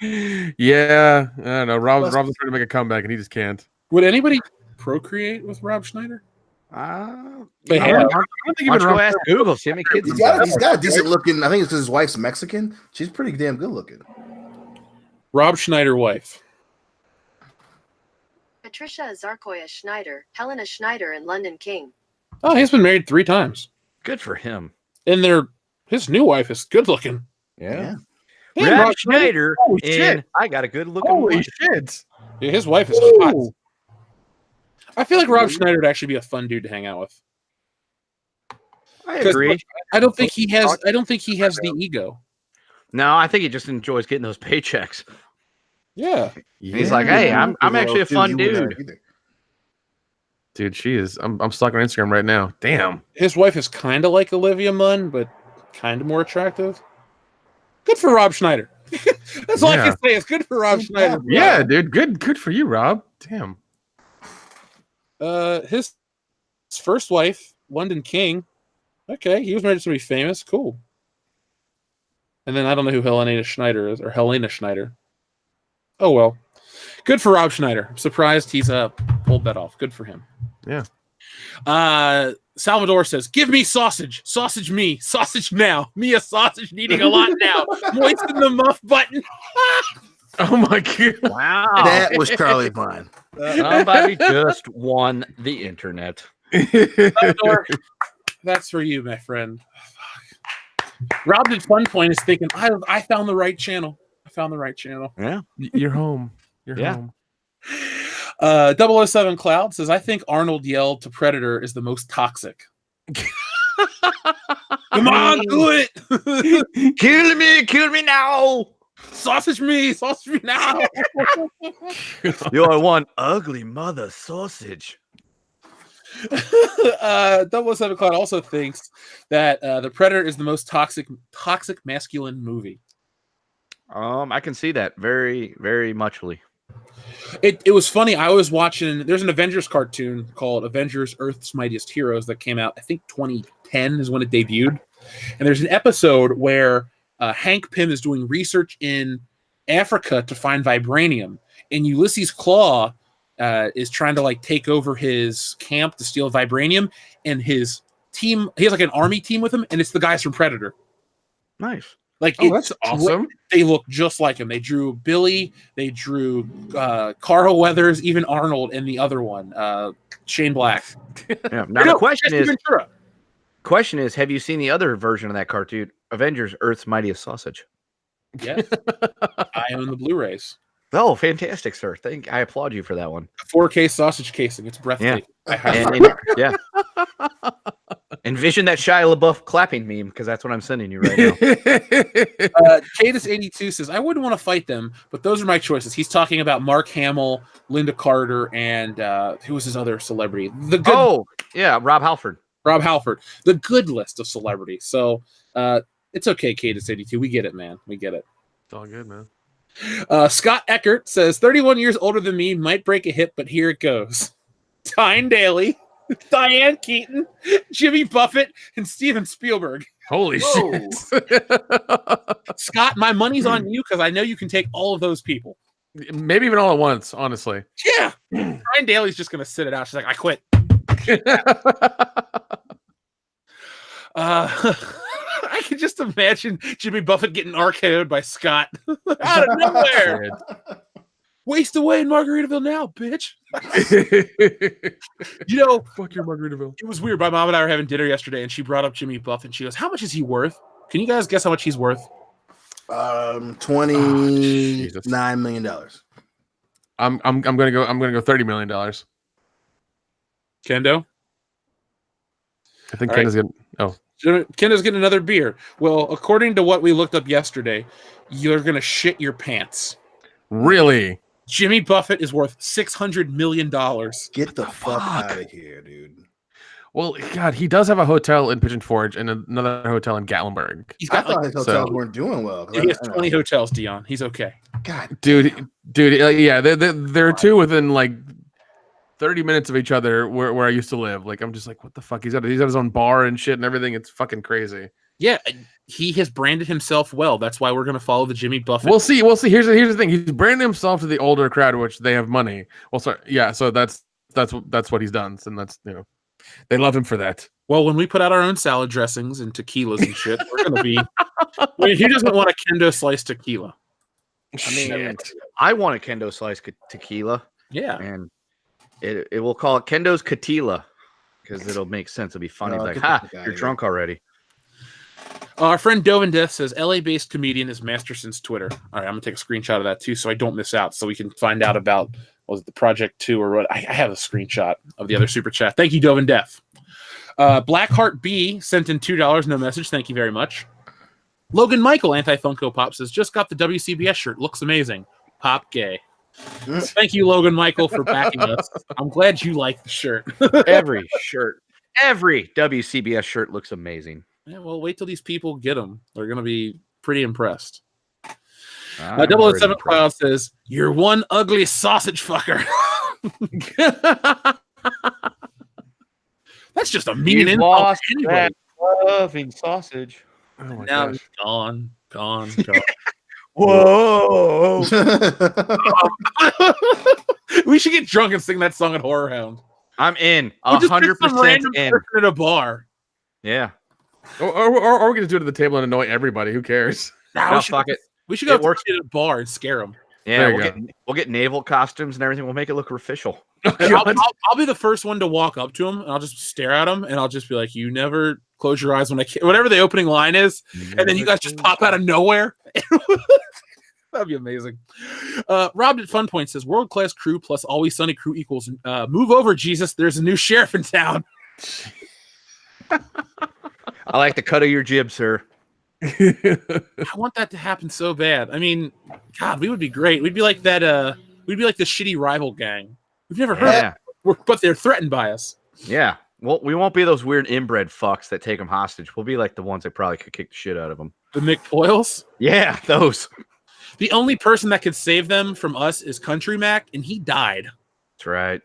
Yeah. I don't know. Rob's trying to make a comeback, and he just can't. Would anybody procreate with Rob Schneider? I don't think even Rob asked Google. See how many kids he's got a decent looking. I think it's because his wife's Mexican. She's pretty damn good looking. Rob Schneider wife. Patricia Azarkoya Schneider, Helena Schneider, and London King. Oh, he's been married 3 times. Good for him. And his new wife is good looking. Yeah. Damn, Rob Rob Schneider Oh, in shit. I Got a Good Looking Holy Wife. shit! Yeah, his wife is hot. Ooh. I feel like Rob Schneider would actually be a fun dude to hang out with. I agree. I don't think he has the ego. No, I think he just enjoys getting those paychecks. Yeah. He's like, hey, I'm actually a fun dude. Dude, she is. I'm stuck on Instagram right now. Damn. His wife is kind of like Olivia Munn, but kind of more attractive. Good for Rob Schneider. That's all I can say. It's good for Rob Schneider. Yeah, dude. Good for you, Rob. Damn. His first wife, London King. Okay, he was married to somebody famous. Cool. And then I don't know who Helena Schneider is, or Helena Schneider. Oh well. Good for Rob Schneider. I'm surprised he's pulled that off. Good for him. Yeah. Salvador says, "Give me sausage, sausage me, sausage now. Me a sausage needing a lot now. Moisten the muff button." Oh my god! Wow. That was Charlie Vine. Somebody just won the internet. Salvador, that's for you, my friend. Rob at one point is thinking, I found the right channel. I found the right channel. Yeah. You're home. You're home. 007 Cloud says, "I think Arnold yelled to Predator is the most toxic." Come on, do it. Kill me now. Sausage me now. You're one ugly mother sausage. 007 Cloud also thinks that the Predator is the most toxic masculine movie. I can see that very, very muchly. It was funny. I was watching. There's an Avengers cartoon called Avengers: Earth's Mightiest Heroes that came out. I think 2010 is when it debuted. And there's an episode where Hank Pym is doing research in Africa to find vibranium, and Ulysses Claw is trying to take over his camp to steal vibranium. And his team, he has an army team with him, and it's the guys from Predator. Nice. That's awesome. They look just like him. They drew Billy, they drew Carl Weathers, even Arnold, and the other one, Shane Black. Yeah. Now the question is, have you seen the other version of that cartoon, Avengers: Earth's Mightiest Sausage? Yes, I own the Blu-rays. Oh, fantastic, sir! I applaud you for that one. 4K sausage casing. It's breathtaking. Yeah. Envision that Shia LaBeouf clapping meme, because that's what I'm sending you right now. Cadis82 says, "I wouldn't want to fight them, but those are my choices." He's talking about Mark Hamill, Linda Carter, and who was his other celebrity? Rob Halford. Rob Halford. The good list of celebrities. So it's okay, Cadis82. We get it, man. We get it. It's all good, man. Scott Eckert says, 31 years older than me, might break a hip, but here it goes. Tyne Daly, Diane Keaton, Jimmy Buffett, and Steven Spielberg. Holy shit. Scott, my money's on you because I know you can take all of those people. Maybe even all at once, honestly. Yeah. Tyne Daly's just going to sit it out. She's like, I quit. I can just imagine Jimmy Buffett getting RKO'd by Scott out of nowhere. Waste away in Margaritaville now, bitch. Fuck your Margaritaville. It was weird. My mom and I were having dinner yesterday, and she brought up Jimmy Buffett. And she goes, "How much is he worth? Can you guys guess how much he's worth?" $29 million. I'm gonna go $30 million. Kendo? I think All Kendo's right. getting. Oh, Kendo's getting another beer. Well, according to what we looked up yesterday, you're gonna shit your pants. really? Jimmy Buffett is worth $600 million. Get the fuck out of here, dude. Well, God, he does have a hotel in Pigeon Forge and another hotel in Gatlinburg. I thought his hotels weren't doing well. He has 20 hotels, Dion. He's okay. God, dude, yeah, there are two within 30 minutes of each other where I used to live. I'm just like, what the fuck? He's got his own bar and shit and everything. It's fucking crazy. Yeah, he has branded himself well. That's why we're going to follow the Jimmy Buffett. We'll see. Here's the thing. He's branded himself to the older crowd, which they have money. Well, sorry, yeah. So that's what he's done, and that's they love him for that. Well, when we put out our own salad dressings and tequilas and shit, we're going to be. He doesn't want a kendo slice tequila. I mean, I want a kendo slice tequila. Yeah, and It will call it Kendo's Katila because it'll make sense. It'll be funny. Oh, Like, get the ha, fuck outta you're here. drunk already. Our friend Dovin Death says LA-based comedian is Masterson's Twitter. All right, I'm gonna take a screenshot of that too, so I don't miss out, so we can find out about was it the Project 2 or what. I have a screenshot of the other super chat. Thank you, Dovin Death. Blackheart B sent in $2, no message. Thank you very much. Logan Michael, anti-Funko Pop, says just got the WCBS shirt. Looks amazing. Pop gay. Thank you, Logan Michael, for backing us. I'm glad you like the shirt. Every WCBS shirt looks amazing. Yeah, well, wait till these people get them. They're going to be pretty impressed. I'm 007 already Cloud says, "You're one ugly sausage fucker." That's just a mean You've insult. lost Anyway, that loving sausage. Oh my now gosh. it's gone. Whoa. We should get drunk and sing that song at Horror Hound. I'm in. We'll just pick some 100% random in. person at a bar. Yeah. Or we can just do it at the table and annoy everybody. Who cares? Nah, No, we should, fuck it. we should go It to works. a bar and scare them. Yeah, There you we'll get naval costumes and everything. We'll make it look official. I'll be the first one to walk up to him, and I'll just stare at him, and I'll just be like, "You never close your eyes when whatever the opening line is," and then you guys just pop out of nowhere. That'd be amazing. Robbed at Fun Point says, "World class crew plus Always Sunny crew equals move over, Jesus. There's a new sheriff in town." I like the cut of your jib, sir. I want that to happen so bad. I mean, God, we would be great. We'd be like that. We'd be like the shitty rival gang. We've never heard, Yeah. but they're threatened by us. Yeah. Well, we won't be those weird inbred fucks that take them hostage. We'll be like the ones that probably could kick the shit out of them. The McPoyles. Yeah, those. The only person that could save them from us is Country Mac, and he died. That's right.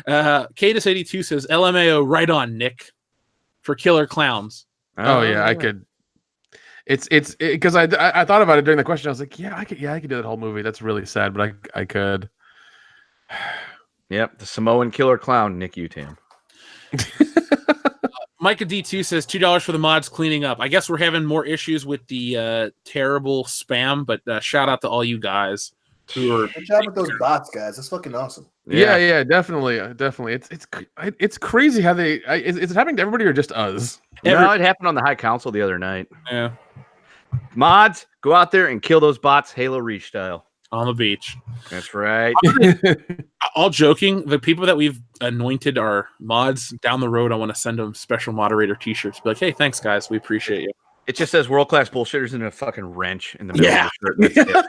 Cadus82 says, "LMAO, right on, Nick, for Killer Clowns." Oh yeah, I could. It's because I thought about it during the question. I was like, I could do that whole movie. That's really sad, but I could. Yep, the Samoan killer clown, Nick Utam. Micah D2 says $2 for the mods cleaning up. I guess we're having more issues with the terrible spam, but shout out to all you guys who are. Good job with those bots, guys. That's fucking awesome. Yeah, definitely. It's crazy how they. Is it happening to everybody or just us? No, it happened on the High Council the other night. Yeah, Mods, go out there and kill those bots, Halo Reach style. on the beach. That's right. All joking, the people that we've anointed are mods down the road. I want to send them special moderator T-shirts. Be like, hey, thanks guys, we appreciate you. It just says world class bullshitters in a fucking wrench in the middle Yeah. of the shirt. That's it.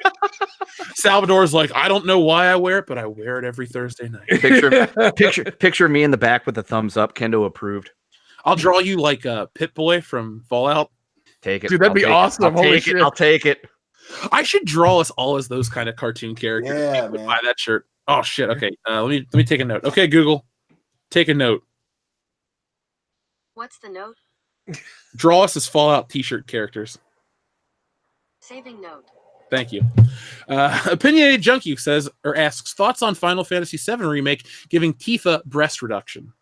Salvador's like, I don't know why I wear it, but I wear it every Thursday night. Picture me in the back with the thumbs up. Kendo approved. I'll draw you like a Pit Boy from Fallout. Take it. Dude, that'd be awesome. Holy shit. I'll take it. I should draw us all as those kind of cartoon characters. Yeah, I would man. buy that shirt. Oh shit. Okay. Let me take a note. Okay, Google, take a note. What's the note? Draw us as Fallout T-shirt characters. Saving note. Thank you. Opinionated Junkie says or asks thoughts on Final Fantasy VII remake giving Tifa breast reduction.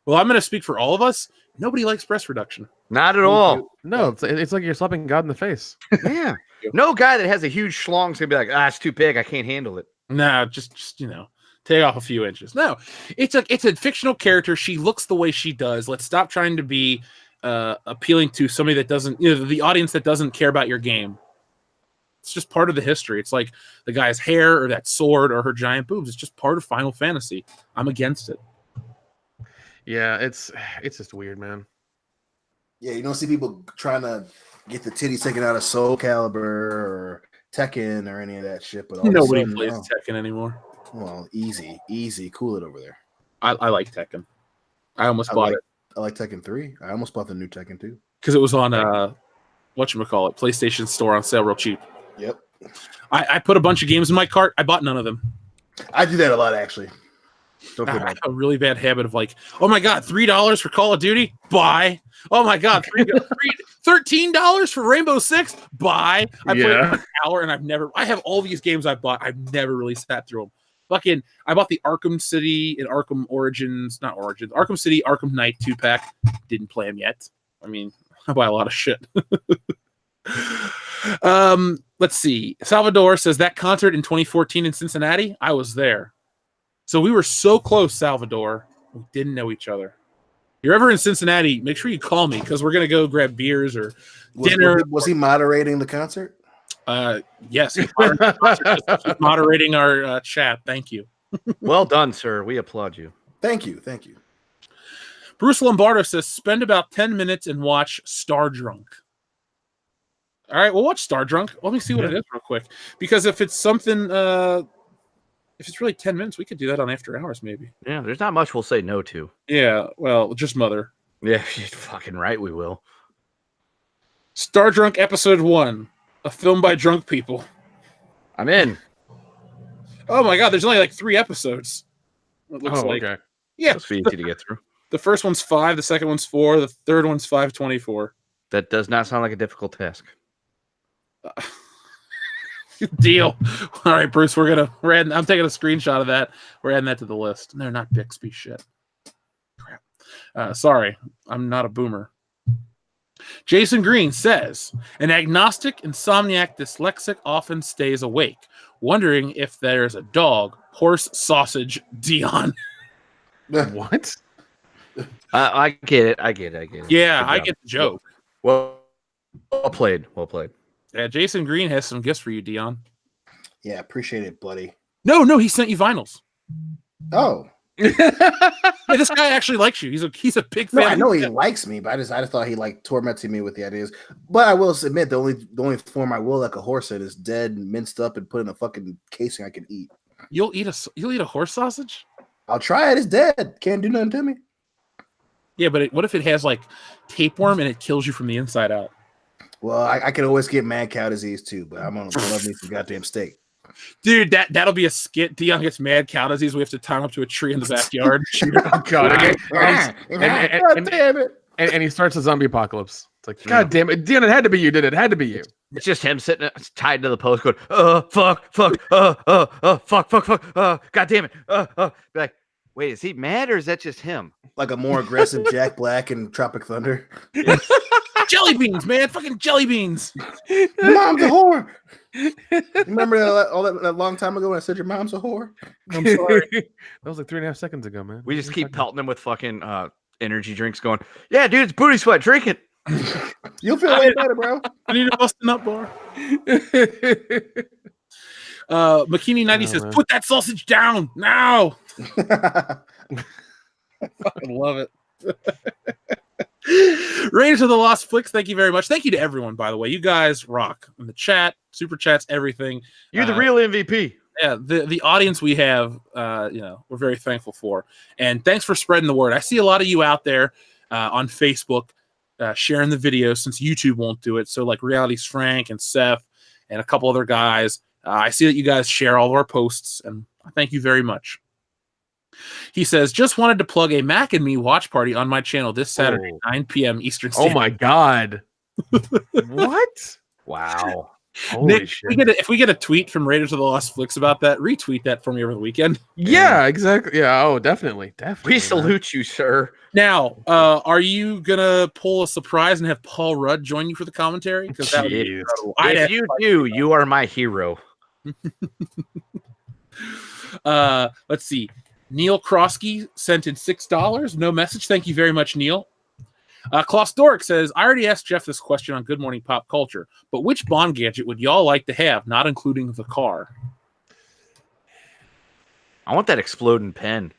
Well, I'm going to speak for all of us. Nobody likes breast reduction. Not at all. No, it's like you're slapping God in the face. Yeah. No guy that has a huge schlong's gonna be like, it's too big. I can't handle it. No, just take off a few inches. No, it's a fictional character. She looks the way she does. Let's stop trying to be appealing to somebody that doesn't, the audience that doesn't care about your game. It's just part of the history. It's like the guy's hair or that sword or her giant boobs. It's just part of Final Fantasy. I'm against it. Yeah, it's just weird, man. Yeah, you don't see people trying to get the titties taken out of Soul Calibur or Tekken or any of that shit. But all of a Nobody sudden, plays oh, Tekken anymore. well, easy, cool it over there. I like Tekken. I almost I bought like- it I like Tekken 3. I almost bought the new Tekken 2. because it was on whatchamacallit, PlayStation Store on sale real cheap. Yep. I put a bunch of games in my cart. I bought none of them. I do that a lot, actually. Don't feel I bad. have a really bad habit of like, oh my god, $3 for Call of Duty, buy. Oh my god, $13 for Rainbow Six, buy. I put it in an hour, and I have all these games I've bought. I've never really sat through them. Fucking, I bought the Arkham City and Arkham Arkham City, Arkham Knight 2-pack. Didn't play them yet. I mean, I buy a lot of shit. Let's see. Salvador says that concert in 2014 in Cincinnati, I was there. So we were so close, Salvador. We didn't know each other. You're ever in Cincinnati, make sure you call me because we're going to go grab beers or dinner. Was he moderating the concert? Yes, he's moderating, he's moderating our chat. Thank you. Well done, sir. We applaud you. Thank you. Bruce Lombardo says, spend about 10 minutes and watch Star Drunk. All right, we'll watch Star Drunk. Let me see what it is real quick. Because if it's something, if it's really 10 minutes, we could do that on After Hours, maybe. Yeah, there's not much we'll say no to. Yeah, well, just Mother. Yeah, you're fucking right, we will. Star Drunk Episode 1, a film by drunk people. I'm in. Oh my God, there's only like 3 episodes. It looks like. Okay. Yeah. That's easy to get through. The first one's 5, the second one's 4, the third one's 5:24. That does not sound like a difficult task. Deal. All right, Bruce, I'm taking a screenshot of that. We're adding that to the list. No, not Bixby shit. Crap. Sorry, I'm not a boomer. Jason Green says, an agnostic, insomniac, dyslexic often stays awake, wondering if there's a dog, horse, sausage, Dion. What? I get it. Yeah, I get the joke. Well played. Yeah, Jason Green has some gifts for you, Dion. Yeah, appreciate it, buddy. No, he sent you vinyls. Oh. Yeah, this guy actually likes you. He's a big fan. No, I know he likes me, but I just thought he like tormented me with the ideas. But I will admit the only form I will like a horse in is dead and minced up and put in a fucking casing I can eat. You'll eat a horse sausage? I'll try it. It's dead. Can't do nothing to me. Yeah, but what if it has like tapeworm and it kills you from the inside out? Well, I can always get mad cow disease too, but I'm gonna love me some goddamn steak. Dude, that'll be a skit. Dion gets mad cow disease. We have to tie him up to a tree in the backyard. Oh, God. God damn it. And he starts a zombie apocalypse. It's like, God damn it. Dion, it had to be you, did it? It had to be you. It's just him sitting tied to the post going, fuck, fuck, God damn it. Be like, wait, is he mad or is that just him? Like a more aggressive Jack Black in Tropic Thunder. Jelly beans, man. Fucking jelly beans. Mom's a whore. Remember that long time ago when I said your mom's a whore? I'm sorry. That was like 3.5 seconds ago, man. We just keep pelting him with fucking energy drinks going, yeah, dude, it's booty sweat. Drink it. You'll feel way better, bro. I need a busting up bar. McKinney90 says, man. put that sausage down now. Fucking love it. Raiders of the Lost Flicks, thank you very much. Thank you to everyone, by the way. You guys rock in the chat, super chats, everything. You're the real MVP. Yeah, the audience we have, we're very thankful for. And thanks for spreading the word. I see a lot of you out there on Facebook sharing the videos since YouTube won't do it. So like Reality's Frank and Seth and a couple other guys. I see that you guys share all of our posts, and I thank you very much. He says, just wanted to plug a Mac and Me watch party on my channel this Saturday, 9 p.m. Eastern Standard. Oh, my God. What? Wow. Holy Nick, shit. if we get a tweet from Raiders of the Lost Flicks about that, retweet that for me over the weekend. Yeah, exactly. Yeah, oh, definitely. We salute you, sir. Now, are you going to pull a surprise and have Paul Rudd join you for the commentary? Because that would be Jeez. incredible. If you do, you are my hero. Let's see. Neil Krosky sent in $6. No message. Thank you very much, Neil. Klaus Doric says, I already asked Jeff this question on Good Morning Pop Culture, but which Bond gadget would y'all like to have, not including the car? I want that exploding pen.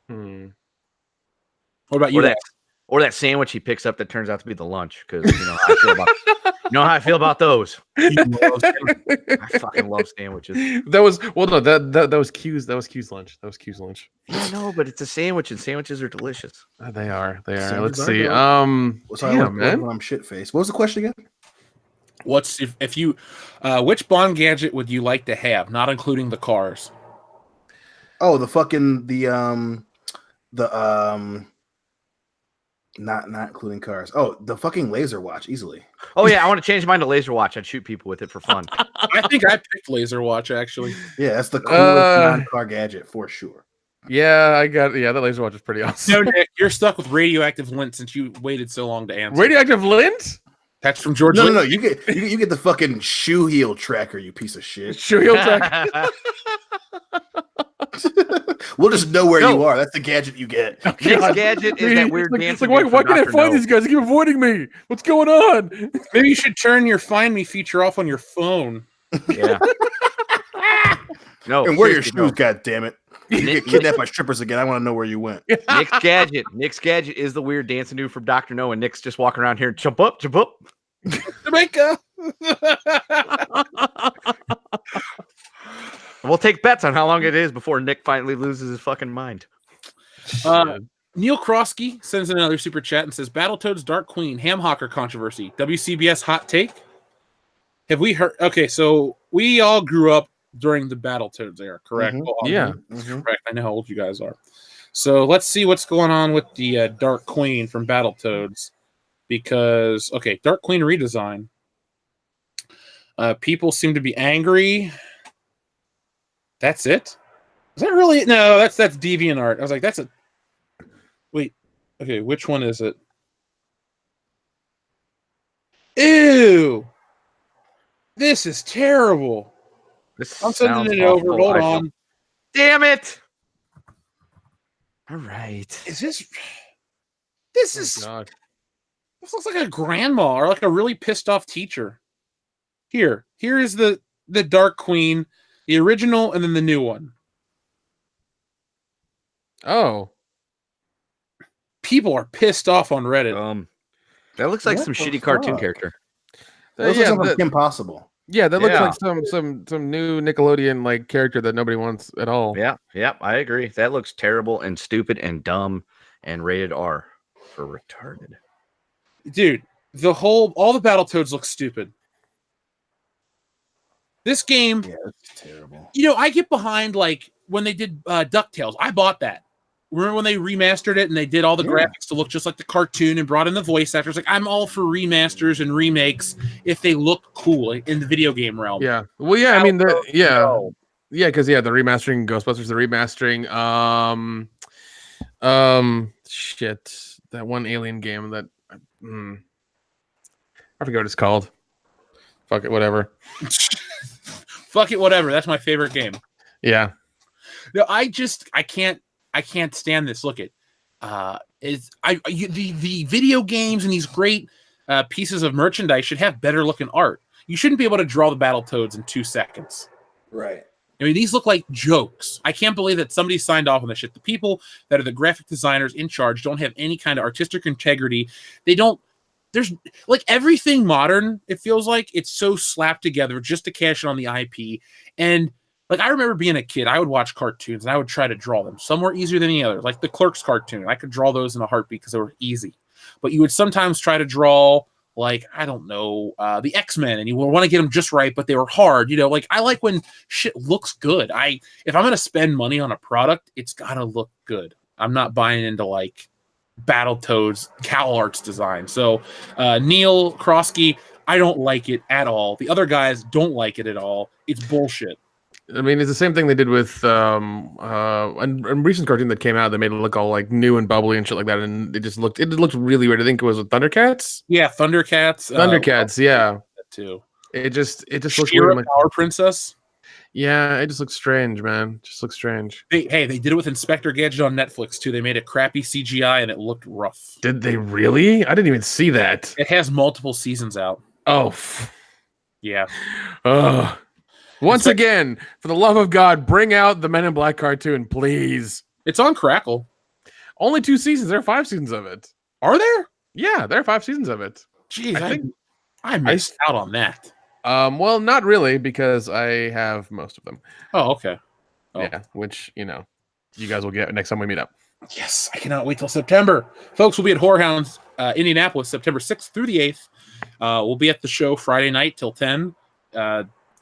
What about you? Or that sandwich he picks up that turns out to be the lunch, because you know how I feel about how I feel about those. I fucking love sandwiches. That was that was Q's lunch. That was Q's lunch. I know, but it's a sandwich, and sandwiches are delicious. They are. Sandwiches Let's are see. good. Damn, man. When I'm shit faced. What was the question again? What's if you which Bond gadget would you like to have, not including the cars? Oh, not including cars. Oh, the fucking laser watch, easily. Oh yeah, I want to change mine to laser watch. I'd shoot people with it for fun. I think I picked laser watch actually. Yeah, that's the coolest non-car gadget for sure. Yeah, the laser watch is pretty awesome. No, Nick, you're stuck with radioactive lint since you waited so long to answer. Radioactive lint? That's from George. No, you get the fucking shoe heel tracker, you piece of shit. Shoe heel track. We'll just know where No. you are. That's the gadget you get. Nick's gadget is that weird It's dancing. like, dude why from can't I Dr. find No. these guys? They keep avoiding me. What's going on? Maybe you should turn your Find Me feature off on your phone. Yeah. No. And where are your seriously, shoes, no. God damn it. You get kidnapped by strippers again. I want to know where you went. Nick's gadget. Nick's gadget is the weird dancing dude from Dr. No, and Nick's just walking around here, jump up, jump up. Jamaica. We'll take bets on how long it is before Nick finally loses his fucking mind. Neil Krosky sends in another super chat and says, Battletoads Dark Queen, Hamhocker controversy, WCBS hot take. Have we heard? Okay, so we all grew up during the Battletoads era, correct? Mhm. Well, Yeah. correct. I know how old you guys are. So let's see what's going on with the Dark Queen from Battletoads. Because, okay, Dark Queen redesign. People seem to be angry. That's it? Is that really? No, that's DeviantArt. I was like, that's a... Wait. Okay, which one is it? Ew! This is terrible. This I'm sending sounds it over. awful. Hold I feel- on. Damn it! All right. Is this... This Oh, is... God. This looks like a grandma or like a really pissed off teacher. Here is the Dark Queen, the original, and then the new one. Oh. People are pissed off on Reddit. That looks like What some the shitty cartoon fuck? character. That looks like something from Impossible. That looks Yeah. like some new Nickelodeon like character that nobody wants at all. Yeah, I agree. That looks terrible and stupid and dumb and rated R for retarded. Dude, all the Battletoads look stupid. This game, Yeah, it's terrible. I get behind like when they did DuckTales. I bought that. Remember when they remastered it and they did all the graphics to look just like the cartoon and brought in the voice actors? Like, I'm all for remasters and remakes if they look cool in the video game realm. Yeah. Well, yeah. I mean, No. because the remastering Ghostbusters, the remastering, shit, that one Alien game that, I forget what it's called. Fuck it, whatever. Fuck it, whatever. That's my favorite game. Yeah. No, I can't stand this. Look at the video games and these great pieces of merchandise should have better looking art. You shouldn't be able to draw the Battletoads in 2 seconds. Right. I mean, these look like jokes. I can't believe that somebody signed off on this shit. The people that are the graphic designers in charge don't have any kind of artistic integrity. There's like everything modern, it feels like it's so slapped together just to cash in on the IP. And like, I remember being a kid, I would watch cartoons and I would try to draw them. Some were easier than the others, like the Clerks cartoon. I could draw those in a heartbeat because they were easy. But you would sometimes try to draw, like, I don't know, the X-Men, and you would want to get them just right, but they were hard. Like, I like when shit looks good. If I'm going to spend money on a product, it's got to look good. I'm not buying into, like, Battletoads, Cal Arts design. So, Neil Krosky, I don't like it at all. The other guys don't like it at all. It's bullshit. I mean, it's the same thing they did with a recent cartoon that came out. They made it look all like new and bubbly and shit like that, and it looked really weird. I think it was with Thundercats. Yeah, Thundercats. Thundercats, yeah. That too. It just looks She-Ra, weird. Like, Power Princess. yeah, it just looks strange, man. Just looks strange. They did it with Inspector Gadget on Netflix too. They made a crappy CGI and it looked rough. Did they really? I didn't even see that. It has multiple seasons out. Oh, Yeah. ugh. Once again, for the love of God, bring out the Men in Black cartoon, please. It's on Crackle. Only 2 seasons. There are 5 seasons of it. Are there? Yeah, there are 5 seasons of it. Jeez, I think I missed out on that. Well, not really, because I have most of them. Oh, okay. Oh. Yeah, which you guys will get next time we meet up. Yes, I cannot wait till September. Folks, we'll be at Whorehounds, Indianapolis, September 6th through the 8th. We'll be at the show Friday night till 10.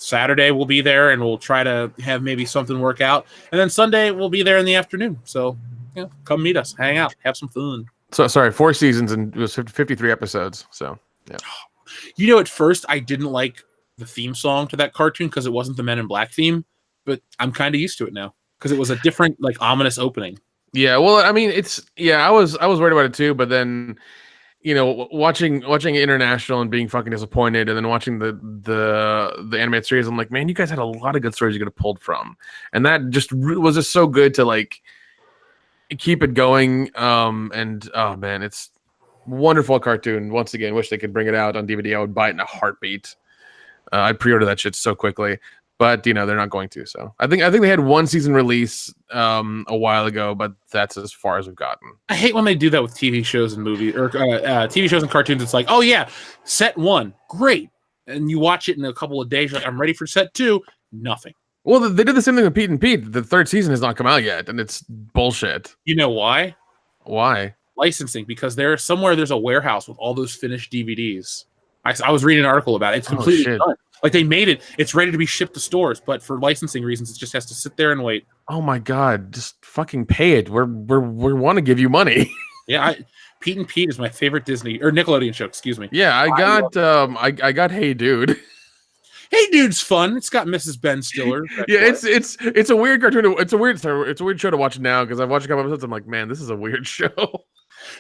Saturday we'll be there, and we'll try to have maybe something work out. And then Sunday we'll be there in the afternoon. So, come meet us, hang out, have some fun. So sorry, 4 seasons and it was 53 episodes. So yeah. At first I didn't like the theme song to that cartoon because it wasn't the Men in Black theme, but I'm kind of used to it now because it was a different, like, ominous opening. Yeah, well, I mean, I was worried about it too, but then, watching International and being fucking disappointed, and then watching the animated series, I'm like, man, you guys had a lot of good stories you could have pulled from, and that just was just so good to like keep it going. And oh man, it's wonderful cartoon. Once again, wish they could bring it out on DVD. I would buy it in a heartbeat. I'd pre-order that shit so quickly, but they're not going to. So I think they had one season release a while ago, but that's as far as we've gotten. I hate when they do that with TV shows and movies or TV shows and cartoons. It's like, oh yeah, set 1, great, and you watch it in a couple of days. You're like, I'm ready for set 2. Nothing. Well, they did the same thing with Pete and Pete. The 3rd season has not come out yet, and it's bullshit. You know why? Why? Licensing, because there's a warehouse with all those finished DVDs. I was reading an article about it. It's completely done. Like they made it. It's ready to be shipped to stores, but for licensing reasons, it just has to sit there and wait. Oh my god! Just fucking pay it. We want to give you money. Yeah, Pete and Pete is my favorite Disney or Nickelodeon show. Excuse me. Yeah, I got Hey Dude. Hey Dude's fun. It's got Mrs. Ben Stiller. Yeah, it's a weird cartoon. It's a weird show to watch now because I've watched a couple episodes. I'm like, man, this is a weird show.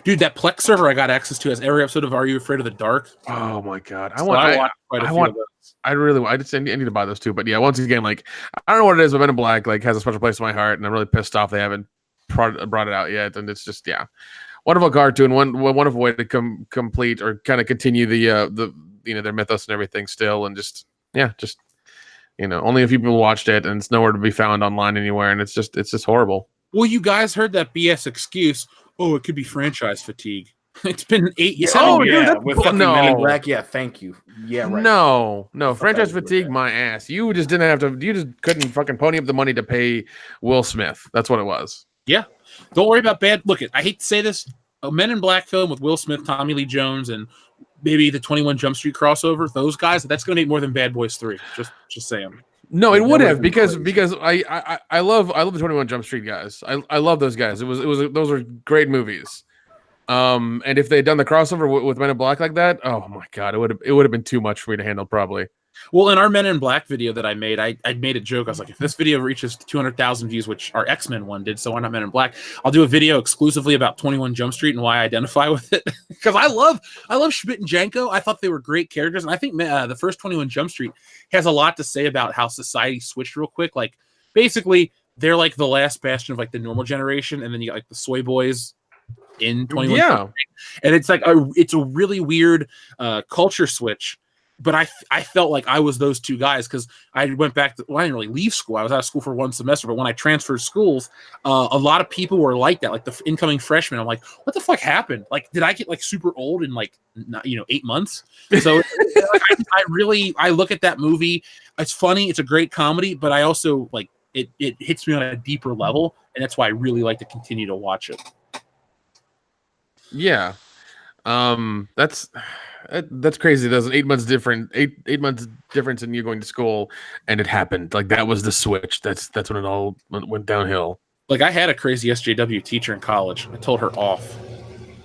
Dude, that Plex server I got access to has every episode of Are You Afraid of the Dark? Oh my god, I watched quite a few of those. I need to buy those too. But yeah, once again, like I don't know what it is, but Men in Black like has a special place in my heart, and I'm really pissed off they haven't brought it out yet. And it's just wonderful cartoon, one wonderful way to complete or kind of continue the their mythos and everything still, and just only a few people watched it, and it's nowhere to be found online anywhere, and it's just horrible. Well, you guys heard that BS excuse. Oh, it could be franchise fatigue. It's been 8 years. Oh, dude, with fucking Men in Black. Yeah, thank you. Yeah, right. No, franchise fatigue, my ass. You just didn't have to. You just couldn't fucking pony up the money to pay Will Smith. That's what it was. Yeah, don't worry about bad. Look, I hate to say this, a Men in Black film with Will Smith, Tommy Lee Jones, and maybe the 21 Jump Street crossover. Those guys, that's going to need more than Bad Boys 3. Just saying. No, it would have because I love the 21 Jump Street guys. I love those guys. Those are great movies. And if they'd done the crossover with Men in Black like that, oh my god, it would have been too much for me to handle probably. Well, in our Men in Black video that I made, I made a joke. I was like, if this video reaches 200,000 views, which our X-Men one did, so why not Men in Black? I'll do a video exclusively about 21 Jump Street and why I identify with it. Because I love Schmidt and Janko. I thought they were great characters, and I think the first 21 Jump Street has a lot to say about how society switched real quick. Like, basically, they're like the last bastion of like the normal generation, and then you got like the soy boys in 21 Jump Street. And it's like it's a really weird culture switch. But I felt like I was those two guys because I went back to, I didn't really leave school. I was out of school for one semester. But when I transferred schools, a lot of people were like that, like the incoming freshmen. I'm like, what the fuck happened? Like, did I get like super old in like, 8 months? So I look at that movie. It's funny. It's a great comedy. But I also like it hits me on a deeper level. And that's why I really like to continue to watch it. Yeah. That's crazy. There's an 8 months different, eight months difference in you going to school, and it happened. Like that was the switch. That's when it all went downhill. Like I had a crazy SJW teacher in college. I told her off.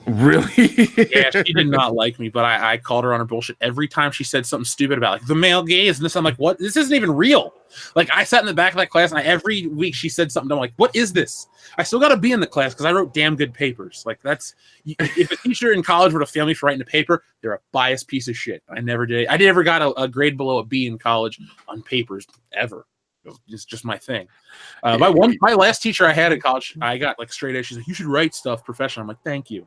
Really? Yeah, she did not like me, but I called her on her bullshit every time she said something stupid about like the male gaze and this. I'm like, what? This isn't even real. Like I sat in the back of that class, and every week she said something. I'm like, what is this? I still got to be in the class because I wrote damn good papers. Like that's if a teacher in college were to fail me for writing a paper, they're a biased piece of shit. I never did. I never got a grade below a B in college on papers ever. It's just my thing. My last teacher I had in college, I got like straight A's. She's like, you should write stuff professional. I'm like, thank you.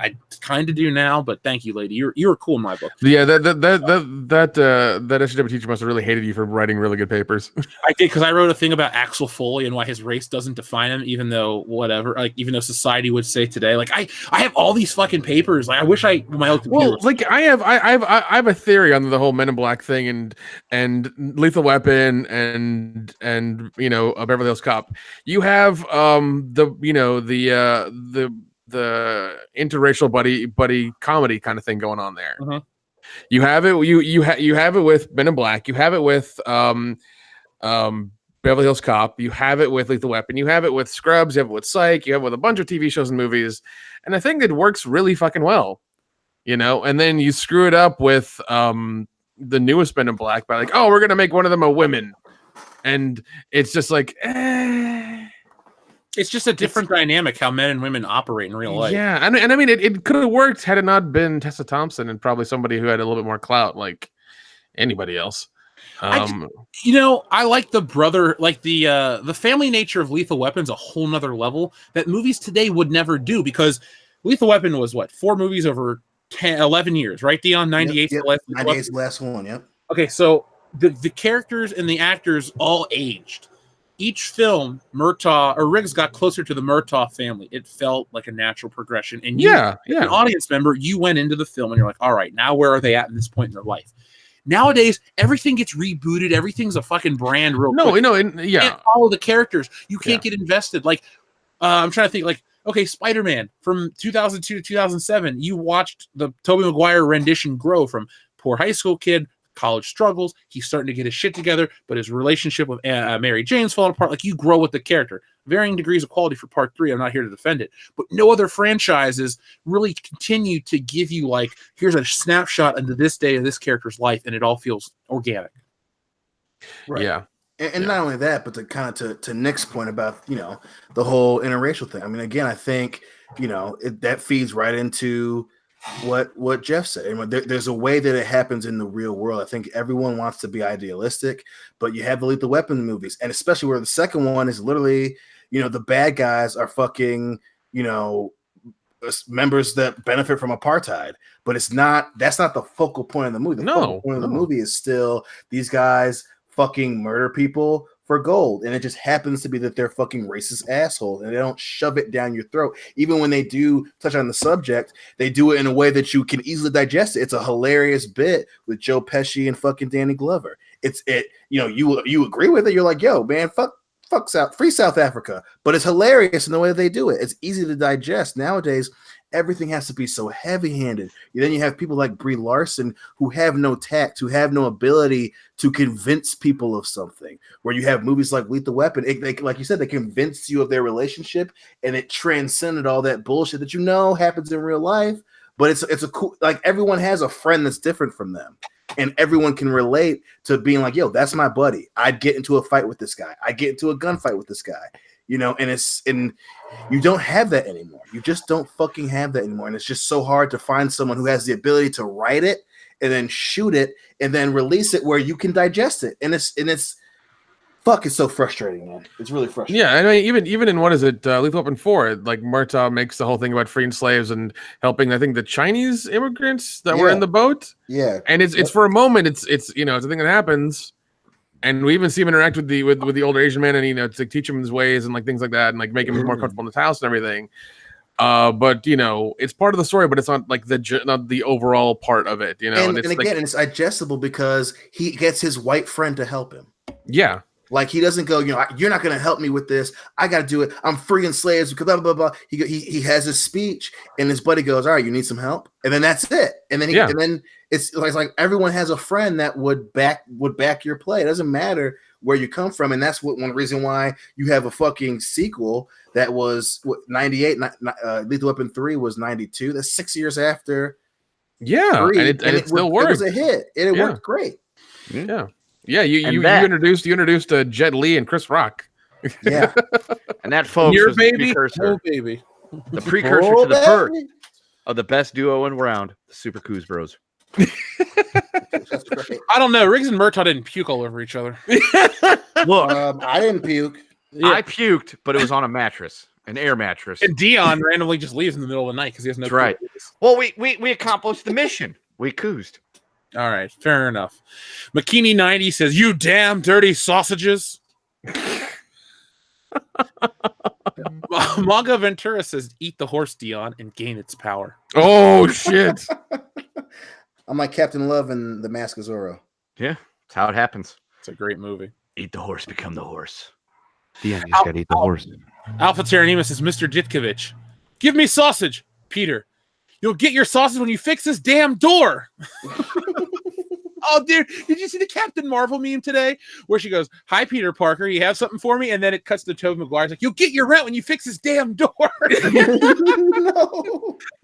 I kind of do now, but thank you, lady. You were cool in my book. Yeah, that SJW teacher must have really hated you for writing really good papers. I did because I wrote a thing about Axel Foley and why his race doesn't define him, even though society would say today. Like I have all these fucking papers. Like I wish my old computer. Well, like I have a theory on the whole Men in Black thing and Lethal Weapon and a Beverly Hills Cop. You have the interracial buddy comedy kind of thing going on there. Uh-huh. You have it. You have it with Men in Black. You have it with Beverly Hills Cop. You have it with Lethal Weapon. You have it with Scrubs. You have it with Psych. You have it with a bunch of TV shows and movies. And I think it works really fucking well. And then you screw it up with the newest Men in Black by like, oh, we're gonna make one of them a woman, and it's just like, It's just a different dynamic how men and women operate in real life. Yeah, and I mean, it could have worked had it not been Tessa Thompson and probably somebody who had a little bit more clout, like anybody else. I like the brother, like the family nature of Lethal Weapon's a whole nother level that movies today would never do, because Lethal Weapon was what, 4 movies over 11 years, right, Dion? 98 Yep. the last 98 is the last one. Yep. Okay, so the characters and the actors all aged. Each film, Murtaugh or Riggs got closer to the Murtaugh family. It felt like a natural progression. And you, as an audience member, you went into the film and you're like, all right, now where are they at in this point in their life? Nowadays, everything gets rebooted. Everything's a fucking brand real quick. You can't follow the characters. You can't get invested. Like, I'm trying to think, like, okay, Spider-Man from 2002 to 2007, you watched the Tobey Maguire rendition grow from poor high school kid, college struggles, he's starting to get his shit together, but his relationship with Mary Jane's falling apart. Like, you grow with the character. Varying degrees of quality for part 3. I'm not here to defend it, but no other franchises really continue to give you, like, here's a snapshot into this day of this character's life, and it all feels organic. Right. Yeah. And not only that, but to kind of to Nick's point about, the whole interracial thing. I mean, again, I think, that feeds right into what Jeff said. And there's a way that it happens in the real world. I think everyone wants to be idealistic, but you have the Lethal Weapon movies, and especially where the second one is literally, the bad guys are fucking, members that benefit from apartheid, but that's not the focal point of the movie. The focal point of the movie is still these guys fucking murder people for gold, and it just happens to be that they're fucking racist assholes, and they don't shove it down your throat. Even when they do touch on the subject, they do it in a way that you can easily digest it. It's a hilarious bit with Joe Pesci and fucking Danny Glover. You agree with it. You're like, yo, man, fuck free South Africa, but it's hilarious in the way they do it. It's easy to digest. Nowadays, everything has to be so heavy-handed. Then you have people like Brie Larson who have no tact, who have no ability to convince people of something. Where you have movies like Lethal Weapon, like you said, they convinced you of their relationship, and it transcended all that bullshit that happens in real life. But it's a cool, like, everyone has a friend that's different from them. And everyone can relate to being like, yo, that's my buddy. I'd get into a fight with this guy. I get into a gunfight with this guy, and you don't have that anymore. You just don't fucking have that anymore. And it's just so hard to find someone who has the ability to write it and then shoot it and then release it where you can digest it. And it's so frustrating, man. It's really frustrating. Yeah, I mean, even in, what is it, Lethal Weapon 4, like, Murtaugh makes the whole thing about freeing slaves and helping, I think, the Chinese immigrants that were in the boat. Yeah, and it's for a moment, it's it's a thing that happens, and we even see him interact with the older Asian man, and to teach him his ways and like things like that, and like make him more comfortable in his house and everything. But it's part of the story, but it's not like not the overall part of it. And it's digestible because he gets his white friend to help him. Yeah. Like, he doesn't go, you're not going to help me with this. I got to do it. I'm freeing slaves because blah, blah, blah. He has his speech, and his buddy goes, all right, you need some help? And then that's it. And then and then it's like everyone has a friend that would back your play. It doesn't matter where you come from. And that's one reason why you have a fucking sequel that was 98. Lethal Weapon 3 was 92. That's 6 years after. Yeah. 3, and it still worked. It was a hit. And it worked great. Yeah. Yeah, you introduced Jet Li and Chris Rock. Yeah, and that, folks, was the precursor. The precursor to the birth of the best duo in round, the Super Coos Bros. That's great. I don't know. Riggs and Murtaugh didn't puke all over each other. Look, I didn't puke. Yeah. I puked, but it was on a mattress, an air mattress. And Dion randomly just leaves in the middle of the night because he has no. That's right. Well, we accomplished the mission. We coozed. All right, fair enough. McKinney90 says, "You damn dirty sausages." Manga Ventura says, "Eat the horse, Dion, and gain its power." Oh shit! I'm like Captain Love in The Mask of Zorro. Yeah, that's how it happens. It's a great movie. Eat the horse, become the horse. Dion, you just gotta eat the horse. Alpha Terranima says, "Mr. Ditkovich, give me sausage." Peter, "You'll get your sausage when you fix this damn door." Oh, dude, did you see the Captain Marvel meme today where she goes, "Hi, Peter Parker, you have something for me?" And then it cuts to Tobey Maguire. It's like, "You'll get your rent when you fix this damn door."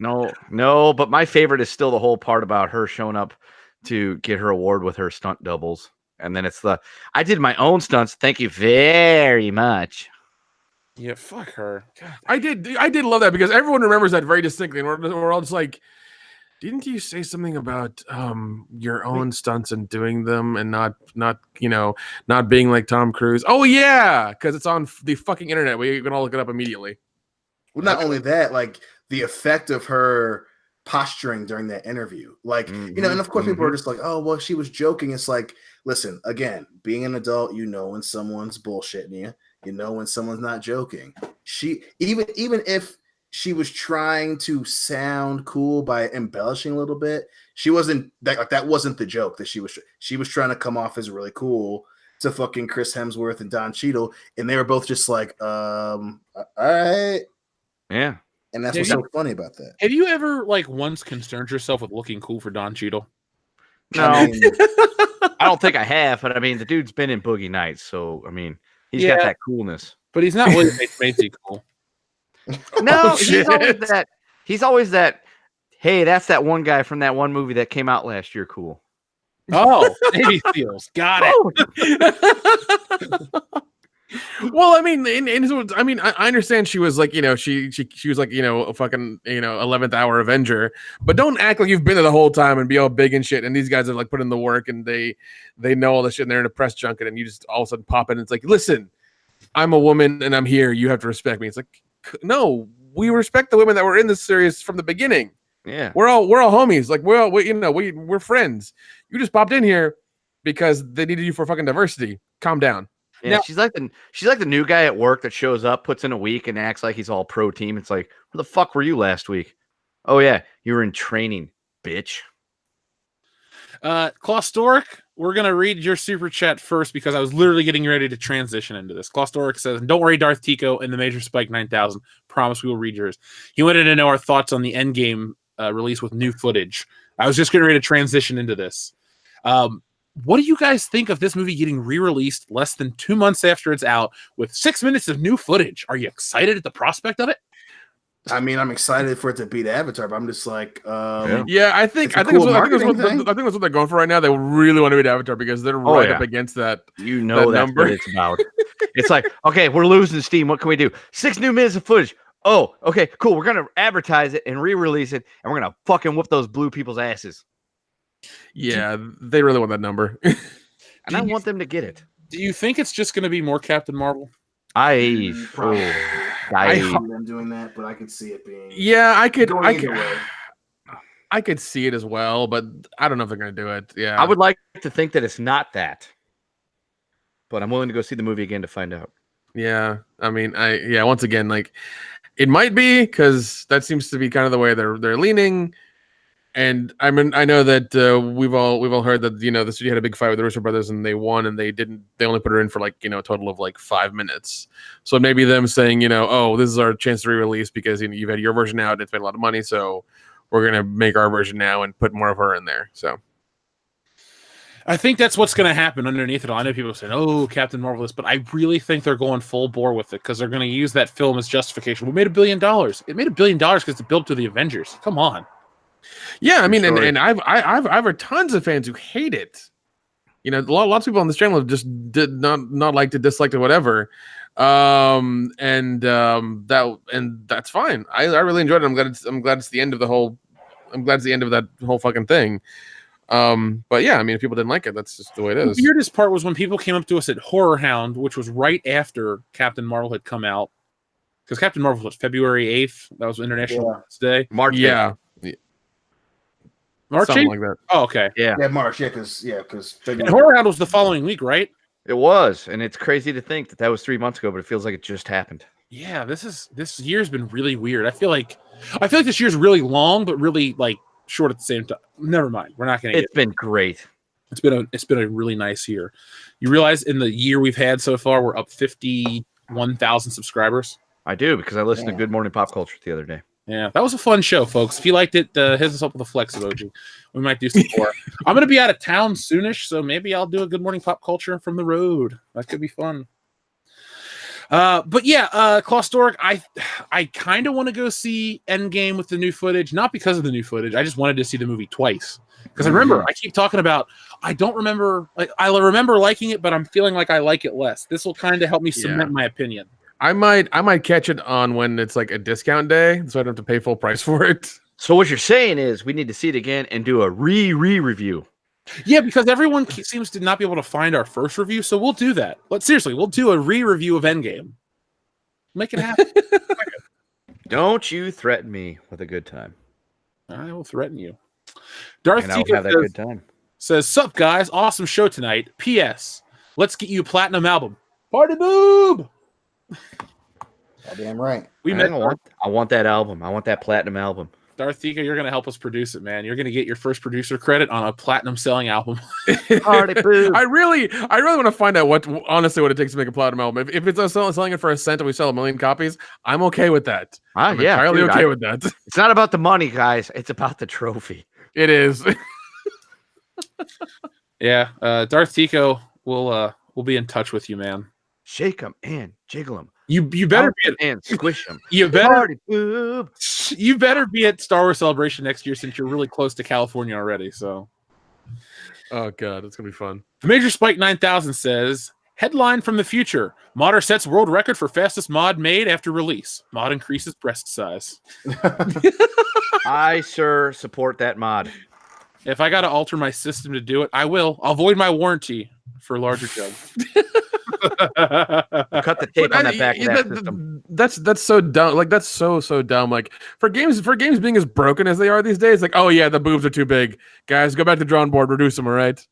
No, but my favorite is still the whole part about her showing up to get her award with her stunt doubles. And then it's I did my own stunts. Thank you very much. Yeah, fuck her. God. I did love that because everyone remembers that very distinctly, and we're all just like, didn't you say something about your own stunts and doing them and not being like Tom Cruise? Oh yeah, because it's on the fucking internet. We can all look it up immediately. Well, not only that, like the effect of her posturing during that interview, like and of course people are just like, oh well, she was joking. It's like, listen, again, being an adult, you know when someone's bullshitting you, you know when someone's not joking. She even if she was trying to sound cool by embellishing a little bit, she wasn't that wasn't the joke that she was trying to come off as really cool to fucking Chris Hemsworth and Don Cheadle, and they were both just like, all right. Yeah. And that's what's so funny about that. Have you ever like once concerned yourself with looking cool for Don Cheadle? No, I don't think I have, but I mean, the dude's been in Boogie Nights, so I mean, he's got that coolness. But he's not William H. Macy cool. No, he's always that. Hey, that's that one guy from that one movie that came out last year. Cool. Oh, Navy SEALs. Got it. Well, I mean, I understand she was like, she was like, a fucking, 11th hour Avenger, but don't act like you've been there the whole time and be all big and shit. And these guys are like putting in the work and they know all the shit and they're in a press junket and you just all of a sudden pop in and it's like, listen, I'm a woman and I'm here. You have to respect me. It's like, no, we respect the women that were in this series from the beginning. Yeah, we're all homies. Like we're friends. You just popped in here because they needed you for fucking diversity. Calm down. Yeah, she's like the new guy at work that shows up, puts in a week, and acts like he's all pro team. It's like, where the fuck were you last week? Oh yeah, you were in training, bitch. Claustoric, we're gonna read your super chat first because I was literally getting ready to transition into this. Claustoric says, "Don't worry, Darth Tico and the Major Spike 9000. Promise we will read yours." He wanted to know our thoughts on the Endgame release with new footage. I was just getting ready to transition into this. What do you guys think of this movie getting re-released less than 2 months after it's out with 6 minutes of new footage? Are you excited at the prospect of it? I mean, I'm excited for it to beat Avatar, but I'm just like, I think that's what they're going for right now. They really want to beat Avatar because they're up against that. That's number. What it's about. It's like, okay, we're losing steam. What can we do? 6 new minutes of footage. Oh, okay, cool. We're gonna advertise it and re-release it, and we're gonna fucking whoop those blue people's asses. Yeah, they really want that number. And I want them to get it. Do you think it's just going to be more Captain Marvel? I hope them doing that, but I could see it being. Yeah, I could see it as well, but I don't know if they're going to do it. Yeah, I would like to think that it's not that, but I'm willing to go see the movie again to find out. Yeah, I mean, once again, like it might be because that seems to be kind of the way they're leaning. And I mean, I know that we've all heard that the studio had a big fight with the Russo brothers and they won and they only put her in for like a total of like 5 minutes. So maybe them saying oh, this is our chance to re-release because you've had your version out, it's made a lot of money, so we're gonna make our version now and put more of her in there. So I think that's what's going to happen underneath it all. I know people saying, "Oh, Captain Marvel," but I really think they're going full bore with it because they're going to use that film as justification. We made $1 billion. It made $1 billion because it built to the Avengers. Come on. Yeah, I mean, and I've heard tons of fans who hate it. Lots of people on this channel have just did not liked it, disliked it, whatever. And that's fine. I really enjoyed it. I'm glad it's the end of the whole. I'm glad it's the end of that whole fucking thing. But yeah, I mean, if people didn't like it, that's just the way it is. The weirdest part was when people came up to us at Horror Hound, which was right after Captain Marvel had come out, because Captain Marvel was February 8th. That was International Women's Day. March. Yeah. March something 8th? like that. Oh, okay. Yeah, March. Because Horror Hound was the following week, right? It was, and it's crazy to think that was 3 months ago, but it feels like it just happened. Yeah, this year's been really weird. I feel like this year's really long, but really like short at the same time. Never mind. We're not going to. It's been great. It's been a really nice year. You realize in the year we've had so far, we're up 51,000 subscribers. I do because I listened to Good Morning Pop Culture the other day. Yeah, that was a fun show, folks. If you liked it, hit us up with a flex emoji. We might do some more. I'm going to be out of town soonish, so maybe I'll do a Good Morning Pop Culture from the road. That could be fun. But yeah, Claustoric, I kind of want to go see Endgame with the new footage, not because of the new footage. I just wanted to see the movie twice. Because I remember, I keep talking about, I don't remember, like I remember liking it, but I'm feeling like I like it less. This will kind of help me cement my opinion. I might catch it on when it's like a discount day, so I don't have to pay full price for it. So what you're saying is we need to see it again and do a review. Yeah, because everyone seems to not be able to find our first review, so we'll do that. But seriously, we'll do a re-review of Endgame. Make it happen. Don't you threaten me with a good time. I will threaten you. Darth And I'll Tika have that good time. says, "Sup guys, awesome show tonight. P.S. Let's get you a platinum album. Party boob." Goddamn right. I want that album. I want that platinum album. Darth Tika, you're gonna help us produce it, man. You're gonna get your first producer credit on a platinum selling album. Party boob. I really want to find out what it takes to make a platinum album. If it's us selling it for $1 and we sell 1 million copies, I'm okay with that. I'm entirely okay with that. It's not about the money, guys. It's about the trophy. It is. Yeah, Darth Tika will be in touch with you, man. Shake them and jiggle them. You better be and squish them. You better Party boob. You better be at Star Wars Celebration next year since you're really close to California already. So, oh god, it's gonna be fun. Major Spike 9000 says, headline from the future: Modder sets world record for fastest mod made after release. Mod increases breast size. I support that mod. If I got to alter my system to do it, I will. I'll void my warranty for larger jugs. Cut the tape on that back of that system. That's so dumb. Like that's so dumb. Like for games being as broken as they are these days, like, oh yeah, the boobs are too big. Guys, go back to the drawing board, reduce them, all right?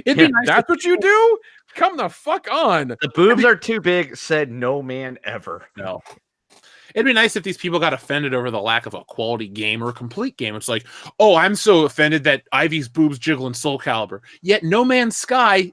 It'd be nice that's what you do? Come the fuck on. The boobs are too big, said no man ever. No. It'd be nice if these people got offended over the lack of a quality game or a complete game. It's like, oh, I'm so offended that Ivy's boobs jiggle in Soul Calibur. Yet No Man's Sky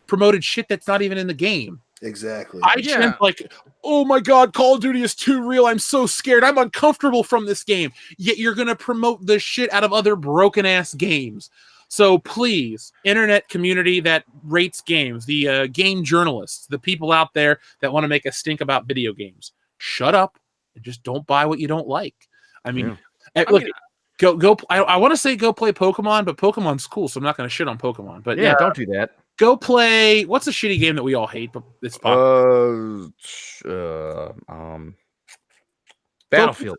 promoted shit that's not even in the game. Exactly. I chant like, oh my god, Call of Duty is too real. I'm so scared. I'm uncomfortable from this game. Yet you're going to promote the shit out of other broken-ass games. So please, internet community that rates games, the game journalists, the people out there that want to make a stink about video games, shut up. Just don't buy what you don't like. I mean, look, go. I want to say go play Pokemon, but Pokemon's cool, so I'm not going to shit on Pokemon. But yeah, don't do that. Go play. What's a shitty game that we all hate, but it's popular? Battlefield.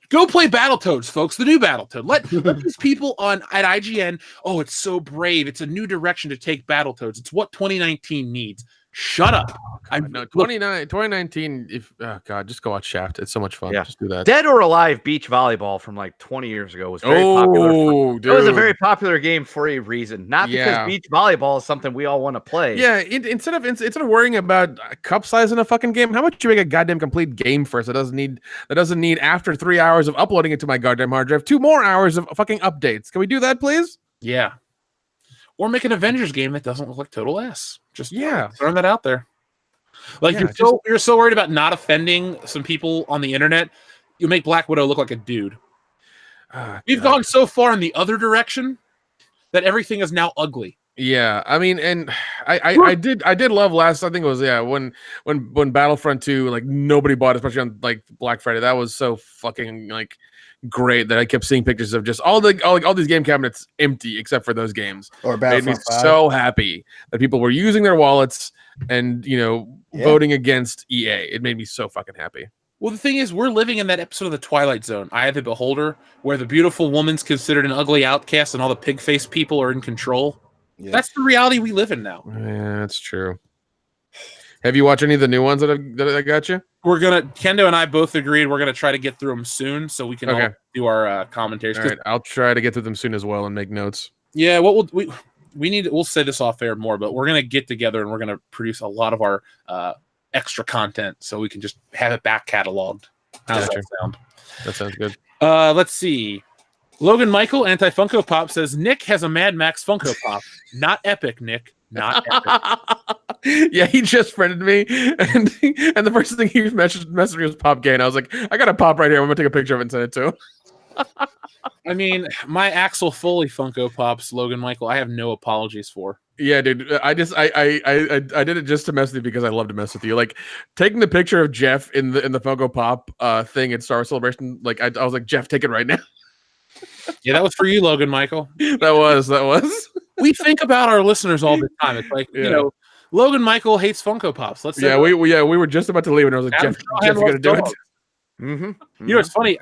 Go play Battletoads, folks. The new Battletoad. Let these people at IGN. Oh, it's so brave. It's a new direction to take Battletoads. It's what 2019 needs. Shut up. No, 2019. If God, just go watch Shaft. It's so much fun. Yeah. Just do that. Dead or Alive beach volleyball from like 20 years ago was very popular. It was a very popular game for a reason, not because beach volleyball is something we all want to play. Yeah. Instead of worrying about cup size in a fucking game, how about you make a goddamn complete game first? That doesn't need after 3 hours of uploading it to my goddamn hard drive, 2 more hours of fucking updates. Can we do that, please? Yeah. Or make an Avengers game that doesn't look like total ass. Just throwing that out there. Like you're so worried about not offending some people on the internet, you make Black Widow look like a dude. We've gone so far in the other direction that everything is now ugly. Yeah, I mean, and I did love last. I think it was when Battlefront 2, like nobody bought, especially on like Black Friday. That was so fucking like great that I kept seeing pictures of just all these game cabinets empty except for those games. Or Battlefront. Made me 5. so happy that people were using their wallets and voting against EA. It made me so fucking happy. Well, the thing is, we're living in that episode of The Twilight Zone, Eye of the Beholder, where the beautiful woman's considered an ugly outcast and all the pig-faced people are in control. Yeah. That's the reality we live in now. Yeah, that's true. Have you watched any of the new ones that I got you? Kendo and I both agreed we're gonna try to get through them soon, so we can all do our commentaries. All right, I'll try to get through them soon as well and make notes. Yeah, we'll say this off air more, but we're gonna get together and we're gonna produce a lot of our extra content so we can just have it back cataloged. How does that sound? That sounds good. Let's see. Logan Michael, Anti-Funko Pop, says Nick has a Mad Max Funko Pop. Not epic, Nick. Not epic. Yeah, he just friended me, and the first thing he messaged me was Pop Gay, and I was like, I got a pop right here. I'm gonna take a picture of it and send it to him. I mean, my Axel Foley Funko Pops, Logan Michael, I have no apologies for. Yeah, dude. I did it just to mess with you because I love to mess with you. Like taking the picture of Jeff in the Funko Pop thing at Star Wars Celebration. Like I was like, Jeff, take it right now. Yeah, that was for you, Logan Michael. That was. We think about our listeners all the time. It's like, Logan Michael hates Funko Pops. Let's say we were just about to leave, and I was like, Adam Jeff, Shahan you're gonna loves do it. dogs. Mm-hmm. You know, it's funny.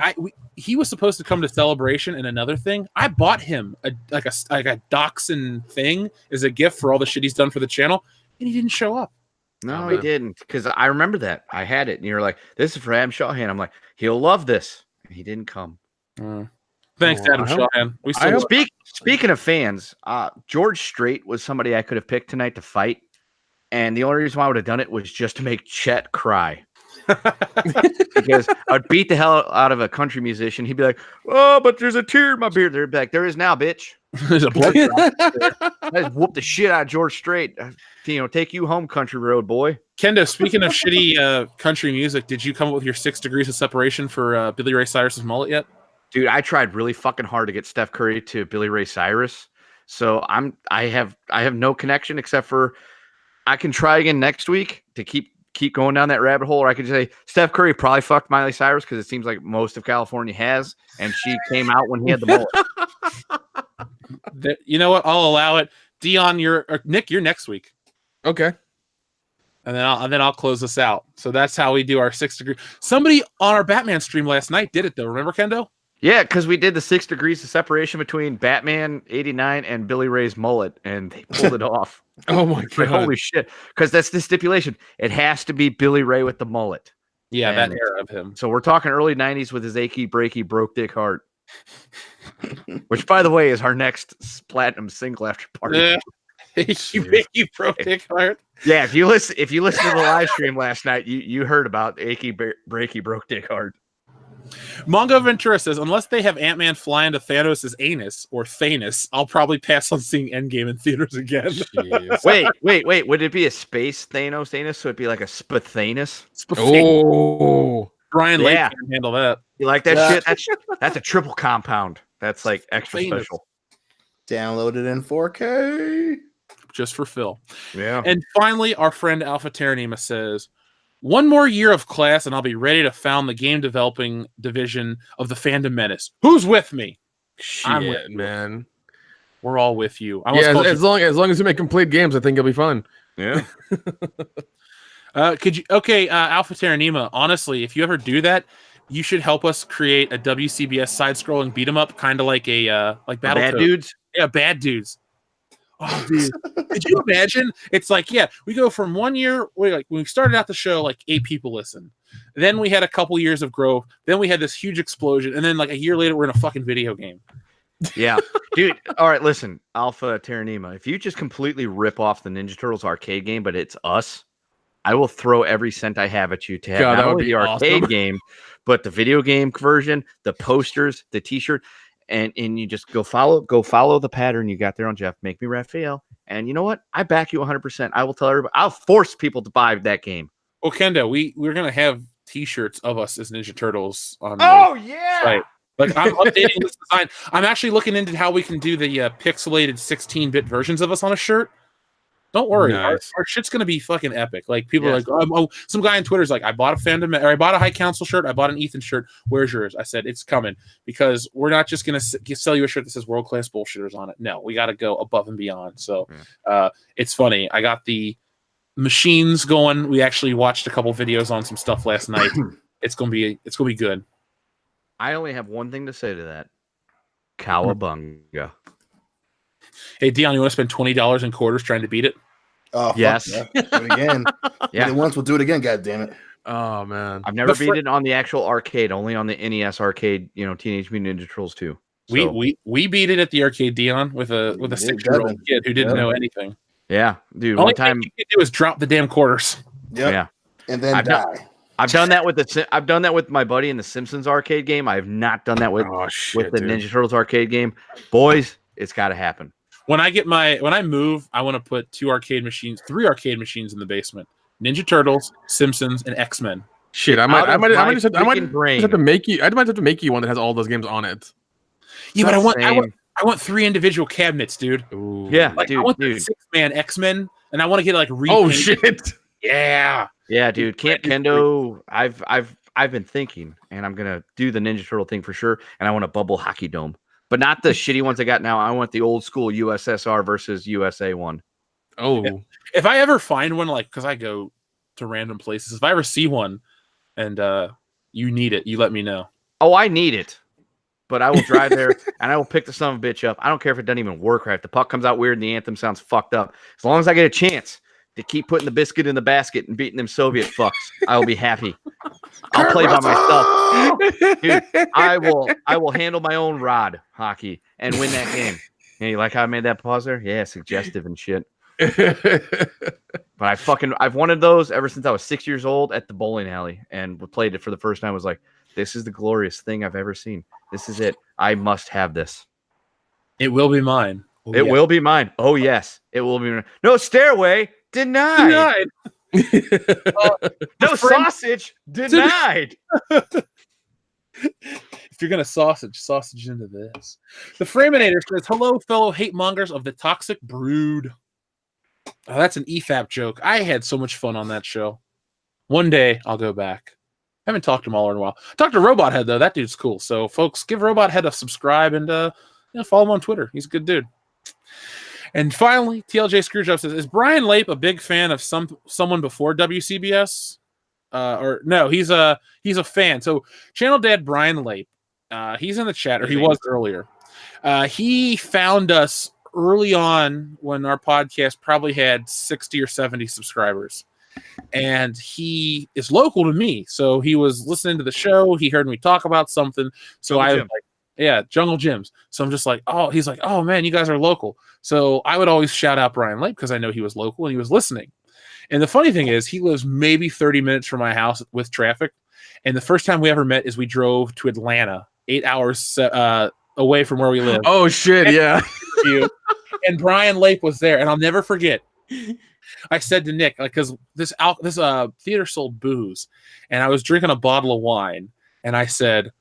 He was supposed to come to Celebration, and another thing, I bought him a Dachshund thing as a gift for all the shit he's done for the channel, and he didn't show up. No, he didn't. Because I remember that. I had it, and you were like, "This is for Adam Shahan." I'm like, "He'll love this." And he didn't come. Thanks, Adam Shahan. We still Speaking of fans, George Strait was somebody I could have picked tonight to fight, and the only reason why I would have done it was just to make Chet cry. Because I would beat the hell out of a country musician. He'd be like, "Oh, but there's a tear in my beard." They'd be like, "There is now, bitch." There's a blood drop. I just whooped the shit out of George Strait. Take you home, country road boy. Kendo, speaking of shitty country music, did you come up with your 6 degrees of separation for Billy Ray Cyrus's mullet yet? Dude, I tried really fucking hard to get Steph Curry to Billy Ray Cyrus. So I have no connection except for I can try again next week to keep going down that rabbit hole, or I could say Steph Curry probably fucked Miley Cyrus because it seems like most of California has, and she came out when he had the mullet. You know what? I'll allow it. Dion, Nick, you're next week. Okay. And then I'll close this out. So that's how we do our 6 degree. Somebody on our Batman stream last night did it though. Remember, Kendo? Yeah, because we did the 6 degrees of separation between Batman 89 and Billy Ray's mullet, and they pulled it off. Oh my god! Like, holy shit! Because that's the stipulation. It has to be Billy Ray with the mullet. Yeah, And that era of him. So we're talking early 90s with his achy, breaky, broke dick heart. Which, by the way, is our next platinum single after party. You broke dick heart. Yeah, if you listen to the live stream last night, you heard about achy, breaky, broke dick heart. Mongo Ventura says, unless they have Ant-Man fly into Thanos' anus or Thanos, I'll probably pass on seeing Endgame in theaters again. Wait. Would it be a space Thanos anus? So it'd be like a Spathanus? Oh, Brian Lake can handle that. You like that shit? That's a triple compound. That's like extra special. Downloaded in 4K. Just for Phil. Yeah. And finally, our friend Alpha Terranema says, one more year of class and I'll be ready to found the game developing division of the Fandom Menace. Who's with me? I'm with you, man. We're all with you. As long as you make complete games, I think it'll be fun. Yeah. Alpha Terranema, honestly, if you ever do that, you should help us create a WCBS side-scrolling beat 'em up, kind of like a like Battle Bad Dudes. Yeah, Bad Dudes. Oh, dude! Could you imagine? It's like, we go from 1 year. When we started out the show, like 8 people listen. Then we had a couple years of growth. Then we had this huge explosion, and then like a year later, we're in a fucking video game. Yeah, dude. All right, listen, Alpha Terranema. If you just completely rip off the Ninja Turtles arcade game, but it's us, I will throw every cent I have at you to have not only the arcade game, but the video game version, the posters, the T-shirt. And you just go follow the pattern you got there on Jeff. Make me Raphael. And you know what? I back you 100%. I will tell everybody. I'll force people to buy that game. Well, Kendo, we're gonna have T-shirts of us as Ninja Turtles on. Yeah. Right. Like I'm updating this design. I'm actually looking into how we can do the pixelated 16-bit versions of us on a shirt. Don't worry, nice. our shit's gonna be fucking epic. Like people are like, some guy on Twitter's like, I bought a Fandom, or I bought a High Council shirt, I bought an Ethan shirt. Where's yours? I said it's coming because we're not just gonna sell you a shirt that says World Class Bullshitters on it. No, we got to go above and beyond. So it's funny. I got the machines going. We actually watched a couple videos on some stuff last night. It's gonna be good. I only have one thing to say to that. Cowabunga. Hey, Dion, you want to spend $20 in quarters trying to beat it? Oh, yes. Yeah. Do it again. Yeah. Did it once, we'll do it again, God damn it. Oh, man. I've never beat it on the actual arcade, only on the NES arcade, Teenage Mutant Ninja Turtles 2. So. We beat it at the arcade, Dion, with a 6-year-old kid who didn't know anything. Yeah, dude. Only one time thing you can do is drop the damn quarters. Yep. Yeah. And then die. I've done that with my buddy in the Simpsons arcade game. I have not done that with the Ninja Turtles arcade game. Boys, it's got to happen. When I move, I want to put 3 arcade machines in the basement. Ninja Turtles, Simpsons, and X-Men. Shit, I might just have to make you one that has all those games on it. Yeah, but I want 3 individual cabinets, dude. Ooh. Yeah, like, dude, I want the 6-man X-Men, and I want to get like repainted. Oh shit. Yeah. Yeah, dude. Can't Kendo. I've been thinking, and I'm gonna do the Ninja Turtle thing for sure. And I want a bubble hockey dome, but not the shitty ones I got now. I want the old school USSR versus USA one. Oh, If I ever find one, like, because I go to random places, if I ever see one and you need it, you let me know. Oh, I need it. But I will drive there and I will pick the son of a bitch up. I don't care if it doesn't even work right. If the puck comes out weird and the anthem sounds fucked up. As long as I get a chance to keep putting the biscuit in the basket and beating them Soviet fucks, I will be happy. I'll play by myself. Dude, I will handle my own rod hockey and win that game. Yeah, you like how I made that pause there? Yeah, suggestive and shit. But I've wanted those ever since I was 6 years old at the bowling alley and played it for the first time. I was like, this is the glorious thing I've ever seen. This is it. I must have this. It will be mine. Oh, it will be mine. Oh, yes. It will be mine. No stairway. Denied. No sausage. Denied. If you're going to sausage into this. The Framinator says, hello, fellow hate mongers of the Toxic Brood. Oh, that's an EFAP joke. I had so much fun on that show. One day, I'll go back. I haven't talked to him all in a while. Talked to Robot Head, though. That dude's cool. So, folks, give Robot Head a subscribe and follow him on Twitter. He's a good dude. And finally, TLJ Screwjob says, is Brian Lape a big fan of someone before WCBS? Or no, he's a fan. So, Channel Dad Brian Lape, he's in the chat, or he was earlier. He found us early on when our podcast probably had 60 or 70 subscribers. And he is local to me. So he was listening to the show. He heard me talk about something. So I was like, yeah, Jungle Gyms. So I'm just like, oh, he's like, oh man, you guys are local. So I would always shout out Brian Lake because I know he was local and he was listening. And the funny thing is, he lives maybe 30 minutes from my house with traffic. And the first time we ever met is we drove to Atlanta, 8 hours away from where we live. Oh shit, yeah. And Brian Lake was there, and I'll never forget. I said to Nick, like, because this theater sold booze, and I was drinking a bottle of wine, and I said,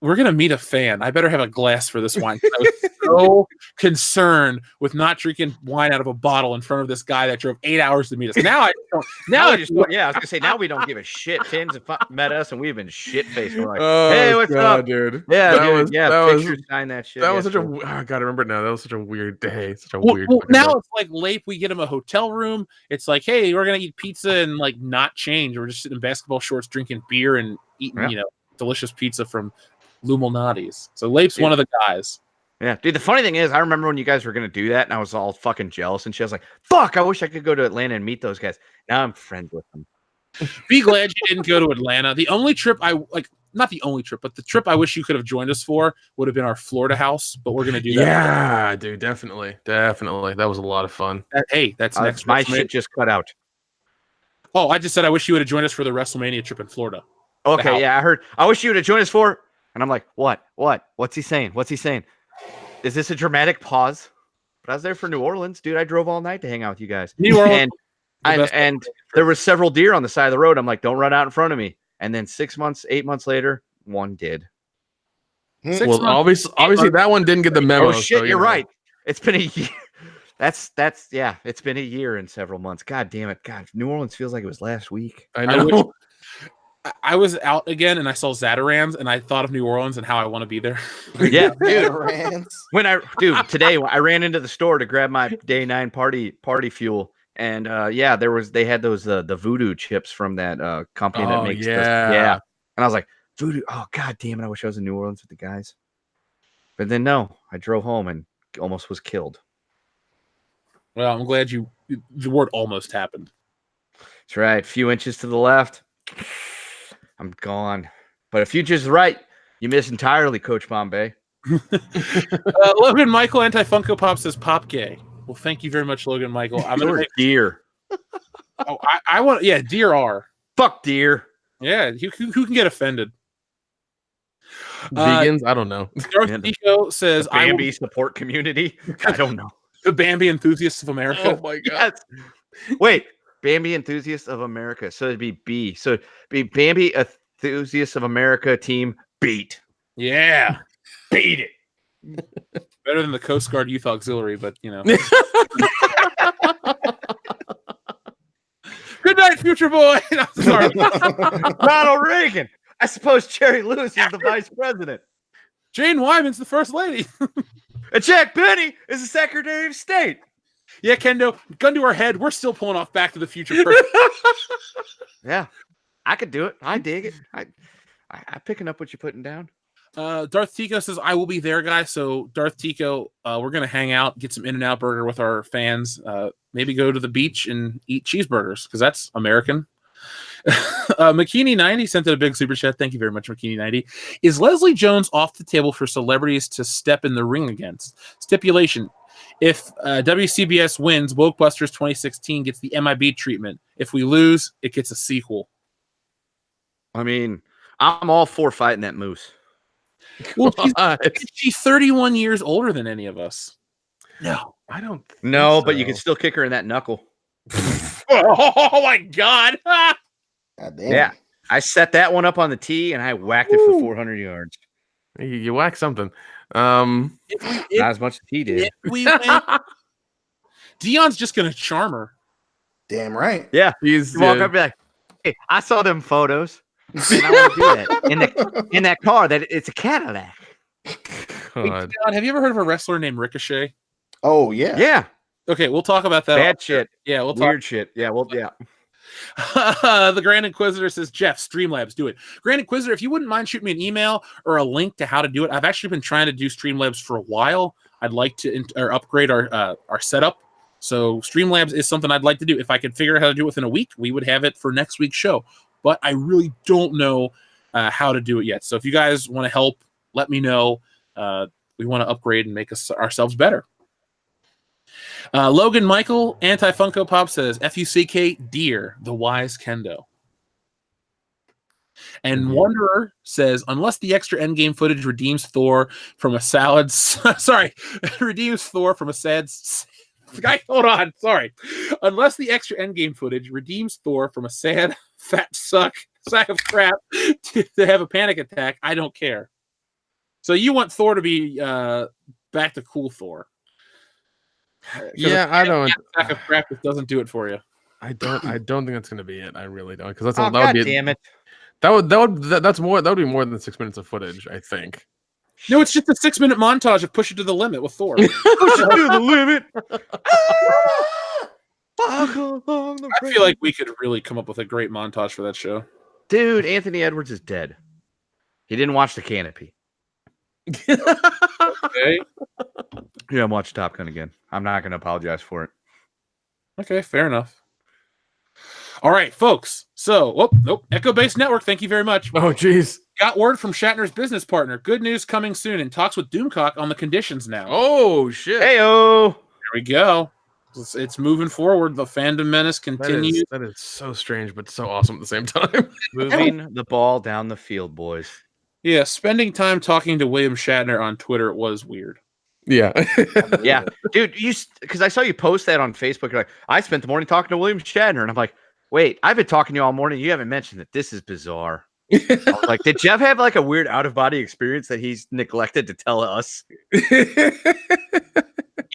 we're going to meet a fan. I better have a glass for this wine. I was so concerned with not drinking wine out of a bottle in front of this guy that drove 8 hours to meet us. Now I don't. Now I just don't. Yeah, I was going to say, now we don't give a shit. Fans have met us, and we've been shit-faced. We're like, hey, what's up? Dude. Yeah, dude. Pictures, sign that shit. That was such a, I got to remember it now. That was such a weird day. Such a weird now day. It's like late. We get him a hotel room. It's like, hey, we're going to eat pizza and like not change. We're just sitting in basketball shorts, drinking beer and eating, delicious pizza from Luminati's. So Lape's one of the guys. Yeah, dude. The funny thing is, I remember when you guys were gonna do that, and I was all fucking jealous and shit. I was like, "Fuck! I wish I could go to Atlanta and meet those guys." Now I'm friends with them. Be glad you didn't go to Atlanta. The only trip not the only trip, but the trip I wish you could have joined us for would have been our Florida house. But we're gonna do that. Yeah, dude, definitely. That was a lot of fun. That's next. My shit just cut out. Oh, I just said I wish you would have joined us for the WrestleMania trip in Florida. Okay, yeah, I heard. I wish you would have joined us for. And I'm like, what? What's he saying? Is this a dramatic pause? But I was there for New Orleans, dude. I drove all night to hang out with you guys. New Orleans, and there was several deer on the side of the road. I'm like, don't run out in front of me. And then 8 months later, one did. Well, obviously that one didn't get the memo. Oh shit, so, you're right. It's been a year. It's been a year and several months. God damn it. God, New Orleans feels like it was last week. I know. I was out again and I saw Zatarans and I thought of New Orleans and how I want to be there. Yeah, dude. Today I ran into the store to grab my day 9 party fuel, and they had those the voodoo chips from that company that makes and I was like, voodoo. Oh god damn it! I wish I was in New Orleans with the guys. But then no, I drove home and almost was killed. Well, I'm glad the word almost happened. That's right. A few inches to the left. I'm gone. But if you just right, you miss entirely, Coach Bombay. Logan Michael Anti-Funko Pop says pop gay. Well, thank you very much, Logan Michael. I'm going to make deer. Oh, I want, deer are. Fuck deer. Yeah, who can get offended? Vegans? I don't know. Darth Pico says, the Bambi support community? I don't know. The Bambi Enthusiasts of America. Oh my God. Yes. Wait. Bambi Enthusiasts of America. So it'd be B. So it'd be Bambi Enthusiasts of America team beat. Yeah. Beat it. Better than the Coast Guard Youth Auxiliary, but Good night, future boy. No, sorry. Ronald Reagan. I suppose Jerry Lewis is the vice president. Jane Wyman's the first lady. And Jack Benny is the Secretary of State. Yeah, Kendo, gun to our head. We're still pulling off Back to the Future. Perfect. Yeah, I could do it. I dig it. I'm picking up what you're putting down. Darth Tico says, I will be there, guys. So, Darth Tico, we're going to hang out, get some In-N-Out burger with our fans. Maybe go to the beach and eat cheeseburgers because that's American. McKinney90 sent in a big super chat. Thank you very much, McKinney90. Is Leslie Jones off the table for celebrities to step in the ring against? Stipulation. If WCBS wins, Wokebusters 2016 gets the MIB treatment. If we lose, it gets a sequel. I mean, I'm all for fighting that moose. Well, she's 31 years older than any of us. No, I don't. No, but you can still kick her in that knuckle. Oh my God. God damn. Yeah. I set that one up on the tee and I whacked it for 400 yards. You whack something. Not as much as he did. If we win, Dion's just going to charm her. Damn right. Yeah. He's You walk up and be like, hey, I saw them photos. And I want to do that. In that car, that it's a Cadillac. Hey, God. Dion, have you ever heard of a wrestler named Ricochet? Oh yeah. Yeah. Okay, we'll talk about that. Bad shit. Yeah, we'll talk. Weird shit. Yeah, well, yeah. The Grand Inquisitor says, Jeff, Streamlabs, do it. Grand Inquisitor, if you wouldn't mind shooting me an email or a link to how to do it. I've actually been trying to do Streamlabs for a while. I'd like to upgrade our setup. So Streamlabs is something I'd like to do. If I could figure out how to do it within a week, we would have it for next week's show. But I really don't know how to do it yet. So if you guys want to help, let me know. We want to upgrade and make ourselves better. Logan Michael, Anti-Funko Pop says, FUCK, dear, the wise Kendo. And Wanderer says, unless the extra Endgame footage redeems Thor from a salad... Sorry, redeems Thor from a sad... Guy, hold on, sorry. Unless the extra Endgame footage redeems Thor from a sad, fat sack of crap to have a panic attack, I don't care. So you want Thor to be back to cool Thor. Yeah, I don't. Sack of crap that doesn't do it for you. I don't think that's going to be it. I really don't, because Oh, that would be. damn it. That would be more than 6 minutes of footage. I think. No, it's just a 6-minute montage of Push It to the Limit with Thor. Push it to the limit. I feel like we could really come up with a great montage for that show. Dude, Anthony Edwards is dead. He didn't watch The Canopy. Okay. Yeah, I'm watching Top Gun again. I'm not going to apologize for it. Okay, fair enough. All right, folks. So, Echo Base Network, thank you very much. Oh, geez. Got word from Shatner's business partner. Good news coming soon, and talks with Doomcock on the conditions now. Oh, shit. Heyo. There we go. It's moving forward. The fandom menace continues. That is so strange, but so awesome at the same time. Moving the ball down the field, boys. Yeah, spending time talking to William Shatner on Twitter was weird. Yeah. Yeah. Dude, because I saw you post that on Facebook. You're like, I spent the morning talking to William Shatner. And I'm like, wait, I've been talking to you all morning. You haven't mentioned that. This is bizarre. I was like, did Jeff have like a weird out-of-body experience that he's neglected to tell us?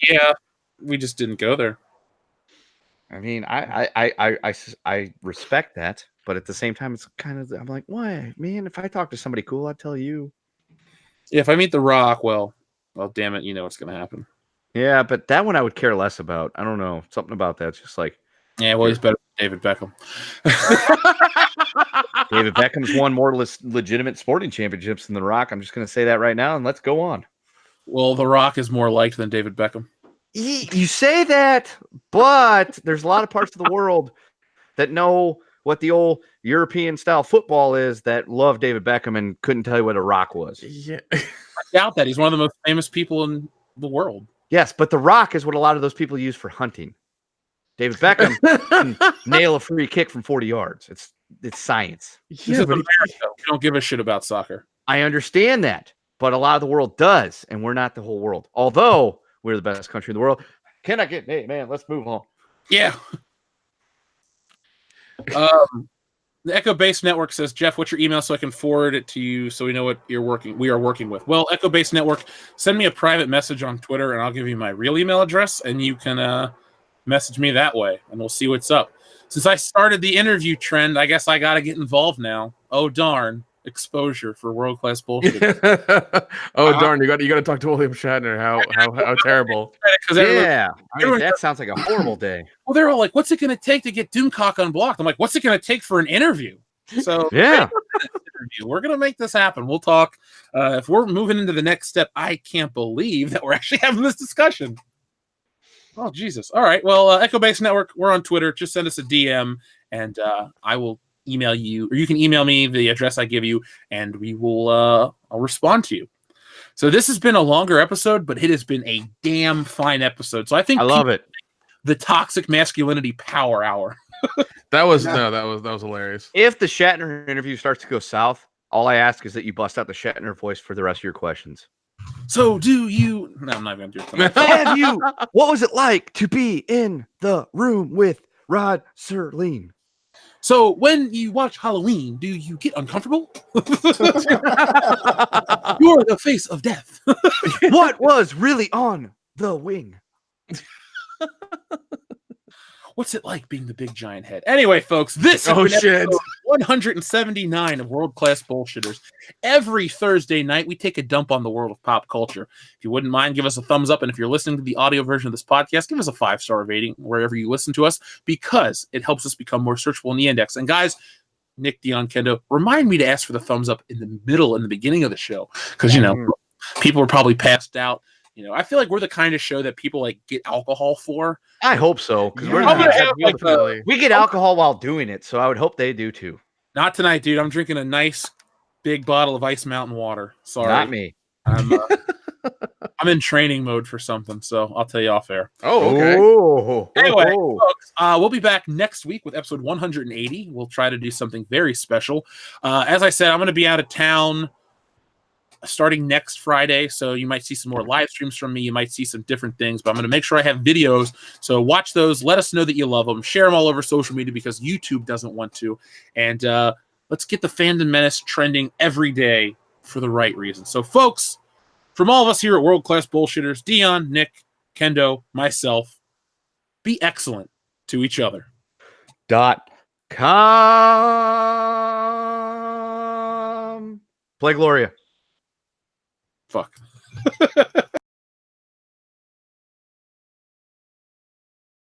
Yeah, we just didn't go there. I mean, I respect that, but at the same time, it's kind of, I'm like, why, man? If I talk to somebody cool, I'd tell you. Yeah, if I meet The Rock, well, damn it, you know what's going to happen. Yeah, but that one I would care less about. I don't know. Something about that's just like. Yeah, well, he's better than David Beckham. David Beckham's won more legitimate sporting championships than The Rock. I'm just going to say that right now, and let's go on. Well, The Rock is more liked than David Beckham. You say that, but there's a lot of parts of the world that know what the old European-style football is that love David Beckham and couldn't tell you what a Rock was. Yeah. I doubt that. He's one of the most famous people in the world. Yes, but The Rock is what a lot of those people use for hunting. David Beckham can nail a free kick from 40 yards. It's science. This is America. We don't give a shit about soccer. I understand that, but a lot of the world does, and we're not the whole world. Although we're the best country in the world. Can I get, hey, man, let's move on. Yeah. The Echo Base Network says, Jeff, what's your email so I can forward it to you so we know what we are working with? Well, Echo Base Network, send me a private message on Twitter and I'll give you my real email address and you can message me that way and we'll see what's up. Since I started the interview trend, I guess I got to get involved now. Oh, darn. exposure for world class bullshit. Oh darn! You got to talk to William Shatner. How terrible. Yeah, I mean that sounds like a horrible day. Well, they're all like, "What's it going to take to get Doomcock unblocked?" I'm like, "What's it going to take for an interview?" So yeah, we're going to make this happen. We'll talk. If we're moving into the next step, I can't believe that we're actually having this discussion. Oh, Jesus. All right. Well, Echo Base Network, we're on Twitter. Just send us a DM, and I will email you, or you can email me the address I give you, and we will I'll respond to you. So this has been a longer episode, but it has been a damn fine episode. So I think I love it. The Toxic Masculinity Power Hour. That was hilarious. If the Shatner interview starts to go south, all I ask is that you bust out the Shatner voice for the rest of your questions. So do you? No, I'm not going to do it. Have you? What was it like to be in the room with Rod Serling? So when you watch Halloween, do you get uncomfortable? You're the face of death. What was really on the wing? What's it like being the big giant head? Anyway, folks, this is shit. 179 of World Class Bullshitters. Every Thursday night, we take a dump on the world of pop culture. If you wouldn't mind, give us a thumbs up. And if you're listening to the audio version of this podcast, give us a 5-star rating wherever you listen to us, because it helps us become more searchable in the index. And guys, Nick, Dion, Kendo, remind me to ask for the thumbs up in the middle, in the beginning of the show, because, people are probably passed out. I feel like we're the kind of show that people like get alcohol for. I hope so, because we get alcohol while doing it, so I would hope they do too. Not tonight, dude. I'm drinking a nice big bottle of Ice Mountain water. Sorry, not me. I'm in training mode for something, so I'll tell you off air. Oh, okay. Anyway, folks, we'll be back next week with episode 180. We'll try to do something very special. As I said, I'm going to be out of town starting next Friday, so you might see some more live streams from me. You might see some different things, but I'm going to make sure I have videos, so watch those. Let us know that you love them. Share them all over social media, because YouTube doesn't want to. And let's get the Fandom Menace trending every day for the right reason. So, folks, from all of us here at World Class Bullshitters, Dion, Nick, Kendo, myself, be excellent to each other. .com. Play Gloria. Fuck.